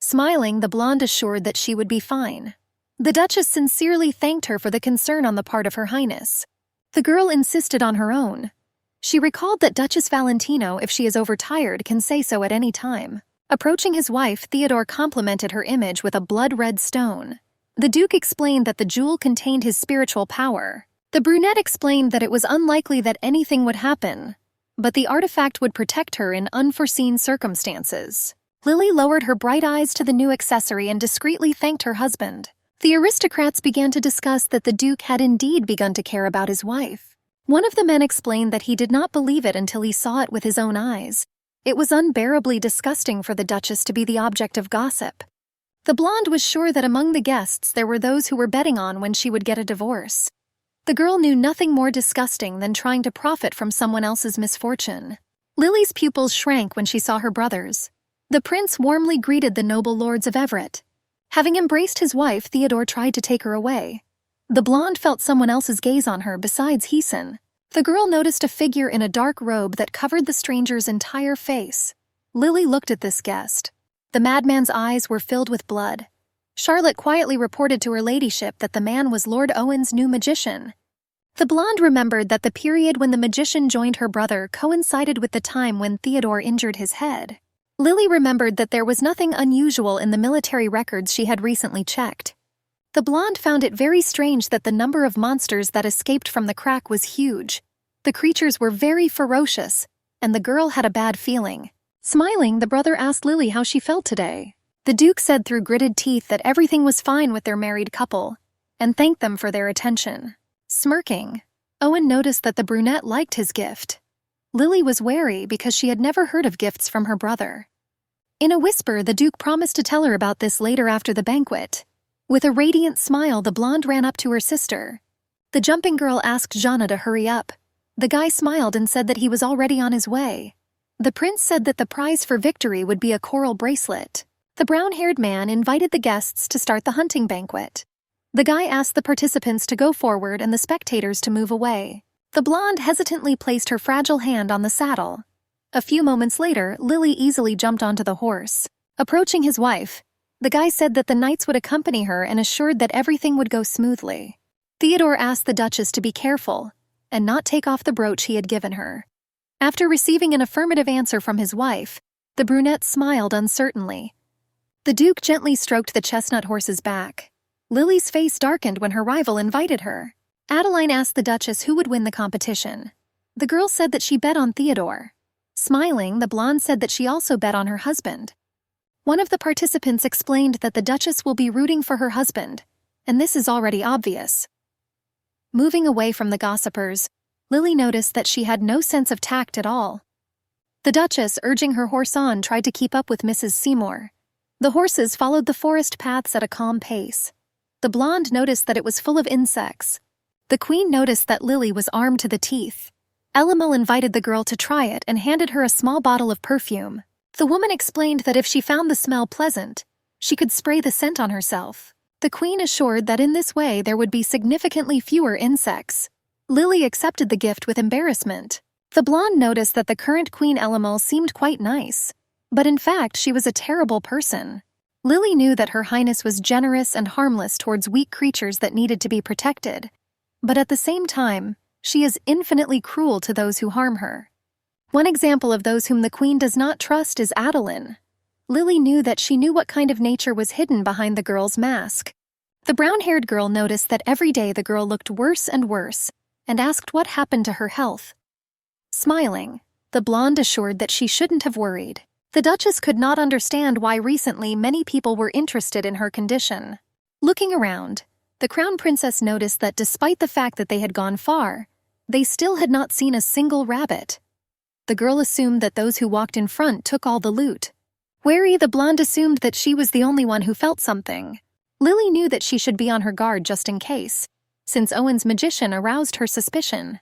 Smiling, the blonde assured that she would be fine. The Duchess sincerely thanked her for the concern on the part of Her Highness. The girl insisted on her own. She recalled that Duchess Valentino, if she is overtired, can say so at any time. Approaching his wife, Theodore complimented her image with a blood-red stone. The Duke explained that the jewel contained his spiritual power. The brunette explained that it was unlikely that anything would happen, but the artifact would protect her in unforeseen circumstances. Lily lowered her bright eyes to the new accessory and discreetly thanked her husband. The aristocrats began to discuss that the Duke had indeed begun to care about his wife. One of the men explained that he did not believe it until he saw it with his own eyes. It was unbearably disgusting for the Duchess to be the object of gossip. The blonde was sure that among the guests there were those who were betting on when she would get a divorce. The girl knew nothing more disgusting than trying to profit from someone else's misfortune. Lily's pupils shrank when she saw her brothers. The prince warmly greeted the noble lords of Everett. Having embraced his wife, Theodore tried to take her away. The blonde felt someone else's gaze on her besides Heeson. The girl noticed a figure in a dark robe that covered the stranger's entire face. Lily looked at this guest. The madman's eyes were filled with blood. Charlotte quietly reported to her ladyship that the man was Lord Owen's new magician. The blonde remembered that the period when the magician joined her brother coincided with the time when Theodore injured his head. Lily remembered that there was nothing unusual in the military records she had recently checked. The blonde found it very strange that the number of monsters that escaped from the crack was huge. The creatures were very ferocious, and the girl had a bad feeling. Smiling, the brother asked Lily how she felt today. The Duke said through gritted teeth that everything was fine with their married couple, and thanked them for their attention. Smirking, Owen noticed that the brunette liked his gift. Lily was wary because she had never heard of gifts from her brother. In a whisper, the Duke promised to tell her about this later after the banquet. With a radiant smile, the blonde ran up to her sister. The jumping girl asked Jana to hurry up. The guy smiled and said that he was already on his way. The prince said that the prize for victory would be a coral bracelet. The brown-haired man invited the guests to start the hunting banquet. The guy asked the participants to go forward and the spectators to move away. The blonde hesitantly placed her fragile hand on the saddle. A few moments later, Lily easily jumped onto the horse. Approaching his wife, the guy said that the knights would accompany her and assured that everything would go smoothly. Theodore asked the Duchess to be careful and not take off the brooch he had given her. After receiving an affirmative answer from his wife, the brunette smiled uncertainly. The Duke gently stroked the chestnut horse's back. Lily's face darkened when her rival invited her. Adeline asked the Duchess who would win the competition. The girl said that she bet on Theodore. Smiling, the blonde said that she also bet on her husband. One of the participants explained that the Duchess will be rooting for her husband, and this is already obvious. Moving away from the gossipers, Lily noticed that she had no sense of tact at all. The Duchess, urging her horse on, tried to keep up with Mrs. Seymour. The horses followed the forest paths at a calm pace. The blonde noticed that it was full of insects. The Queen noticed that Lily was armed to the teeth. Elamel invited the girl to try it and handed her a small bottle of perfume. The woman explained that if she found the smell pleasant, she could spray the scent on herself. The Queen assured that in this way there would be significantly fewer insects. Lily accepted the gift with embarrassment. The blonde noticed that the current Queen Elamel seemed quite nice, but in fact she was a terrible person. Lily knew that Her Highness was generous and harmless towards weak creatures that needed to be protected, but at the same time, she is infinitely cruel to those who harm her. One example of those whom the Queen does not trust is Adeline. Lily knew that she knew what kind of nature was hidden behind the girl's mask. The brown-haired girl noticed that every day the girl looked worse and worse, and asked what happened to her health. Smiling, the blonde assured that she shouldn't have worried. The Duchess could not understand why recently many people were interested in her condition. Looking around, the Crown Princess noticed that despite the fact that they had gone far, they still had not seen a single rabbit. the girl assumed that those who walked in front took all the loot. Wary, the blonde assumed that she was the only one who felt something. Lily knew that she should be on her guard just in case, since Owen's magician aroused her suspicion.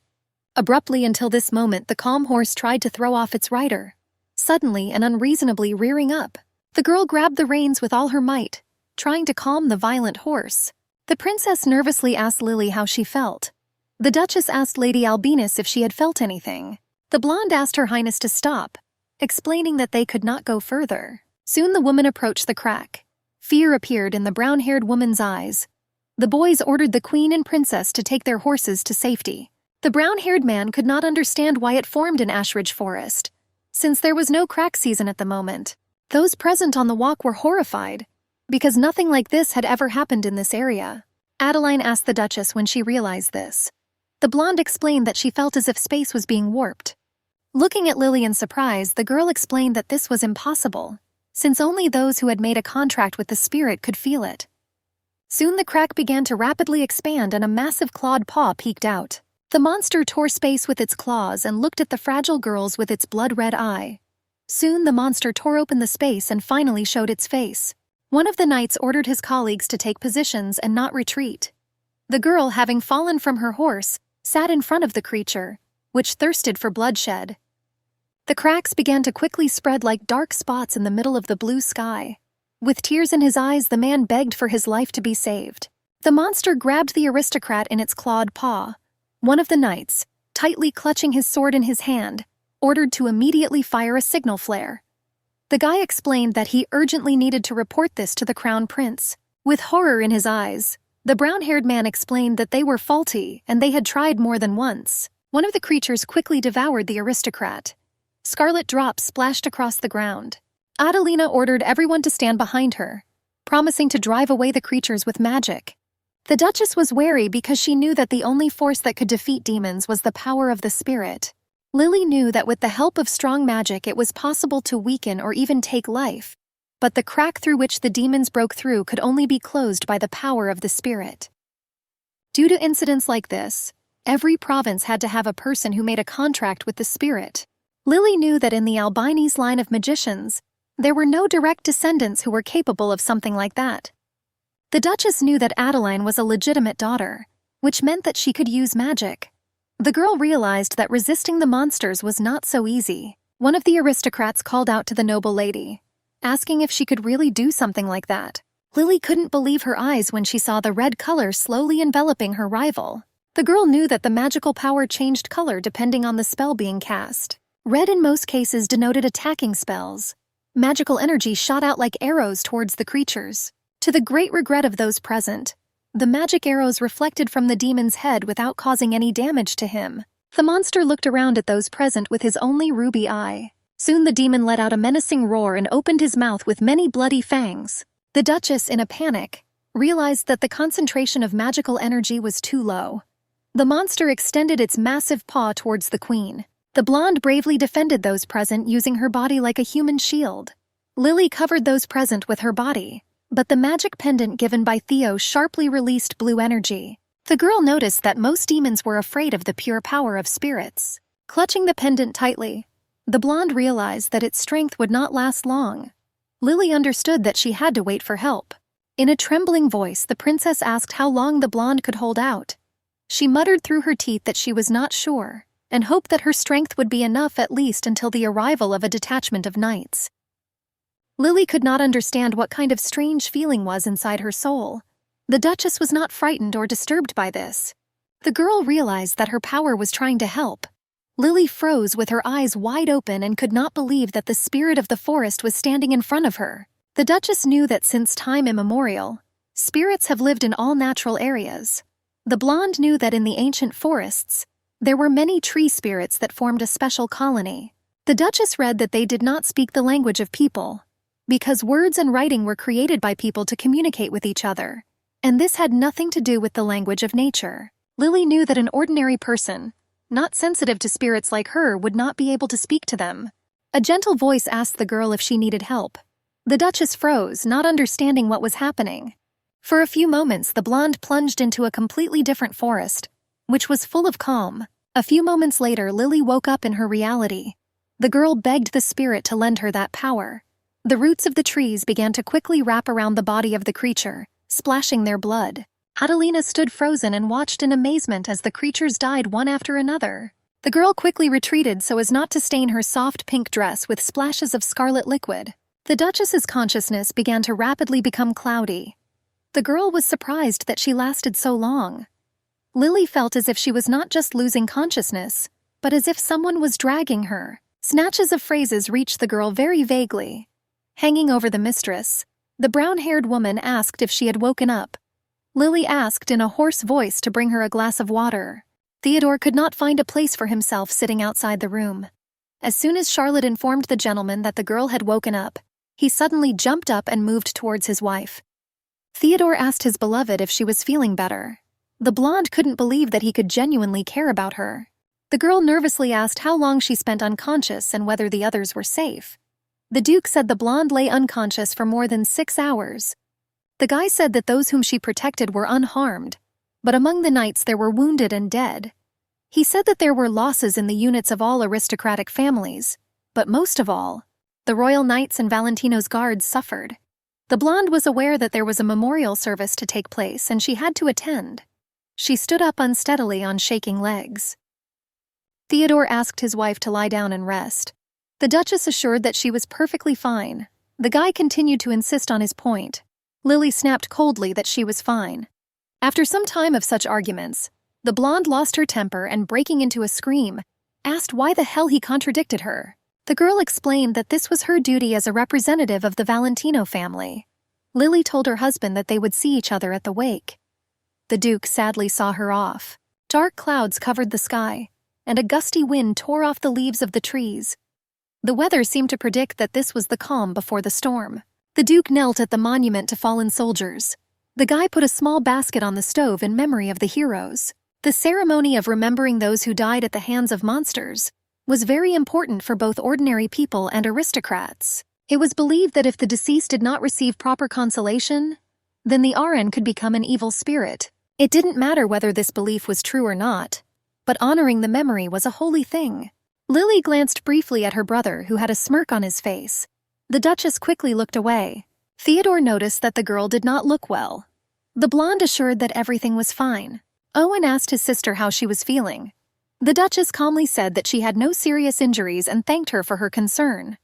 Abruptly, until this moment, the calm horse tried to throw off its rider, suddenly and unreasonably rearing up. The girl grabbed the reins with all her might, trying to calm the violent horse. The princess nervously asked Lily how she felt. The Duchess asked Lady Albinus if she had felt anything. The blonde asked Her Highness to stop, explaining that they could not go further. Soon the woman approached the crack. Fear appeared in the brown-haired woman's eyes. The boys ordered the queen and princess to take their horses to safety. The brown-haired man could not understand why it formed in Ashridge Forest, since there was no crack season at the moment. Those present on the walk were horrified, because nothing like this had ever happened in this area. Adeline asked the Duchess when she realized this. The blonde explained that she felt as if space was being warped. Looking at Lily in surprise, the girl explained that this was impossible, since only those who had made a contract with the spirit could feel it. Soon the crack began to rapidly expand and a massive clawed paw peeked out. The monster tore space with its claws and looked at the fragile girls with its blood-red eye. Soon the monster tore open the space and finally showed its face. One of the knights ordered his colleagues to take positions and not retreat. The girl, having fallen from her horse, sat in front of the creature, which thirsted for bloodshed. The cracks began to quickly spread like dark spots in the middle of the blue sky. With tears in his eyes, the man begged for his life to be saved. The monster grabbed the aristocrat in its clawed paw. One of the knights, tightly clutching his sword in his hand, ordered to immediately fire a signal flare. The guy explained that he urgently needed to report this to the crown prince. With horror in his eyes, the brown-haired man explained that they were faulty and they had tried more than once. One of the creatures quickly devoured the aristocrat. Scarlet drops splashed across the ground. Adelina ordered everyone to stand behind her, promising to drive away the creatures with magic. The Duchess was wary because she knew that the only force that could defeat demons was the power of the spirit. Lily knew that with the help of strong magic it was possible to weaken or even take life, but the crack through which the demons broke through could only be closed by the power of the spirit. Due to incidents like this, every province had to have a person who made a contract with the spirit. Lily knew that in the Albinese line of magicians, there were no direct descendants who were capable of something like that. The Duchess knew that Adeline was a legitimate daughter, which meant that she could use magic. The girl realized that resisting the monsters was not so easy. One of the aristocrats called out to the noble lady, asking if she could really do something like that. Lily couldn't believe her eyes when she saw the red color slowly enveloping her rival. The girl knew that the magical power changed color depending on the spell being cast. Red in most cases denoted attacking spells. Magical energy shot out like arrows towards the creatures. To the great regret of those present, the magic arrows reflected from the demon's head without causing any damage to him. The monster looked around at those present with his only ruby eye. Soon the demon let out a menacing roar and opened his mouth with many bloody fangs. The Duchess, in a panic, realized that the concentration of magical energy was too low. The monster extended its massive paw towards the queen. The blonde bravely defended those present using her body like a human shield. Lily covered those present with her body, but the magic pendant given by Theo sharply released blue energy. The girl noticed that most demons were afraid of the pure power of spirits. Clutching the pendant tightly, the blonde realized that its strength would not last long. Lily understood that she had to wait for help. In a trembling voice, the princess asked how long the blonde could hold out. She muttered through her teeth that she was not sure, and hoped that her strength would be enough at least until the arrival of a detachment of knights. Lily could not understand what kind of strange feeling was inside her soul. The Duchess was not frightened or disturbed by this. The girl realized that her power was trying to help. Lily froze with her eyes wide open and could not believe that the spirit of the forest was standing in front of her. The Duchess knew that since time immemorial, spirits have lived in all natural areas. The blonde knew that in the ancient forests, there were many tree spirits that formed a special colony. The Duchess read that they did not speak the language of people, because words and writing were created by people to communicate with each other, and this had nothing to do with the language of nature. Lily knew that an ordinary person, not sensitive to spirits like her, would not be able to speak to them. A gentle voice asked the girl if she needed help. The Duchess froze, not understanding what was happening. For a few moments, the blonde plunged into a completely different forest, which was full of calm. A few moments later, Lily woke up in her reality. The girl begged the spirit to lend her that power. The roots of the trees began to quickly wrap around the body of the creature, splashing their blood. Adelina stood frozen and watched in amazement as the creatures died one after another. The girl quickly retreated so as not to stain her soft pink dress with splashes of scarlet liquid. The Duchess's consciousness began to rapidly become cloudy. The girl was surprised that she lasted so long. Lily felt as if she was not just losing consciousness, but as if someone was dragging her. Snatches of phrases reached the girl very vaguely. Hanging over the mistress, the brown-haired woman asked if she had woken up. Lily asked in a hoarse voice to bring her a glass of water. Theodore could not find a place for himself sitting outside the room. As soon as Charlotte informed the gentleman that the girl had woken up, he suddenly jumped up and moved towards his wife. Theodore asked his beloved if she was feeling better. The blonde couldn't believe that he could genuinely care about her. The girl nervously asked how long she spent unconscious and whether the others were safe. The Duke said the blonde lay unconscious for more than 6 hours. The guy said that those whom she protected were unharmed, but among the knights there were wounded and dead. He said that there were losses in the units of all aristocratic families, but most of all, the royal knights and Valentino's guards suffered. The blonde was aware that there was a memorial service to take place and she had to attend. She stood up unsteadily on shaking legs. Theodore asked his wife to lie down and rest. The Duchess assured that she was perfectly fine. The guy continued to insist on his point. Lily snapped coldly that she was fine. After some time of such arguments, the blonde lost her temper and, breaking into a scream, asked why the hell he contradicted her. The girl explained that this was her duty as a representative of the Valentino family. Lily told her husband that they would see each other at the wake. The Duke sadly saw her off. Dark clouds covered the sky, and a gusty wind tore off the leaves of the trees. The weather seemed to predict that this was the calm before the storm. The Duke knelt at the monument to fallen soldiers. The guy put a small basket on the stove in memory of the heroes. The ceremony of remembering those who died at the hands of monsters was very important for both ordinary people and aristocrats. It was believed that if the deceased did not receive proper consolation, then the RN could become an evil spirit. It didn't matter whether this belief was true or not, but honoring the memory was a holy thing. Lily glanced briefly at her brother, who had a smirk on his face. The Duchess quickly looked away. Theodore noticed that the girl did not look well. The blonde assured that everything was fine. Owen asked his sister how she was feeling. The Duchess calmly said that she had no serious injuries and thanked her for her concern.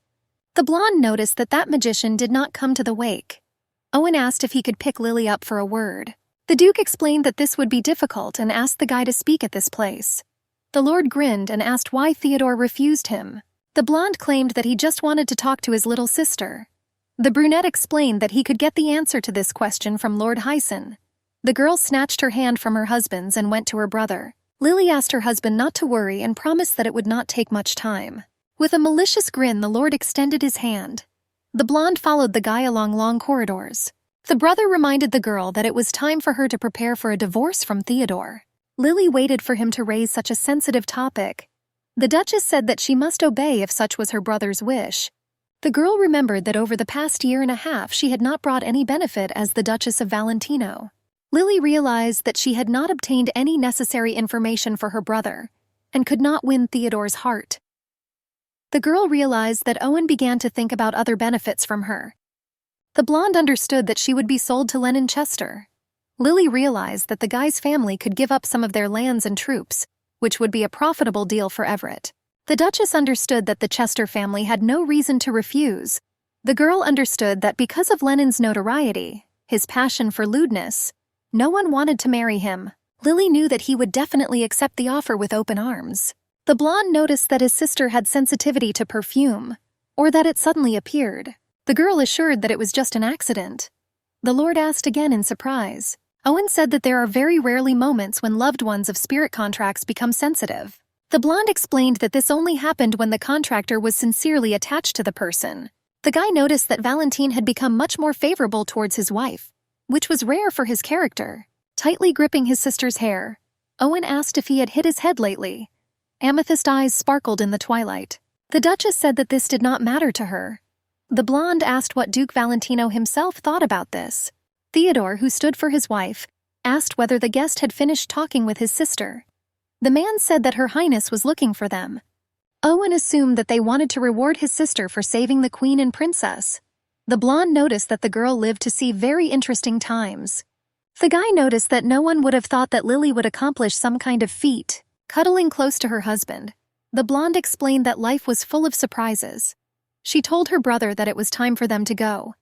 The blonde noticed that that magician did not come to the wake. Owen asked if he could pick Lily up for a word. The Duke explained that this would be difficult and asked the guy to speak at this place. The Lord grinned and asked why Theodore refused him. The blonde claimed that he just wanted to talk to his little sister. The brunette explained that he could get the answer to this question from Lord Hyson. The girl snatched her hand from her husband's and went to her brother. Lily asked her husband not to worry and promised that it would not take much time. With a malicious grin, the Lord extended his hand. The blonde followed the guy along long corridors. The brother reminded the girl that it was time for her to prepare for a divorce from Theodore. Lily waited for him to raise such a sensitive topic. The Duchess said that she must obey if such was her brother's wish. The girl remembered that over the past year and a half she had not brought any benefit as the Duchess of Valentino. Lily realized that she had not obtained any necessary information for her brother, and could not win Theodore's heart. The girl realized that Owen began to think about other benefits from her. The blonde understood that she would be sold to Lennon Chester. Lily realized that the guy's family could give up some of their lands and troops, which would be a profitable deal for Everett. The Duchess understood that the Chester family had no reason to refuse. The girl understood that because of Lennon's notoriety, his passion for lewdness, no one wanted to marry him. Lily knew that he would definitely accept the offer with open arms. The blonde noticed that his sister had sensitivity to perfume, or that it suddenly appeared. The girl assured that it was just an accident. The Lord asked again in surprise. Owen said that there are very rarely moments when loved ones of spirit contracts become sensitive. The blonde explained that this only happened when the contractor was sincerely attached to the person. The guy noticed that Valentine had become much more favorable towards his wife, which was rare for his character. Tightly gripping his sister's hair, Owen asked if he had hit his head lately. Amethyst eyes sparkled in the twilight. The Duchess said that this did not matter to her. The blonde asked what Duke Valentino himself thought about this. Theodore, who stood for his wife, asked whether the guest had finished talking with his sister. The man said that Her Highness was looking for them. Owen assumed that they wanted to reward his sister for saving the queen and princess. The blonde noticed that the girl lived to see very interesting times. The guy noticed that no one would have thought that Lily would accomplish some kind of feat, cuddling close to her husband. The blonde explained that life was full of surprises. She told her brother that it was time for them to go.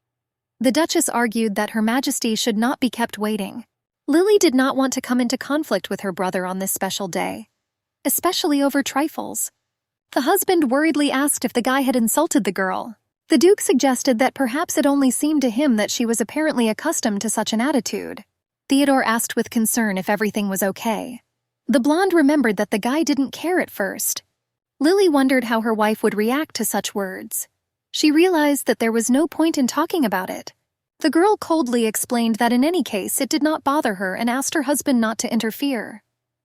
The Duchess argued that Her Majesty should not be kept waiting. Lily did not want to come into conflict with her brother on this special day, especially over trifles. The husband worriedly asked if the guy had insulted the girl. The Duke suggested that perhaps it only seemed to him that she was apparently accustomed to such an attitude. Theodore asked with concern if everything was okay. The blonde remembered that the guy didn't care at first. Lily wondered how her wife would react to such words. She realized that there was no point in talking about it. The girl coldly explained that in any case it did not bother her and asked her husband not to interfere.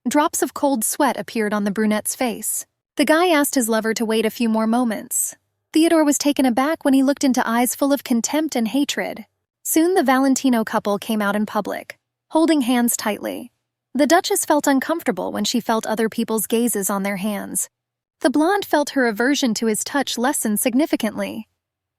Drops of cold sweat appeared on the brunette's face. The guy asked his lover to wait a few more moments. Theodore was taken aback when he looked into eyes full of contempt and hatred. Soon the Valentino couple came out in public, holding hands tightly. The Duchess felt uncomfortable when she felt other people's gazes on their hands. The blonde felt her aversion to his touch lessen significantly.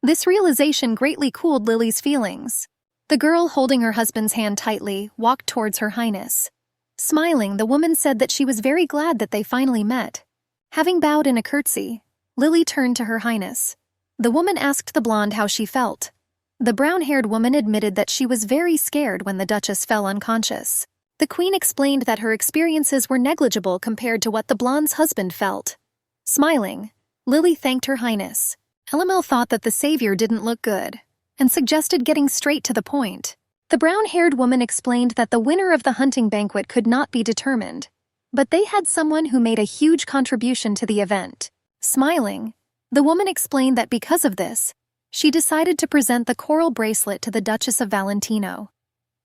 This realization greatly cooled Lily's feelings. The girl, holding her husband's hand tightly, walked towards Her Highness. Smiling, the woman said that she was very glad that they finally met. Having bowed in a curtsy, Lily turned to Her Highness. The woman asked the blonde how she felt. The brown-haired woman admitted that she was very scared when the Duchess fell unconscious. The Queen explained that her experiences were negligible compared to what the blonde's husband felt. Smiling, Lily thanked Her Highness. LML thought that the savior didn't look good, and suggested getting straight to the point. The brown-haired woman explained that the winner of the hunting banquet could not be determined, but they had someone who made a huge contribution to the event. Smiling, the woman explained that because of this, she decided to present the coral bracelet to the Duchess of Valentino.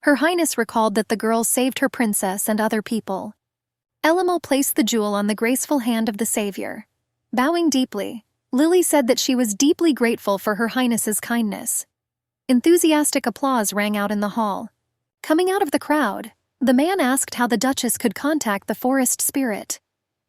Her Highness recalled that the girl saved her princess and other people. LML placed the jewel on the graceful hand of the savior. Bowing deeply, Lily said that she was deeply grateful for Her Highness's kindness. Enthusiastic applause rang out in the hall. Coming out of the crowd, the man asked how the Duchess could contact the forest spirit.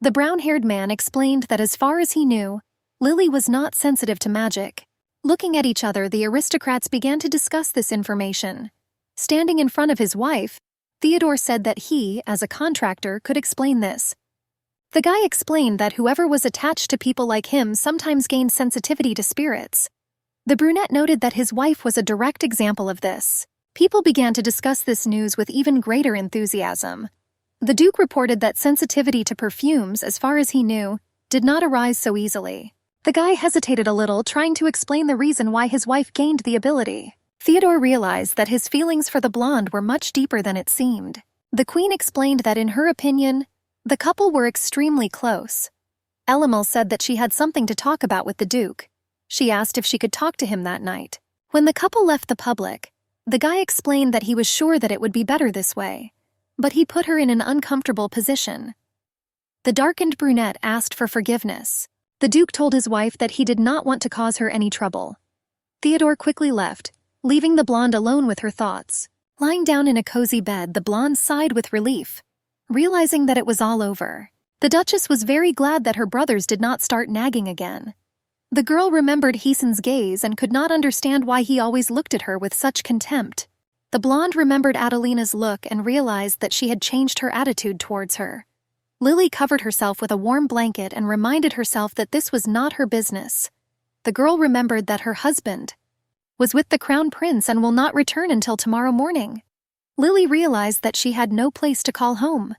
The brown-haired man explained that as far as he knew, Lily was not sensitive to magic. Looking at each other, the aristocrats began to discuss this information. Standing in front of his wife, Theodore said that he, as a contractor, could explain this. The guy explained that whoever was attached to people like him sometimes gained sensitivity to spirits. The brunette noted that his wife was a direct example of this. People began to discuss this news with even greater enthusiasm. The Duke reported that sensitivity to perfumes, as far as he knew, did not arise so easily. The guy hesitated a little, trying to explain the reason why his wife gained the ability. Theodore realized that his feelings for the blonde were much deeper than it seemed. The Queen explained that in her opinion, the couple were extremely close. Elimel said that she had something to talk about with the Duke. She asked if she could talk to him that night. When the couple left the public, the guy explained that he was sure that it would be better this way, but he put her in an uncomfortable position. The darkened brunette asked for forgiveness. The Duke told his wife that he did not want to cause her any trouble. Theodore quickly left, leaving the blonde alone with her thoughts. Lying down in a cozy bed, the blonde sighed with relief, realizing that it was all over. The Duchess was very glad that her brothers did not start nagging again. The girl remembered Heeson's gaze and could not understand why he always looked at her with such contempt. The blonde remembered Adelina's look and realized that she had changed her attitude towards her. Lily covered herself with a warm blanket and reminded herself that this was not her business. The girl remembered that her husband was with the crown prince and will not return until tomorrow morning. Lily realized that she had no place to call home.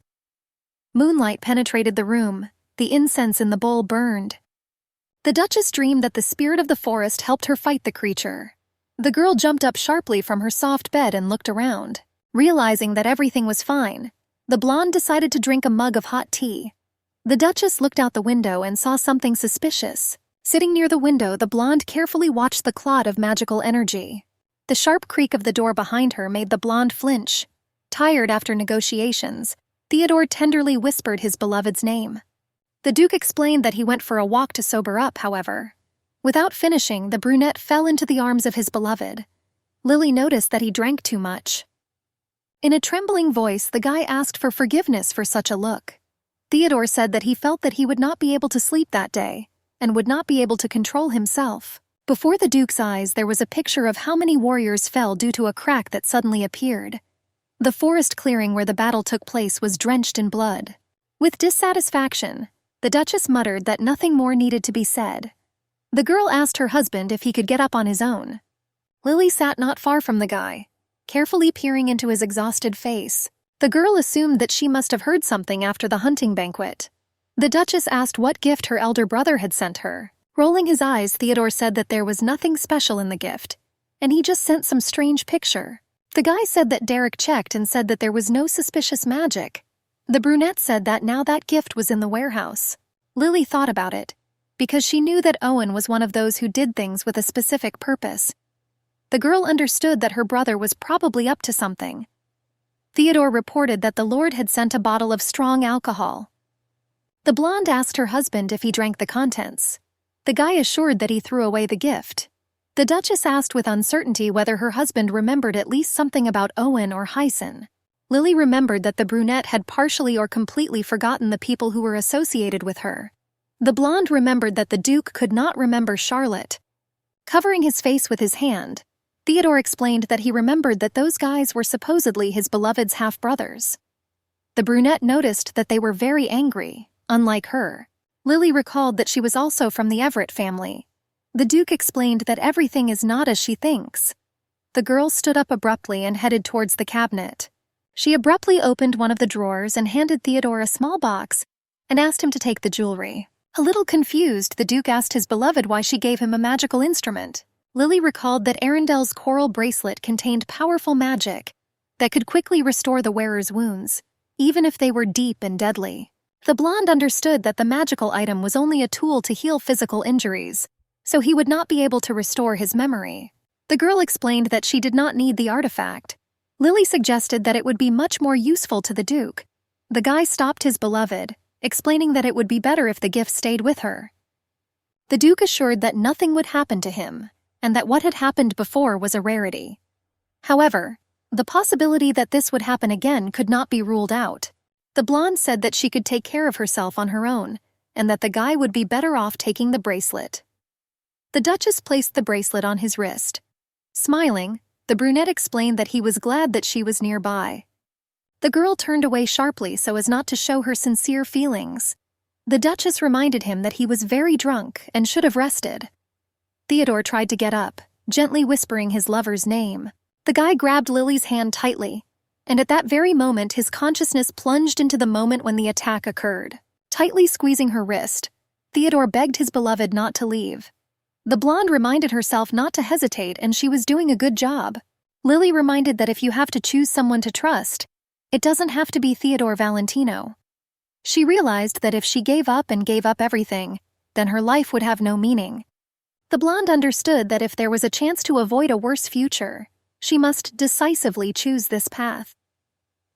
Moonlight penetrated the room. The incense in the bowl burned. The Duchess dreamed that the spirit of the forest helped her fight the creature. The girl jumped up sharply from her soft bed and looked around. Realizing that everything was fine, the blonde decided to drink a mug of hot tea. The Duchess looked out the window and saw something suspicious. Sitting near the window, the blonde carefully watched the clot of magical energy. The sharp creak of the door behind her made the blonde flinch. Tired after negotiations, Theodore tenderly whispered his beloved's name. The Duke explained that he went for a walk to sober up, however. Without finishing, the brunette fell into the arms of his beloved. Lily noticed that he drank too much. In a trembling voice, the guy asked for forgiveness for such a look. Theodore said that he felt that he would not be able to sleep that day, and would not be able to control himself. Before the Duke's eyes there was a picture of how many warriors fell due to a crack that suddenly appeared. The forest clearing where the battle took place was drenched in blood. With dissatisfaction, the Duchess muttered that nothing more needed to be said. The girl asked her husband if he could get up on his own. Lily sat not far from the guy, carefully peering into his exhausted face. The girl assumed that she must have heard something after the hunting banquet. The Duchess asked what gift her elder brother had sent her. Rolling his eyes, Theodore said that there was nothing special in the gift, and he just sent some strange picture. The guy said that Derek checked and said that there was no suspicious magic. The brunette said that now that gift was in the warehouse. Lily thought about it, because she knew that Owen was one of those who did things with a specific purpose. The girl understood that her brother was probably up to something. Theodore reported that the Lord had sent a bottle of strong alcohol. The blonde asked her husband if he drank the contents. The guy assured that he threw away the gift. The Duchess asked with uncertainty whether her husband remembered at least something about Owen or Hyson. Lily remembered that the brunette had partially or completely forgotten the people who were associated with her. The blonde remembered that the Duke could not remember Charlotte. Covering his face with his hand, Theodore explained that he remembered that those guys were supposedly his beloved's half-brothers. The brunette noticed that they were very angry, unlike her. Lily recalled that she was also from the Everett family. The Duke explained that everything is not as she thinks. The girl stood up abruptly and headed towards the cabinet. She abruptly opened one of the drawers and handed Theodore a small box and asked him to take the jewelry. A little confused, the Duke asked his beloved why she gave him a magical instrument. Lily recalled that Arendelle's coral bracelet contained powerful magic that could quickly restore the wearer's wounds, even if they were deep and deadly. The blonde understood that the magical item was only a tool to heal physical injuries, so he would not be able to restore his memory. The girl explained that she did not need the artifact. Lily suggested that it would be much more useful to the Duke. The guy stopped his beloved, explaining that it would be better if the gift stayed with her. The Duke assured that nothing would happen to him, and that what had happened before was a rarity. However, the possibility that this would happen again could not be ruled out. The blonde said that she could take care of herself on her own, and that the guy would be better off taking the bracelet. The Duchess placed the bracelet on his wrist. Smiling, the brunette explained that he was glad that she was nearby. The girl turned away sharply so as not to show her sincere feelings. The Duchess reminded him that he was very drunk and should have rested. Theodore tried to get up, gently whispering his lover's name. The guy grabbed Lily's hand tightly, and at that very moment his consciousness plunged into the moment when the attack occurred. Tightly squeezing her wrist, Theodore begged his beloved not to leave. The blonde reminded herself not to hesitate, and she was doing a good job. Lily reminded that if you have to choose someone to trust, it doesn't have to be Theodore Valentino. She realized that if she gave up and gave up everything, then her life would have no meaning. The blonde understood that if there was a chance to avoid a worse future, she must decisively choose this path.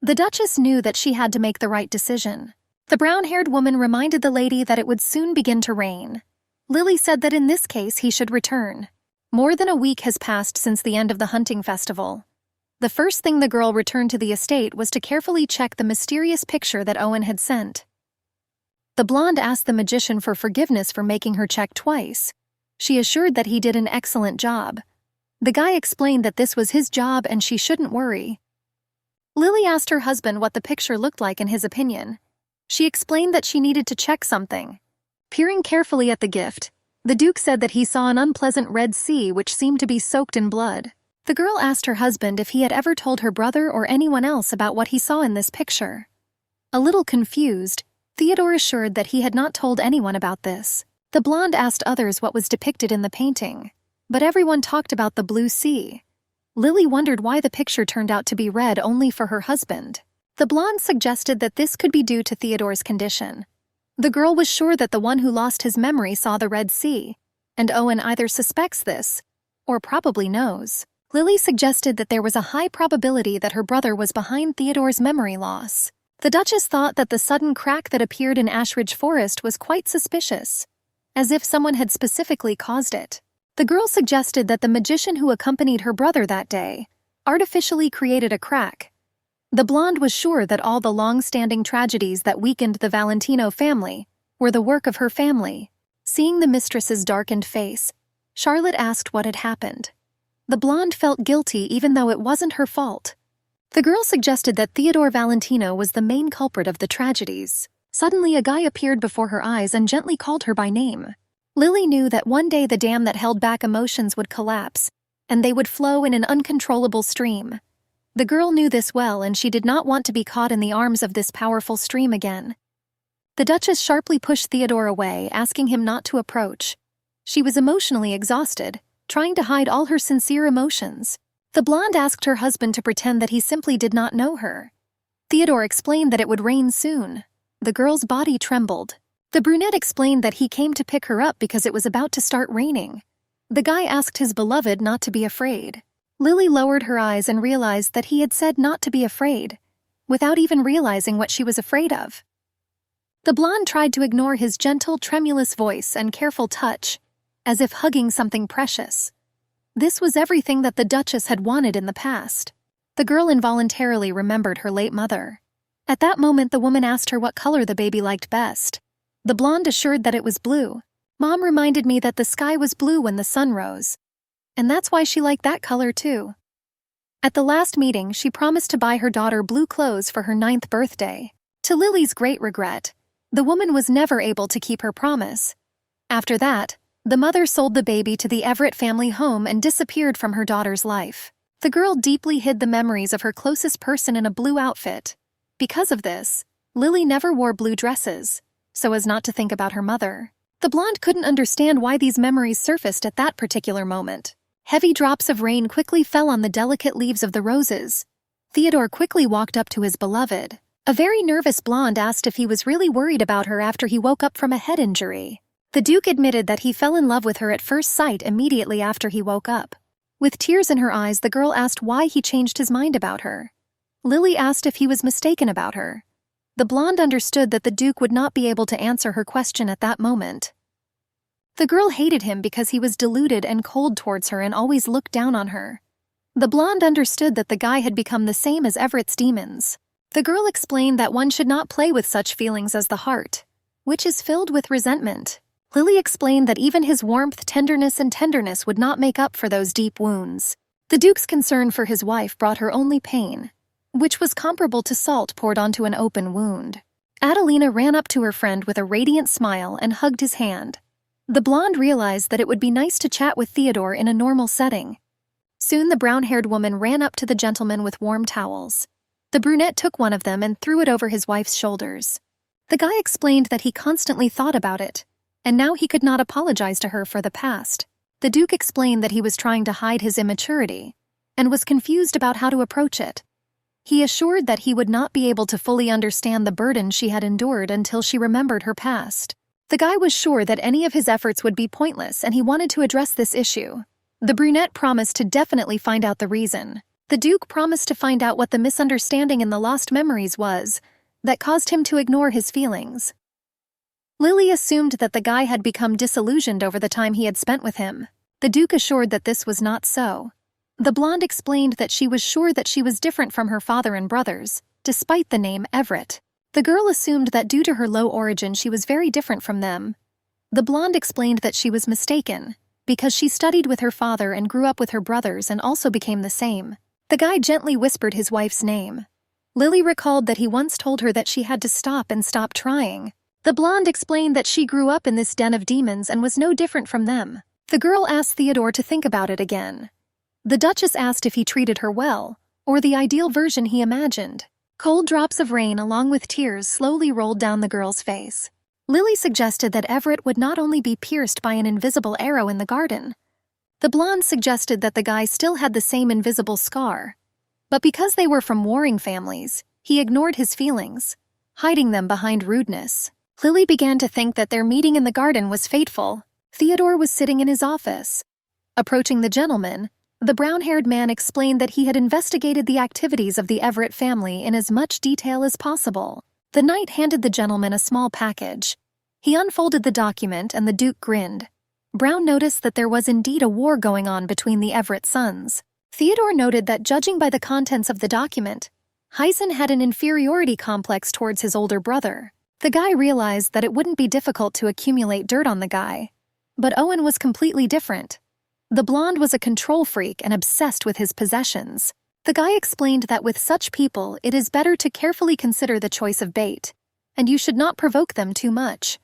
The Duchess knew that she had to make the right decision. The brown-haired woman reminded the lady that it would soon begin to rain. Lily said that in this case he should return. More than a week has passed since the end of the hunting festival. The first thing the girl returned to the estate was to carefully check the mysterious picture that Owen had sent. The blonde asked the magician for forgiveness for making her check twice. She assured that he did an excellent job. The guy explained that this was his job and she shouldn't worry. Lily asked her husband what the picture looked like in his opinion. She explained that she needed to check something. Peering carefully at the gift, the Duke said that he saw an unpleasant red sea which seemed to be soaked in blood. The girl asked her husband if he had ever told her brother or anyone else about what he saw in this picture. A little confused, Theodore assured that he had not told anyone about this. The blonde asked others what was depicted in the painting, but everyone talked about the blue sea. Lily wondered why the picture turned out to be red only for her husband. The blonde suggested that this could be due to Theodore's condition. The girl was sure that the one who lost his memory saw the Red Sea, and Owen either suspects this, or probably knows. Lily suggested that there was a high probability that her brother was behind Theodore's memory loss. The Duchess thought that the sudden crack that appeared in Ashridge Forest was quite suspicious, as if someone had specifically caused it. The girl suggested that the magician who accompanied her brother that day artificially created a crack. The blonde was sure that all the long-standing tragedies that weakened the Valentino family were the work of her family. Seeing the mistress's darkened face, Charlotte asked what had happened. The blonde felt guilty even though it wasn't her fault. The girl suggested that Theodore Valentino was the main culprit of the tragedies. Suddenly a guy appeared before her eyes and gently called her by name. Lily knew that one day the dam that held back emotions would collapse, and they would flow in an uncontrollable stream. The girl knew this well, and she did not want to be caught in the arms of this powerful stream again. The Duchess sharply pushed Theodore away, asking him not to approach. She was emotionally exhausted, trying to hide all her sincere emotions. The blonde asked her husband to pretend that he simply did not know her. Theodore explained that it would rain soon. The girl's body trembled. The brunette explained that he came to pick her up because it was about to start raining. The guy asked his beloved not to be afraid. Lily lowered her eyes and realized that he had said not to be afraid, without even realizing what she was afraid of. The blonde tried to ignore his gentle, tremulous voice and careful touch, as if hugging something precious. This was everything that the Duchess had wanted in the past. The girl involuntarily remembered her late mother. At that moment, the woman asked her what color the baby liked best. The blonde assured that it was blue. Mom reminded me that the sky was blue when the sun rose. And that's why she liked that color too. At the last meeting, she promised to buy her daughter blue clothes for her 9th birthday. To Lily's great regret, the woman was never able to keep her promise. After that, the mother sold the baby to the Everett family home and disappeared from her daughter's life. The girl deeply hid the memories of her closest person in a blue outfit. Because of this, Lily never wore blue dresses, so as not to think about her mother. The blonde couldn't understand why these memories surfaced at that particular moment. Heavy drops of rain quickly fell on the delicate leaves of the roses. Theodore quickly walked up to his beloved. A very nervous blonde asked if he was really worried about her after he woke up from a head injury. The Duke admitted that he fell in love with her at first sight immediately after he woke up. With tears in her eyes, the girl asked why he changed his mind about her. Lily asked if he was mistaken about her. The blonde understood that the Duke would not be able to answer her question at that moment. The girl hated him because he was deluded and cold towards her and always looked down on her. The blonde understood that the guy had become the same as Everett's demons. The girl explained that one should not play with such feelings as the heart, which is filled with resentment. Lily explained that even his warmth, tenderness would not make up for those deep wounds. The Duke's concern for his wife brought her only pain, which was comparable to salt poured onto an open wound. Adelina ran up to her friend with a radiant smile and hugged his hand. The blonde realized that it would be nice to chat with Theodore in a normal setting. Soon the brown-haired woman ran up to the gentleman with warm towels. The brunette took one of them and threw it over his wife's shoulders. The guy explained that he constantly thought about it, and now he could not apologize to her for the past. The Duke explained that he was trying to hide his immaturity, and was confused about how to approach it. He assured that he would not be able to fully understand the burden she had endured until she remembered her past. The guy was sure that any of his efforts would be pointless, and he wanted to address this issue. The brunette promised to definitely find out the reason. The Duke promised to find out what the misunderstanding in the lost memories was that caused him to ignore his feelings. Lily assumed that the guy had become disillusioned over the time he had spent with him. The Duke assured that this was not so. The blonde explained that she was sure that she was different from her father and brothers, despite the name Everett. The girl assumed that due to her low origin she was very different from them. The blonde explained that she was mistaken, because she studied with her father and grew up with her brothers and also became the same. The guy gently whispered his wife's name. Lily recalled that he once told her that she had to stop and stop trying. The blonde explained that she grew up in this den of demons and was no different from them. The girl asked Theodore to think about it again. The Duchess asked if he treated her well, or the ideal version he imagined. Cold drops of rain along with tears slowly rolled down the girl's face. Lily suggested that Everett would not only be pierced by an invisible arrow in the garden. The blonde suggested that the guy still had the same invisible scar. But because they were from warring families, he ignored his feelings, hiding them behind rudeness. Lily began to think that their meeting in the garden was fateful. Theodore was sitting in his office. Approaching the gentleman, the brown-haired man explained that he had investigated the activities of the Everett family in as much detail as possible. The knight handed the gentleman a small package. He unfolded the document and the Duke grinned. Brown noticed that there was indeed a war going on between the Everett sons. Theodore noted that judging by the contents of the document, Heisen had an inferiority complex towards his older brother. The guy realized that it wouldn't be difficult to accumulate dirt on the guy. But Owen was completely different. The blonde was a control freak and obsessed with his possessions. The guy explained that with such people, it is better to carefully consider the choice of bait, and you should not provoke them too much.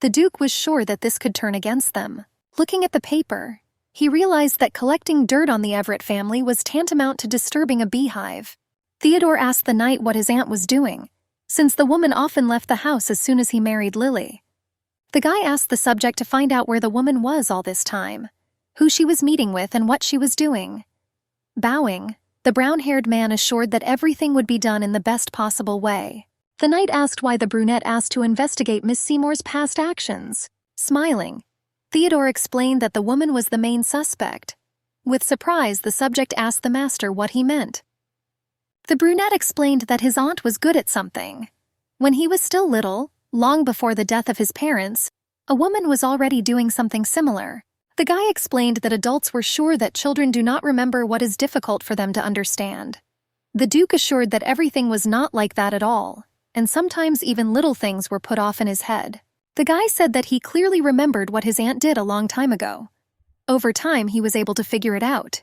The Duke was sure that this could turn against them. Looking at the paper, he realized that collecting dirt on the Everett family was tantamount to disturbing a beehive. Theodore asked the knight what his aunt was doing, since the woman often left the house as soon as he married Lily. The guy asked the subject to find out where the woman was all this time, who she was meeting with and what she was doing. Bowing, the brown-haired man assured that everything would be done in the best possible way. The knight asked why the brunette asked to investigate Miss Seymour's past actions. Smiling, Theodore explained that the woman was the main suspect. With surprise, the subject asked the master what he meant. The brunette explained that his aunt was good at something. When he was still little, long before the death of his parents, a woman was already doing something similar. The guy explained that adults were sure that children do not remember what is difficult for them to understand. The Duke assured that everything was not like that at all, and sometimes even little things were put off in his head. The guy said that he clearly remembered what his aunt did a long time ago. Over time, he was able to figure it out.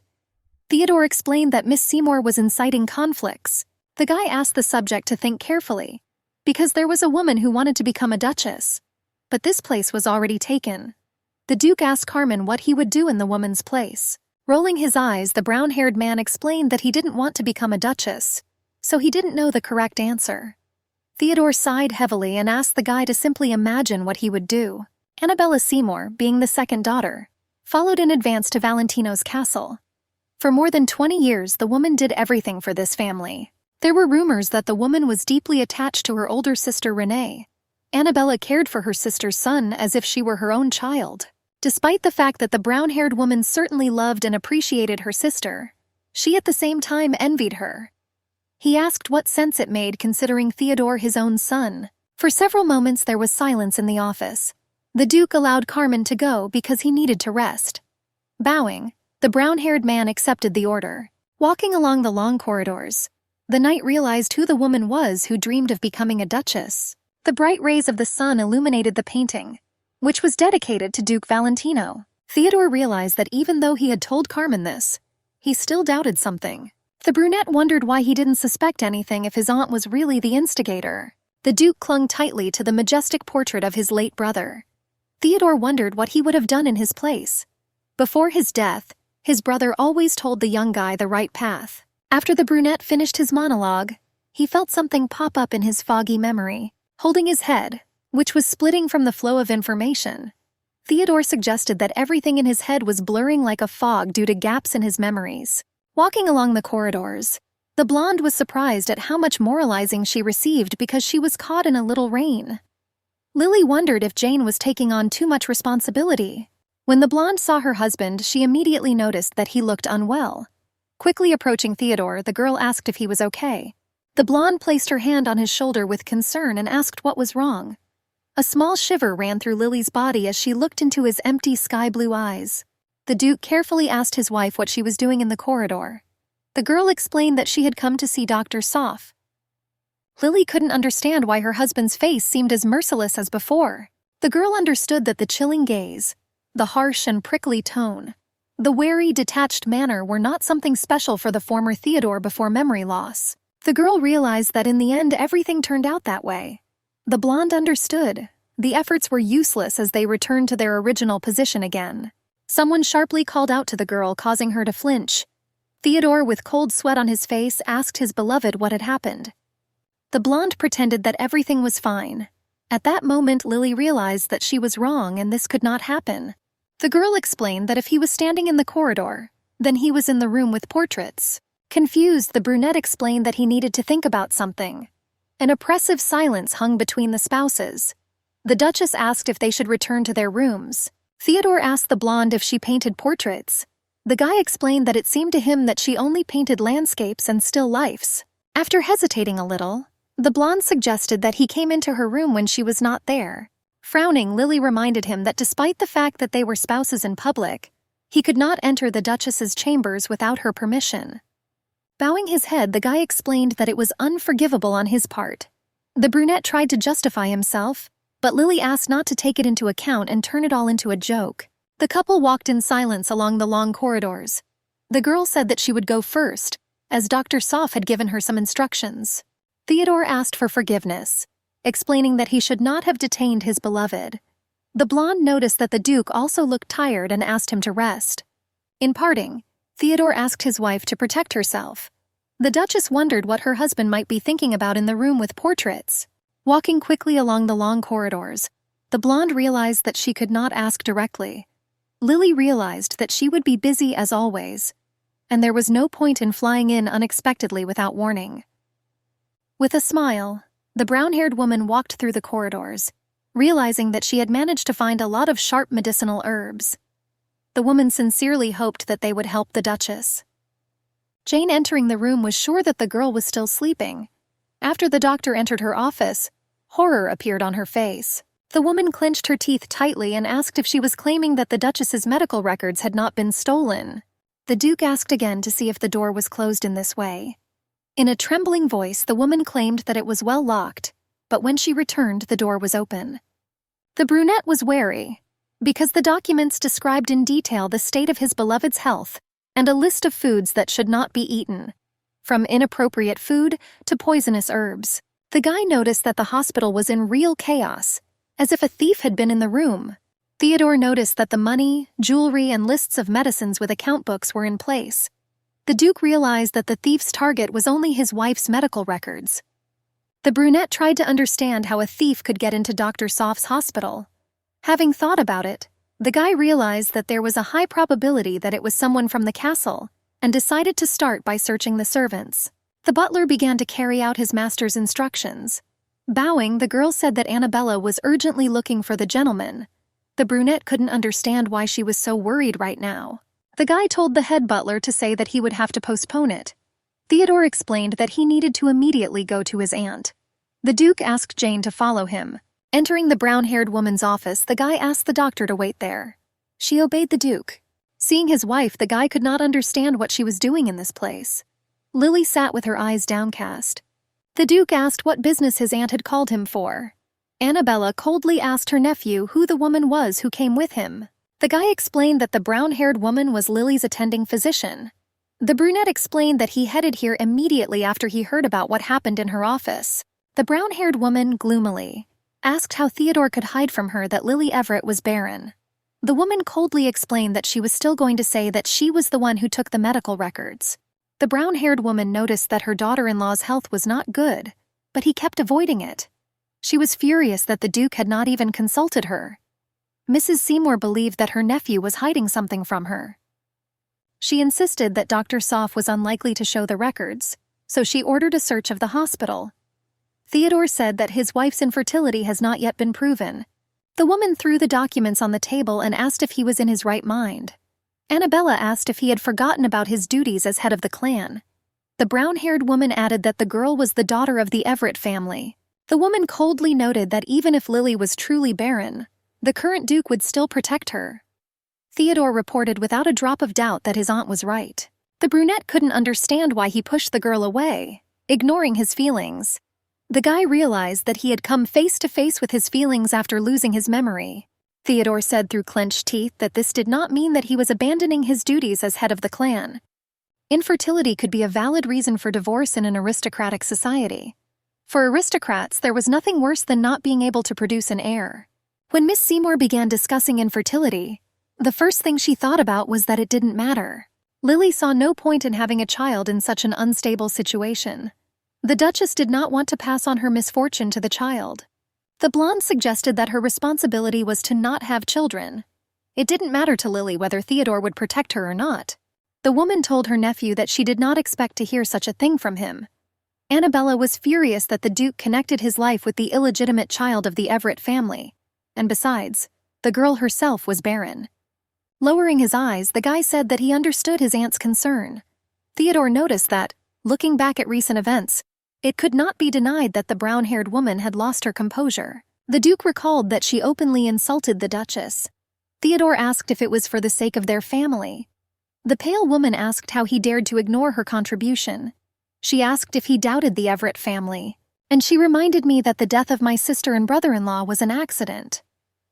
Theodore explained that Miss Seymour was inciting conflicts. The guy asked the subject to think carefully, because there was a woman who wanted to become a duchess. But this place was already taken. The Duke asked Carmen what he would do in the woman's place. Rolling his eyes, the brown-haired man explained that he didn't want to become a duchess, so he didn't know the correct answer. Theodore sighed heavily and asked the guy to simply imagine what he would do. Annabella Seymour, being the second daughter, followed in advance to Valentino's castle. For more than 20 years, the woman did everything for this family. There were rumors that the woman was deeply attached to her older sister Renee. Annabella cared for her sister's son as if she were her own child. Despite the fact that the brown-haired woman certainly loved and appreciated her sister, she at the same time envied her. He asked what sense it made considering Theodore his own son. For several moments there was silence in the office. The Duke allowed Carmen to go because he needed to rest. Bowing, the brown-haired man accepted the order. Walking along the long corridors, the knight realized who the woman was who dreamed of becoming a duchess. The bright rays of the sun illuminated the painting, which was dedicated to Duke Valentino. Theodore realized that even though he had told Carmen this, he still doubted something. The brunette wondered why he didn't suspect anything if his aunt was really the instigator. The Duke clung tightly to the majestic portrait of his late brother. Theodore wondered what he would have done in his place. Before his death, his brother always told the young guy the right path. After the brunette finished his monologue, he felt something pop up in his foggy memory. Holding his head, which was splitting from the flow of information, Theodore suggested that everything in his head was blurring like a fog due to gaps in his memories. Walking along the corridors, the blonde was surprised at how much moralizing she received because she was caught in a little rain. Lily wondered if Jane was taking on too much responsibility. When the blonde saw her husband, she immediately noticed that he looked unwell. Quickly approaching Theodore, the girl asked if he was okay. The blonde placed her hand on his shoulder with concern and asked what was wrong. A small shiver ran through Lily's body as she looked into his empty sky-blue eyes. The Duke carefully asked his wife what she was doing in the corridor. The girl explained that she had come to see Dr. Soff. Lily couldn't understand why her husband's face seemed as merciless as before. The girl understood that the chilling gaze, the harsh and prickly tone, the wary, detached manner were not something special for the former Theodore before memory loss. The girl realized that in the end everything turned out that way. The blonde understood. The efforts were useless as they returned to their original position again. Someone sharply called out to the girl, causing her to flinch. Theodore, with cold sweat on his face, asked his beloved what had happened. The blonde pretended that everything was fine. At that moment, Lily realized that she was wrong and this could not happen. The girl explained that if he was standing in the corridor, then he was in the room with portraits. Confused, the brunette explained that he needed to think about something. An oppressive silence hung between the spouses. The Duchess asked if they should return to their rooms. Theodore asked the blonde if she painted portraits. The guy explained that it seemed to him that she only painted landscapes and still lifes. After hesitating a little, the blonde suggested that he came into her room when she was not there. Frowning, Lily reminded him that despite the fact that they were spouses in public, he could not enter the Duchess's chambers without her permission. Bowing his head, the guy explained that it was unforgivable on his part. The brunette tried to justify himself, but Lily asked not to take it into account and turn it all into a joke. The couple walked in silence along the long corridors. The girl said that she would go first, as Dr. Sof had given her some instructions. Theodore asked for forgiveness, explaining that he should not have detained his beloved. The blonde noticed that the Duke also looked tired and asked him to rest. In parting, Theodore asked his wife to protect herself. The Duchess wondered what her husband might be thinking about in the room with portraits. Walking quickly along the long corridors, the blonde realized that she could not ask directly. Lily realized that she would be busy as always, and there was no point in flying in unexpectedly without warning. With a smile, the brown-haired woman walked through the corridors, realizing that she had managed to find a lot of sharp medicinal herbs. The woman sincerely hoped that they would help the Duchess. Jane, entering the room, was sure that the girl was still sleeping. After the doctor entered her office, horror appeared on her face. The woman clenched her teeth tightly and asked if she was claiming that the Duchess's medical records had not been stolen. The Duke asked again to see if the door was closed in this way. In a trembling voice, the woman claimed that it was well locked, but when she returned, the door was open. The brunette was wary, because the documents described in detail the state of his beloved's health and a list of foods that should not be eaten, from inappropriate food to poisonous herbs. The guy noticed that the hospital was in real chaos, as if a thief had been in the room. Theodore noticed that the money, jewelry, and lists of medicines with account books were in place. The Duke realized that the thief's target was only his wife's medical records. The brunette tried to understand how a thief could get into Dr. Sof's hospital. Having thought about it, the guy realized that there was a high probability that it was someone from the castle, and decided to start by searching the servants. The butler began to carry out his master's instructions. Bowing, the girl said that Annabella was urgently looking for the gentleman. The brunette couldn't understand why she was so worried right now. The guy told the head butler to say that he would have to postpone it. Theodore explained that he needed to immediately go to his aunt. The Duke asked Jane to follow him. Entering the brown-haired woman's office, the guy asked the doctor to wait there. She obeyed the Duke. Seeing his wife, the guy could not understand what she was doing in this place. Lily sat with her eyes downcast. The Duke asked what business his aunt had called him for. Annabella coldly asked her nephew who the woman was who came with him. The guy explained that the brown-haired woman was Lily's attending physician. The brunette explained that he headed here immediately after he heard about what happened in her office. The brown-haired woman, gloomily, asked how Theodore could hide from her that Lily Everett was barren. The woman coldly explained that she was still going to say that she was the one who took the medical records. The brown-haired woman noticed that her daughter-in-law's health was not good, but he kept avoiding it. She was furious that the Duke had not even consulted her. Mrs. Seymour believed that her nephew was hiding something from her. She insisted that Dr. Sof was unlikely to show the records, so she ordered a search of the hospital. Theodore said that his wife's infertility has not yet been proven. The woman threw the documents on the table and asked if he was in his right mind. Annabella asked if he had forgotten about his duties as head of the clan. The brown-haired woman added that the girl was the daughter of the Everett family. The woman coldly noted that even if Lily was truly barren, the current Duke would still protect her. Theodore reported without a drop of doubt that his aunt was right. The brunette couldn't understand why he pushed the girl away, ignoring his feelings. The guy realized that he had come face to face with his feelings after losing his memory. Theodore said through clenched teeth that this did not mean that he was abandoning his duties as head of the clan. Infertility could be a valid reason for divorce in an aristocratic society. For aristocrats, there was nothing worse than not being able to produce an heir. When Miss Seymour began discussing infertility, the first thing she thought about was that it didn't matter. Lily saw no point in having a child in such an unstable situation. The Duchess did not want to pass on her misfortune to the child. The blonde suggested that her responsibility was to not have children. It didn't matter to Lily whether Theodore would protect her or not. The woman told her nephew that she did not expect to hear such a thing from him. Annabella was furious that the Duke connected his life with the illegitimate child of the Everett family, and besides, the girl herself was barren. Lowering his eyes, the guy said that he understood his aunt's concern. Theodore noticed that, looking back at recent events, it could not be denied that the brown-haired woman had lost her composure. The Duke recalled that she openly insulted the Duchess. Theodore asked if it was for the sake of their family. The pale woman asked how he dared to ignore her contribution. She asked if he doubted the Everett family. And she reminded me that the death of my sister and brother-in-law was an accident.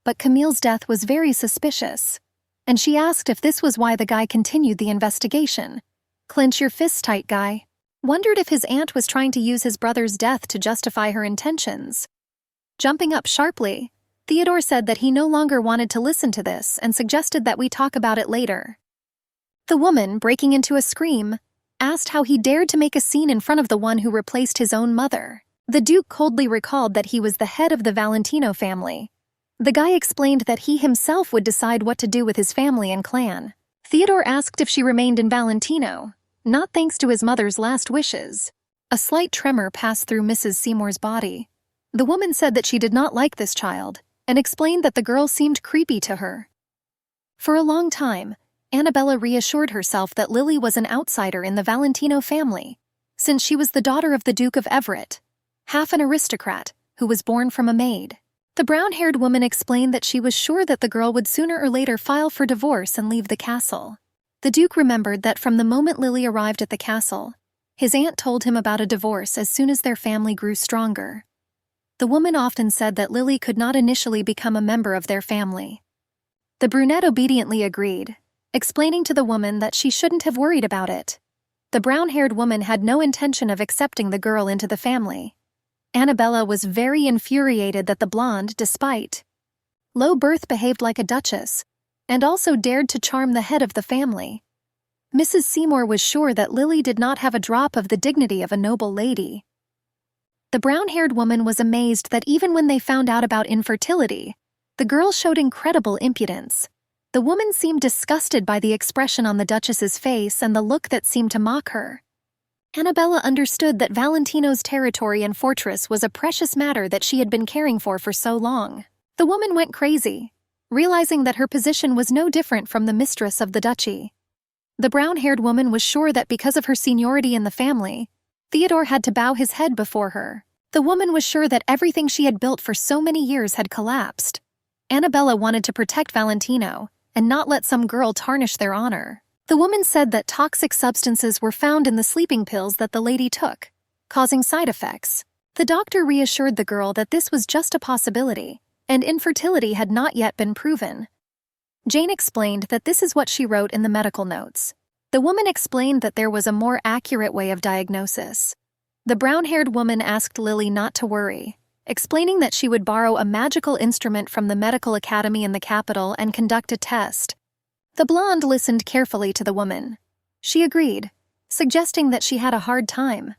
But Camille's death was very suspicious. And she asked if this was why the guy continued the investigation. Clench your fists tight, guy. Wondered if his aunt was trying to use his brother's death to justify her intentions. Jumping up sharply, Theodore said that he no longer wanted to listen to this and suggested that we talk about it later. The woman, breaking into a scream, asked how he dared to make a scene in front of the one who replaced his own mother. The Duke coldly recalled that he was the head of the Valentino family. The guy explained that he himself would decide what to do with his family and clan. Theodore asked if she remained in Valentino, not thanks to his mother's last wishes. A slight tremor passed through Mrs. Seymour's body. The woman said that she did not like this child, and explained that the girl seemed creepy to her. For a long time, Annabella reassured herself that Lily was an outsider in the Valentino family, since she was the daughter of the Duke of Everett, half an aristocrat, who was born from a maid. The brown-haired woman explained that she was sure that the girl would sooner or later file for divorce and leave the castle. The Duke remembered that from the moment Lily arrived at the castle, his aunt told him about a divorce as soon as their family grew stronger. The woman often said that Lily could not initially become a member of their family. The brunette obediently agreed, explaining to the woman that she shouldn't have worried about it. The brown-haired woman had no intention of accepting the girl into the family. Annabella was very infuriated that the blonde, despite low birth, behaved like a duchess, and also dared to charm the head of the family. Mrs. Seymour was sure that Lily did not have a drop of the dignity of a noble lady. The brown-haired woman was amazed that even when they found out about infertility, the girl showed incredible impudence. The woman seemed disgusted by the expression on the Duchess's face and the look that seemed to mock her. Annabella understood that Valentino's territory and fortress was a precious matter that she had been caring for so long. The woman went crazy, realizing that her position was no different from the mistress of the duchy. The brown-haired woman was sure that because of her seniority in the family, Theodore had to bow his head before her. The woman was sure that everything she had built for so many years had collapsed. Annabella wanted to protect Valentino and not let some girl tarnish their honor. The woman said that toxic substances were found in the sleeping pills that the lady took, causing side effects. The doctor reassured the girl that this was just a possibility, and infertility had not yet been proven. Jane explained that this is what she wrote in the medical notes. The woman explained that there was a more accurate way of diagnosis. The brown-haired woman asked Lily not to worry, explaining that she would borrow a magical instrument from the medical academy in the capital and conduct a test. The blonde listened carefully to the woman. She agreed, suggesting that she had a hard time.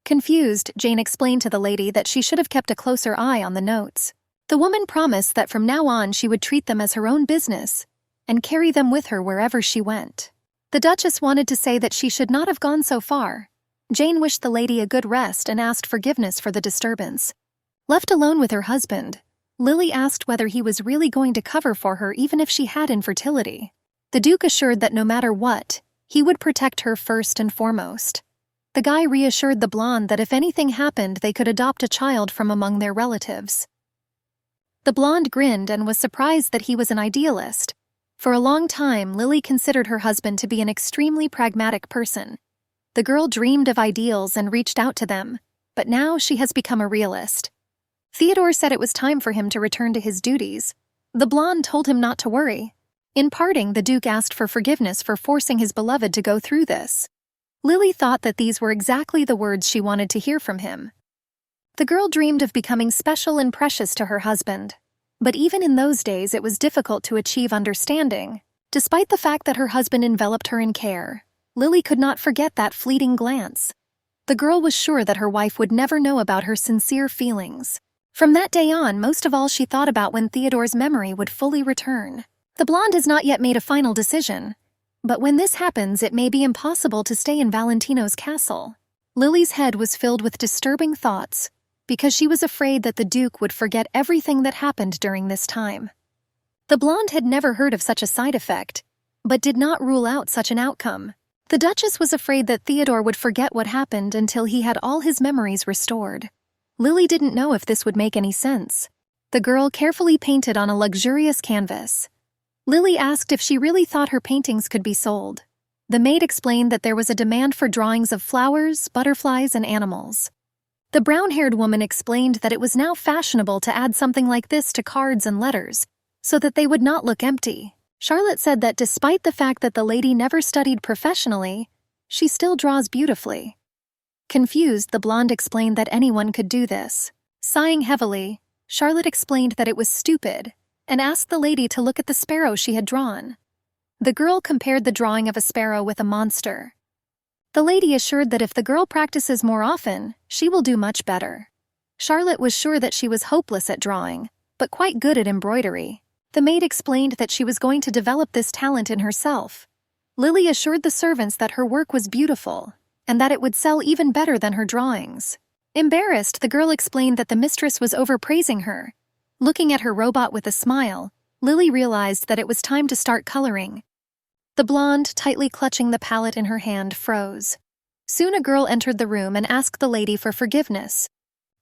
Confused, Jane explained to the lady that she should have kept a closer eye on the notes. The woman promised that from now on she would treat them as her own business and carry them with her wherever she went. The Duchess wanted to say that she should not have gone so far. Jane wished the lady a good rest and asked forgiveness for the disturbance. Left alone with her husband, Lily asked whether he was really going to cover for her even if she had infertility. The Duke assured that no matter what, he would protect her first and foremost. The guy reassured the blonde that if anything happened, they could adopt a child from among their relatives. The blonde grinned and was surprised that he was an idealist. For a long time, Lily considered her husband to be an extremely pragmatic person. The girl dreamed of ideals and reached out to them, but now she has become a realist. Theodore said it was time for him to return to his duties. The blonde told him not to worry. In parting, the Duke asked for forgiveness for forcing his beloved to go through this. Lily thought that these were exactly the words she wanted to hear from him. The girl dreamed of becoming special and precious to her husband. But even in those days, it was difficult to achieve understanding. Despite the fact that her husband enveloped her in care, Lily could not forget that fleeting glance. The girl was sure that her wife would never know about her sincere feelings. From that day on, most of all she thought about when Theodore's memory would fully return. The blonde has not yet made a final decision, but when this happens, it may be impossible to stay in Valentino's castle. Lily's head was filled with disturbing thoughts, because she was afraid that the Duke would forget everything that happened during this time. The blonde had never heard of such a side effect, but did not rule out such an outcome. The Duchess was afraid that Theodore would forget what happened until he had all his memories restored. Lily didn't know if this would make any sense. The girl carefully painted on a luxurious canvas. Lily asked if she really thought her paintings could be sold. The maid explained that there was a demand for drawings of flowers, butterflies, and animals. The brown-haired woman explained that it was now fashionable to add something like this to cards and letters, so that they would not look empty. Charlotte said that despite the fact that the lady never studied professionally, she still draws beautifully. Confused, the blonde explained that anyone could do this. Sighing heavily, Charlotte explained that it was stupid, and asked the lady to look at the sparrow she had drawn. The girl compared the drawing of a sparrow with a monster. The lady assured that if the girl practices more often, she will do much better. Charlotte was sure that she was hopeless at drawing, but quite good at embroidery. The maid explained that she was going to develop this talent in herself. Lily assured the servants that her work was beautiful, and that it would sell even better than her drawings. Embarrassed, the girl explained that the mistress was overpraising her. Looking at her robot with a smile, Lily realized that it was time to start coloring. The blonde, tightly clutching the palette in her hand, froze. Soon a girl entered the room and asked the lady for forgiveness.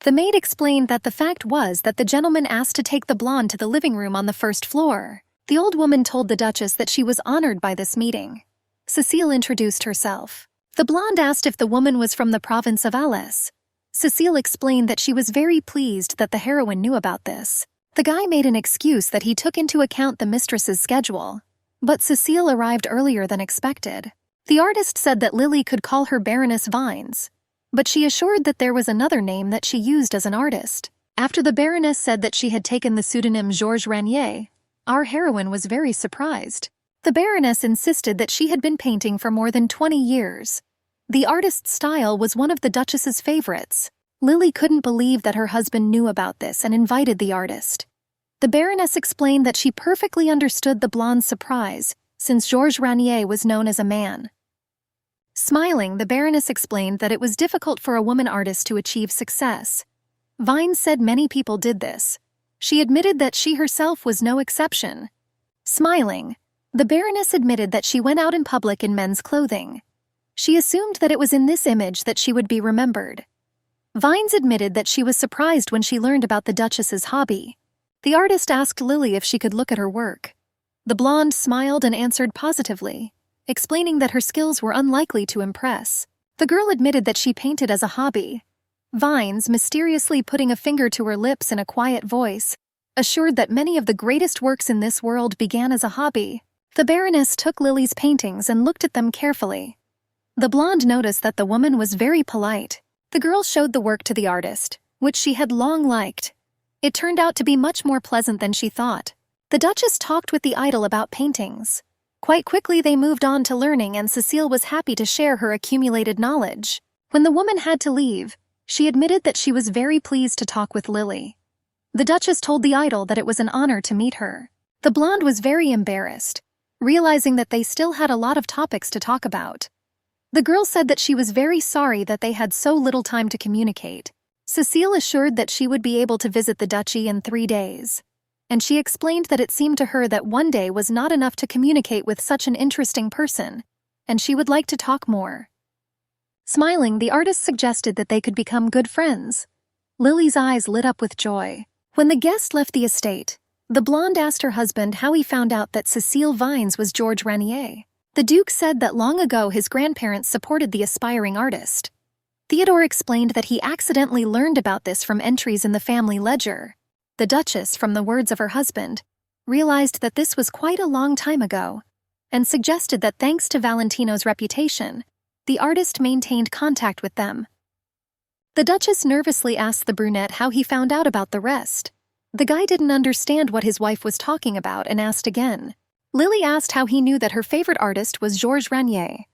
The maid explained that the fact was that the gentleman asked to take the blonde to the living room on the first floor. The old woman told the Duchess that she was honored by this meeting. Cecile introduced herself. The blonde asked if the woman was from the province of Alès. Cecile explained that she was very pleased that the heroine knew about this. The guy made an excuse that he took into account the mistress's schedule. But Cecile arrived earlier than expected. The artist said that Lily could call her Baroness Vines, but she assured that there was another name that she used as an artist. After the Baroness said that she had taken the pseudonym Georges Ranier, our heroine was very surprised. The Baroness insisted that she had been painting for more than 20 years. The artist's style was one of the Duchess's favorites. Lily couldn't believe that her husband knew about this and invited the artist. The Baroness explained that she perfectly understood the blonde's surprise, since Georges Ranier was known as a man. Smiling, the Baroness explained that it was difficult for a woman artist to achieve success. Vines said many people did this. She admitted that she herself was no exception. Smiling, the Baroness admitted that she went out in public in men's clothing. She assumed that it was in this image that she would be remembered. Vines admitted that she was surprised when she learned about the Duchess's hobby. The artist asked Lily if she could look at her work. The blonde smiled and answered positively, explaining that her skills were unlikely to impress. The girl admitted that she painted as a hobby. Vines, mysteriously putting a finger to her lips in a quiet voice, assured that many of the greatest works in this world began as a hobby. The Baroness took Lily's paintings and looked at them carefully. The blonde noticed that the woman was very polite. The girl showed the work to the artist, which she had long liked. It turned out to be much more pleasant than she thought. The Duchess talked with the idol about paintings. Quite quickly they moved on to learning, and Cecile was happy to share her accumulated knowledge. When the woman had to leave, she admitted that she was very pleased to talk with Lily. The Duchess told the idol that it was an honor to meet her. The blonde was very embarrassed, realizing that they still had a lot of topics to talk about. The girl said that she was very sorry that they had so little time to communicate. Cecile assured that she would be able to visit the duchy in 3 days, and she explained that it seemed to her that one day was not enough to communicate with such an interesting person, and she would like to talk more. Smiling, the artist suggested that they could become good friends. Lily's eyes lit up with joy. When the guest left the estate, the blonde asked her husband how he found out that Cecile Vines was Georges Ranier. The Duke said that long ago his grandparents supported the aspiring artist. Theodore explained that he accidentally learned about this from entries in the family ledger. The Duchess, from the words of her husband, realized that this was quite a long time ago, and suggested that thanks to Valentino's reputation, the artist maintained contact with them. The Duchess nervously asked the brunette how he found out about the rest. The guy didn't understand what his wife was talking about and asked again. Lily asked how he knew that her favorite artist was Georges Ranier.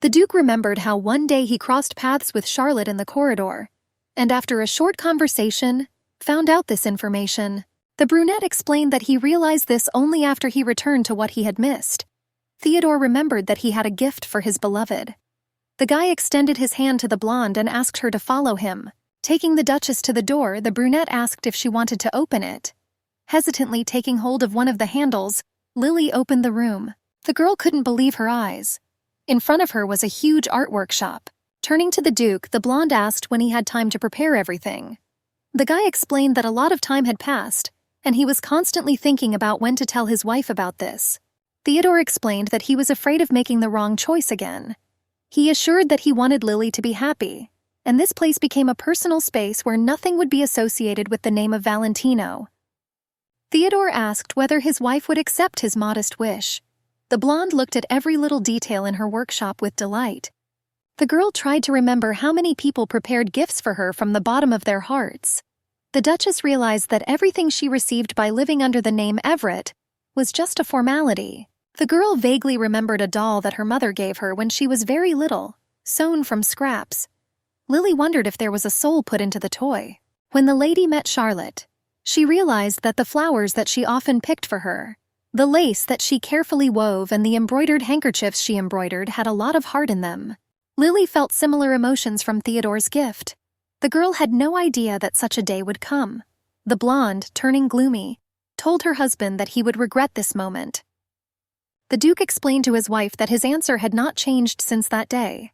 The Duke remembered how one day he crossed paths with Charlotte in the corridor, and after a short conversation, found out this information. The brunette explained that he realized this only after he returned to what he had missed. Theodore remembered that he had a gift for his beloved. The guy extended his hand to the blonde and asked her to follow him. Taking the Duchess to the door, the brunette asked if she wanted to open it. Hesitantly taking hold of one of the handles, Lily opened the room. The girl couldn't believe her eyes. In front of her was a huge art workshop. Turning to the Duke, the blonde asked when he had time to prepare everything. The guy explained that a lot of time had passed, and he was constantly thinking about when to tell his wife about this. Theodore explained that he was afraid of making the wrong choice again. He assured that he wanted Lily to be happy. and this place became a personal space where nothing would be associated with the name of Valentino. Theodore asked whether his wife would accept his modest wish. The blonde looked at every little detail in her workshop with delight. The girl tried to remember how many people prepared gifts for her from the bottom of their hearts. The Duchess realized that everything she received by living under the name Everett was just a formality. The girl vaguely remembered a doll that her mother gave her when she was very little, sewn from scraps. Lily wondered if there was a soul put into the toy. When the lady met Charlotte, she realized that the flowers that she often picked for her, the lace that she carefully wove, and the embroidered handkerchiefs she embroidered had a lot of heart in them. Lily felt similar emotions from Theodore's gift. The girl had no idea that such a day would come. The blonde, turning gloomy, told her husband that he would regret this moment. The Duke explained to his wife that his answer had not changed since that day.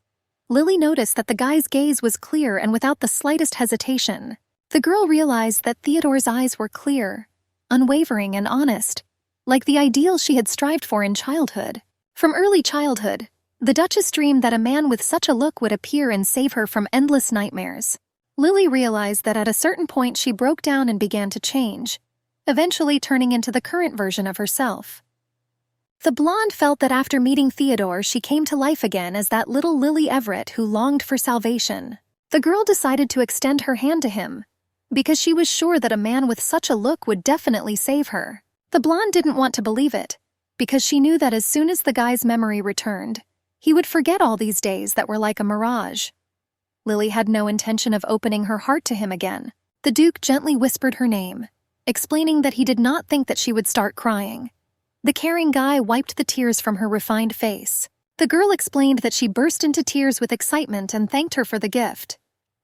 Lily noticed that the guy's gaze was clear and without the slightest hesitation. The girl realized that Theodore's eyes were clear, unwavering and honest, like the ideal she had strived for in childhood. From early childhood, the Duchess dreamed that a man with such a look would appear and save her from endless nightmares. Lily realized that at a certain point she broke down and began to change, eventually turning into the current version of herself. The blonde felt that after meeting Theodore she came to life again as that little Lily Everett who longed for salvation. The girl decided to extend her hand to him, because she was sure that a man with such a look would definitely save her. The blonde didn't want to believe it, because she knew that as soon as the guy's memory returned, he would forget all these days that were like a mirage. Lily had no intention of opening her heart to him again. The Duke gently whispered her name, explaining that he did not think that she would start crying. The caring guy wiped the tears from her refined face. The girl explained that she burst into tears with excitement and thanked her for the gift.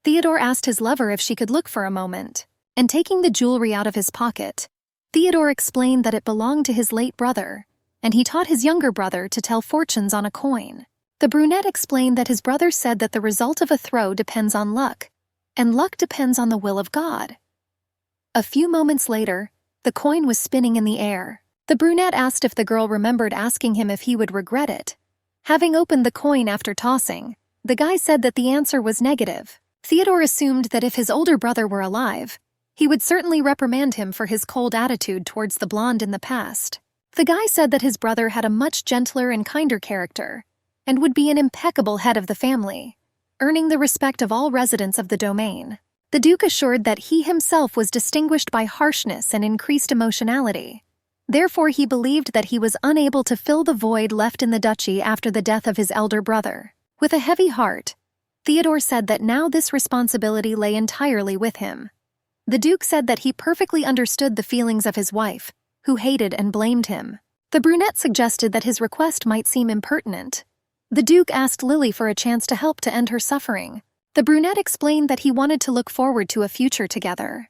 Theodore asked his lover if she could look for a moment, and taking the jewelry out of his pocket, Theodore explained that it belonged to his late brother, and he taught his younger brother to tell fortunes on a coin. The brunette explained that his brother said that the result of a throw depends on luck, and luck depends on the will of God. A few moments later, the coin was spinning in the air. The brunette asked if the girl remembered asking him if he would regret it. Having opened the coin after tossing, the guy said that the answer was negative. Theodore assumed that if his older brother were alive, he would certainly reprimand him for his cold attitude towards the blonde in the past. The guy said that his brother had a much gentler and kinder character, and would be an impeccable head of the family, earning the respect of all residents of the domain. The Duke assured that he himself was distinguished by harshness and increased emotionality. Therefore, he believed that he was unable to fill the void left in the duchy after the death of his elder brother. With a heavy heart, Theodore said that now this responsibility lay entirely with him. The Duke said that he perfectly understood the feelings of his wife, who hated and blamed him. The brunette suggested that his request might seem impertinent. The Duke asked Lily for a chance to help to end her suffering. The brunette explained that he wanted to look forward to a future together.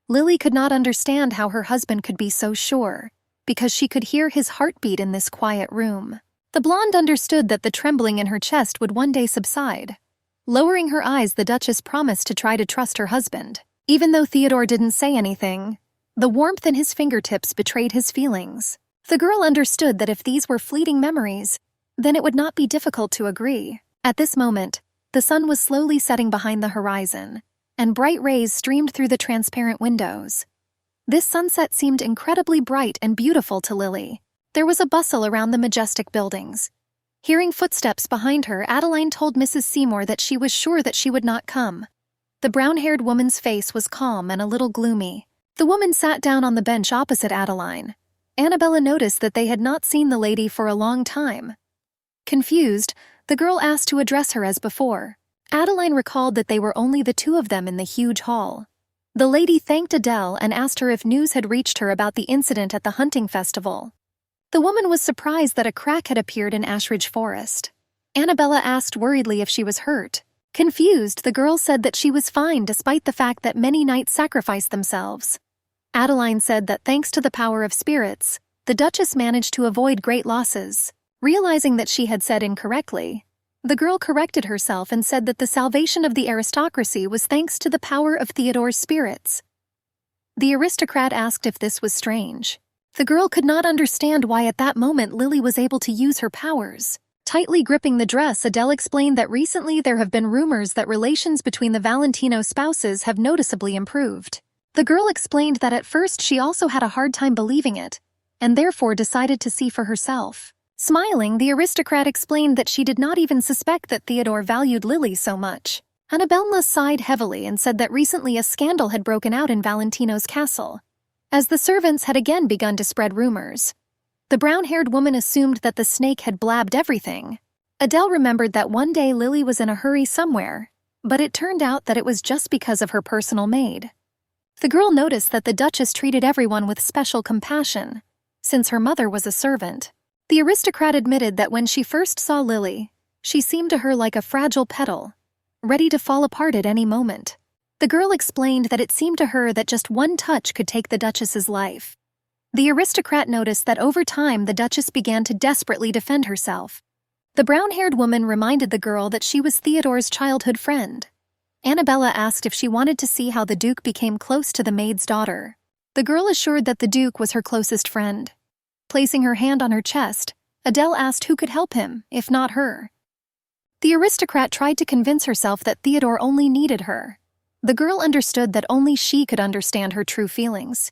Lily could not understand how her husband could be so sure, because she could hear his heartbeat in this quiet room. The blonde understood that the trembling in her chest would one day subside. Lowering her eyes, the Duchess promised to try to trust her husband. Even though Theodore didn't say anything, the warmth in his fingertips betrayed his feelings. The girl understood that if these were fleeting memories, then it would not be difficult to agree. At this moment, the sun was slowly setting behind the horizon, and bright rays streamed through the transparent windows. This sunset seemed incredibly bright and beautiful to Lily. There was a bustle around the majestic buildings. Hearing footsteps behind her, Adeline told Mrs. Seymour that she was sure that she would not come. The brown-haired woman's face was calm and a little gloomy. The woman sat down on the bench opposite Adeline. Annabella noticed that they had not seen the lady for a long time. Confused, the girl asked to address her as before. Adeline recalled that they were only the two of them in the huge hall. The lady thanked Adele and asked her if news had reached her about the incident at the hunting festival. The woman was surprised that a crack had appeared in Ashridge Forest. Annabella asked worriedly if she was hurt. Confused, the girl said that she was fine despite the fact that many knights sacrificed themselves. Adeline said that thanks to the power of spirits, the Duchess managed to avoid great losses. Realizing that she had said incorrectly, the girl corrected herself and said that the salvation of the aristocracy was thanks to the power of Theodore's spirits. The aristocrat asked if this was strange. The girl could not understand why at that moment Lily was able to use her powers. Tightly gripping the dress, Adele explained that recently there have been rumors that relations between the Valentino spouses have noticeably improved. The girl explained that at first she also had a hard time believing it, and therefore decided to see for herself. Smiling, the aristocrat explained that she did not even suspect that Theodore valued Lily so much. Annabella sighed heavily and said that recently a scandal had broken out in Valentino's castle, as the servants had again begun to spread rumors. The brown-haired woman assumed that the snake had blabbed everything. Adele remembered that one day Lily was in a hurry somewhere, but it turned out that it was just because of her personal maid. The girl noticed that the Duchess treated everyone with special compassion, since her mother was a servant. The aristocrat admitted that when she first saw Lily, she seemed to her like a fragile petal, ready to fall apart at any moment. The girl explained that it seemed to her that just one touch could take the Duchess's life. The aristocrat noticed that over time the Duchess began to desperately defend herself. The brown-haired woman reminded the girl that she was Theodore's childhood friend. Annabella asked if she wanted to see how the Duke became close to the maid's daughter. The girl assured that the Duke was her closest friend. Placing her hand on her chest, Adele asked who could help him, if not her. The aristocrat tried to convince herself that Theodore only needed her. The girl understood that only she could understand her true feelings.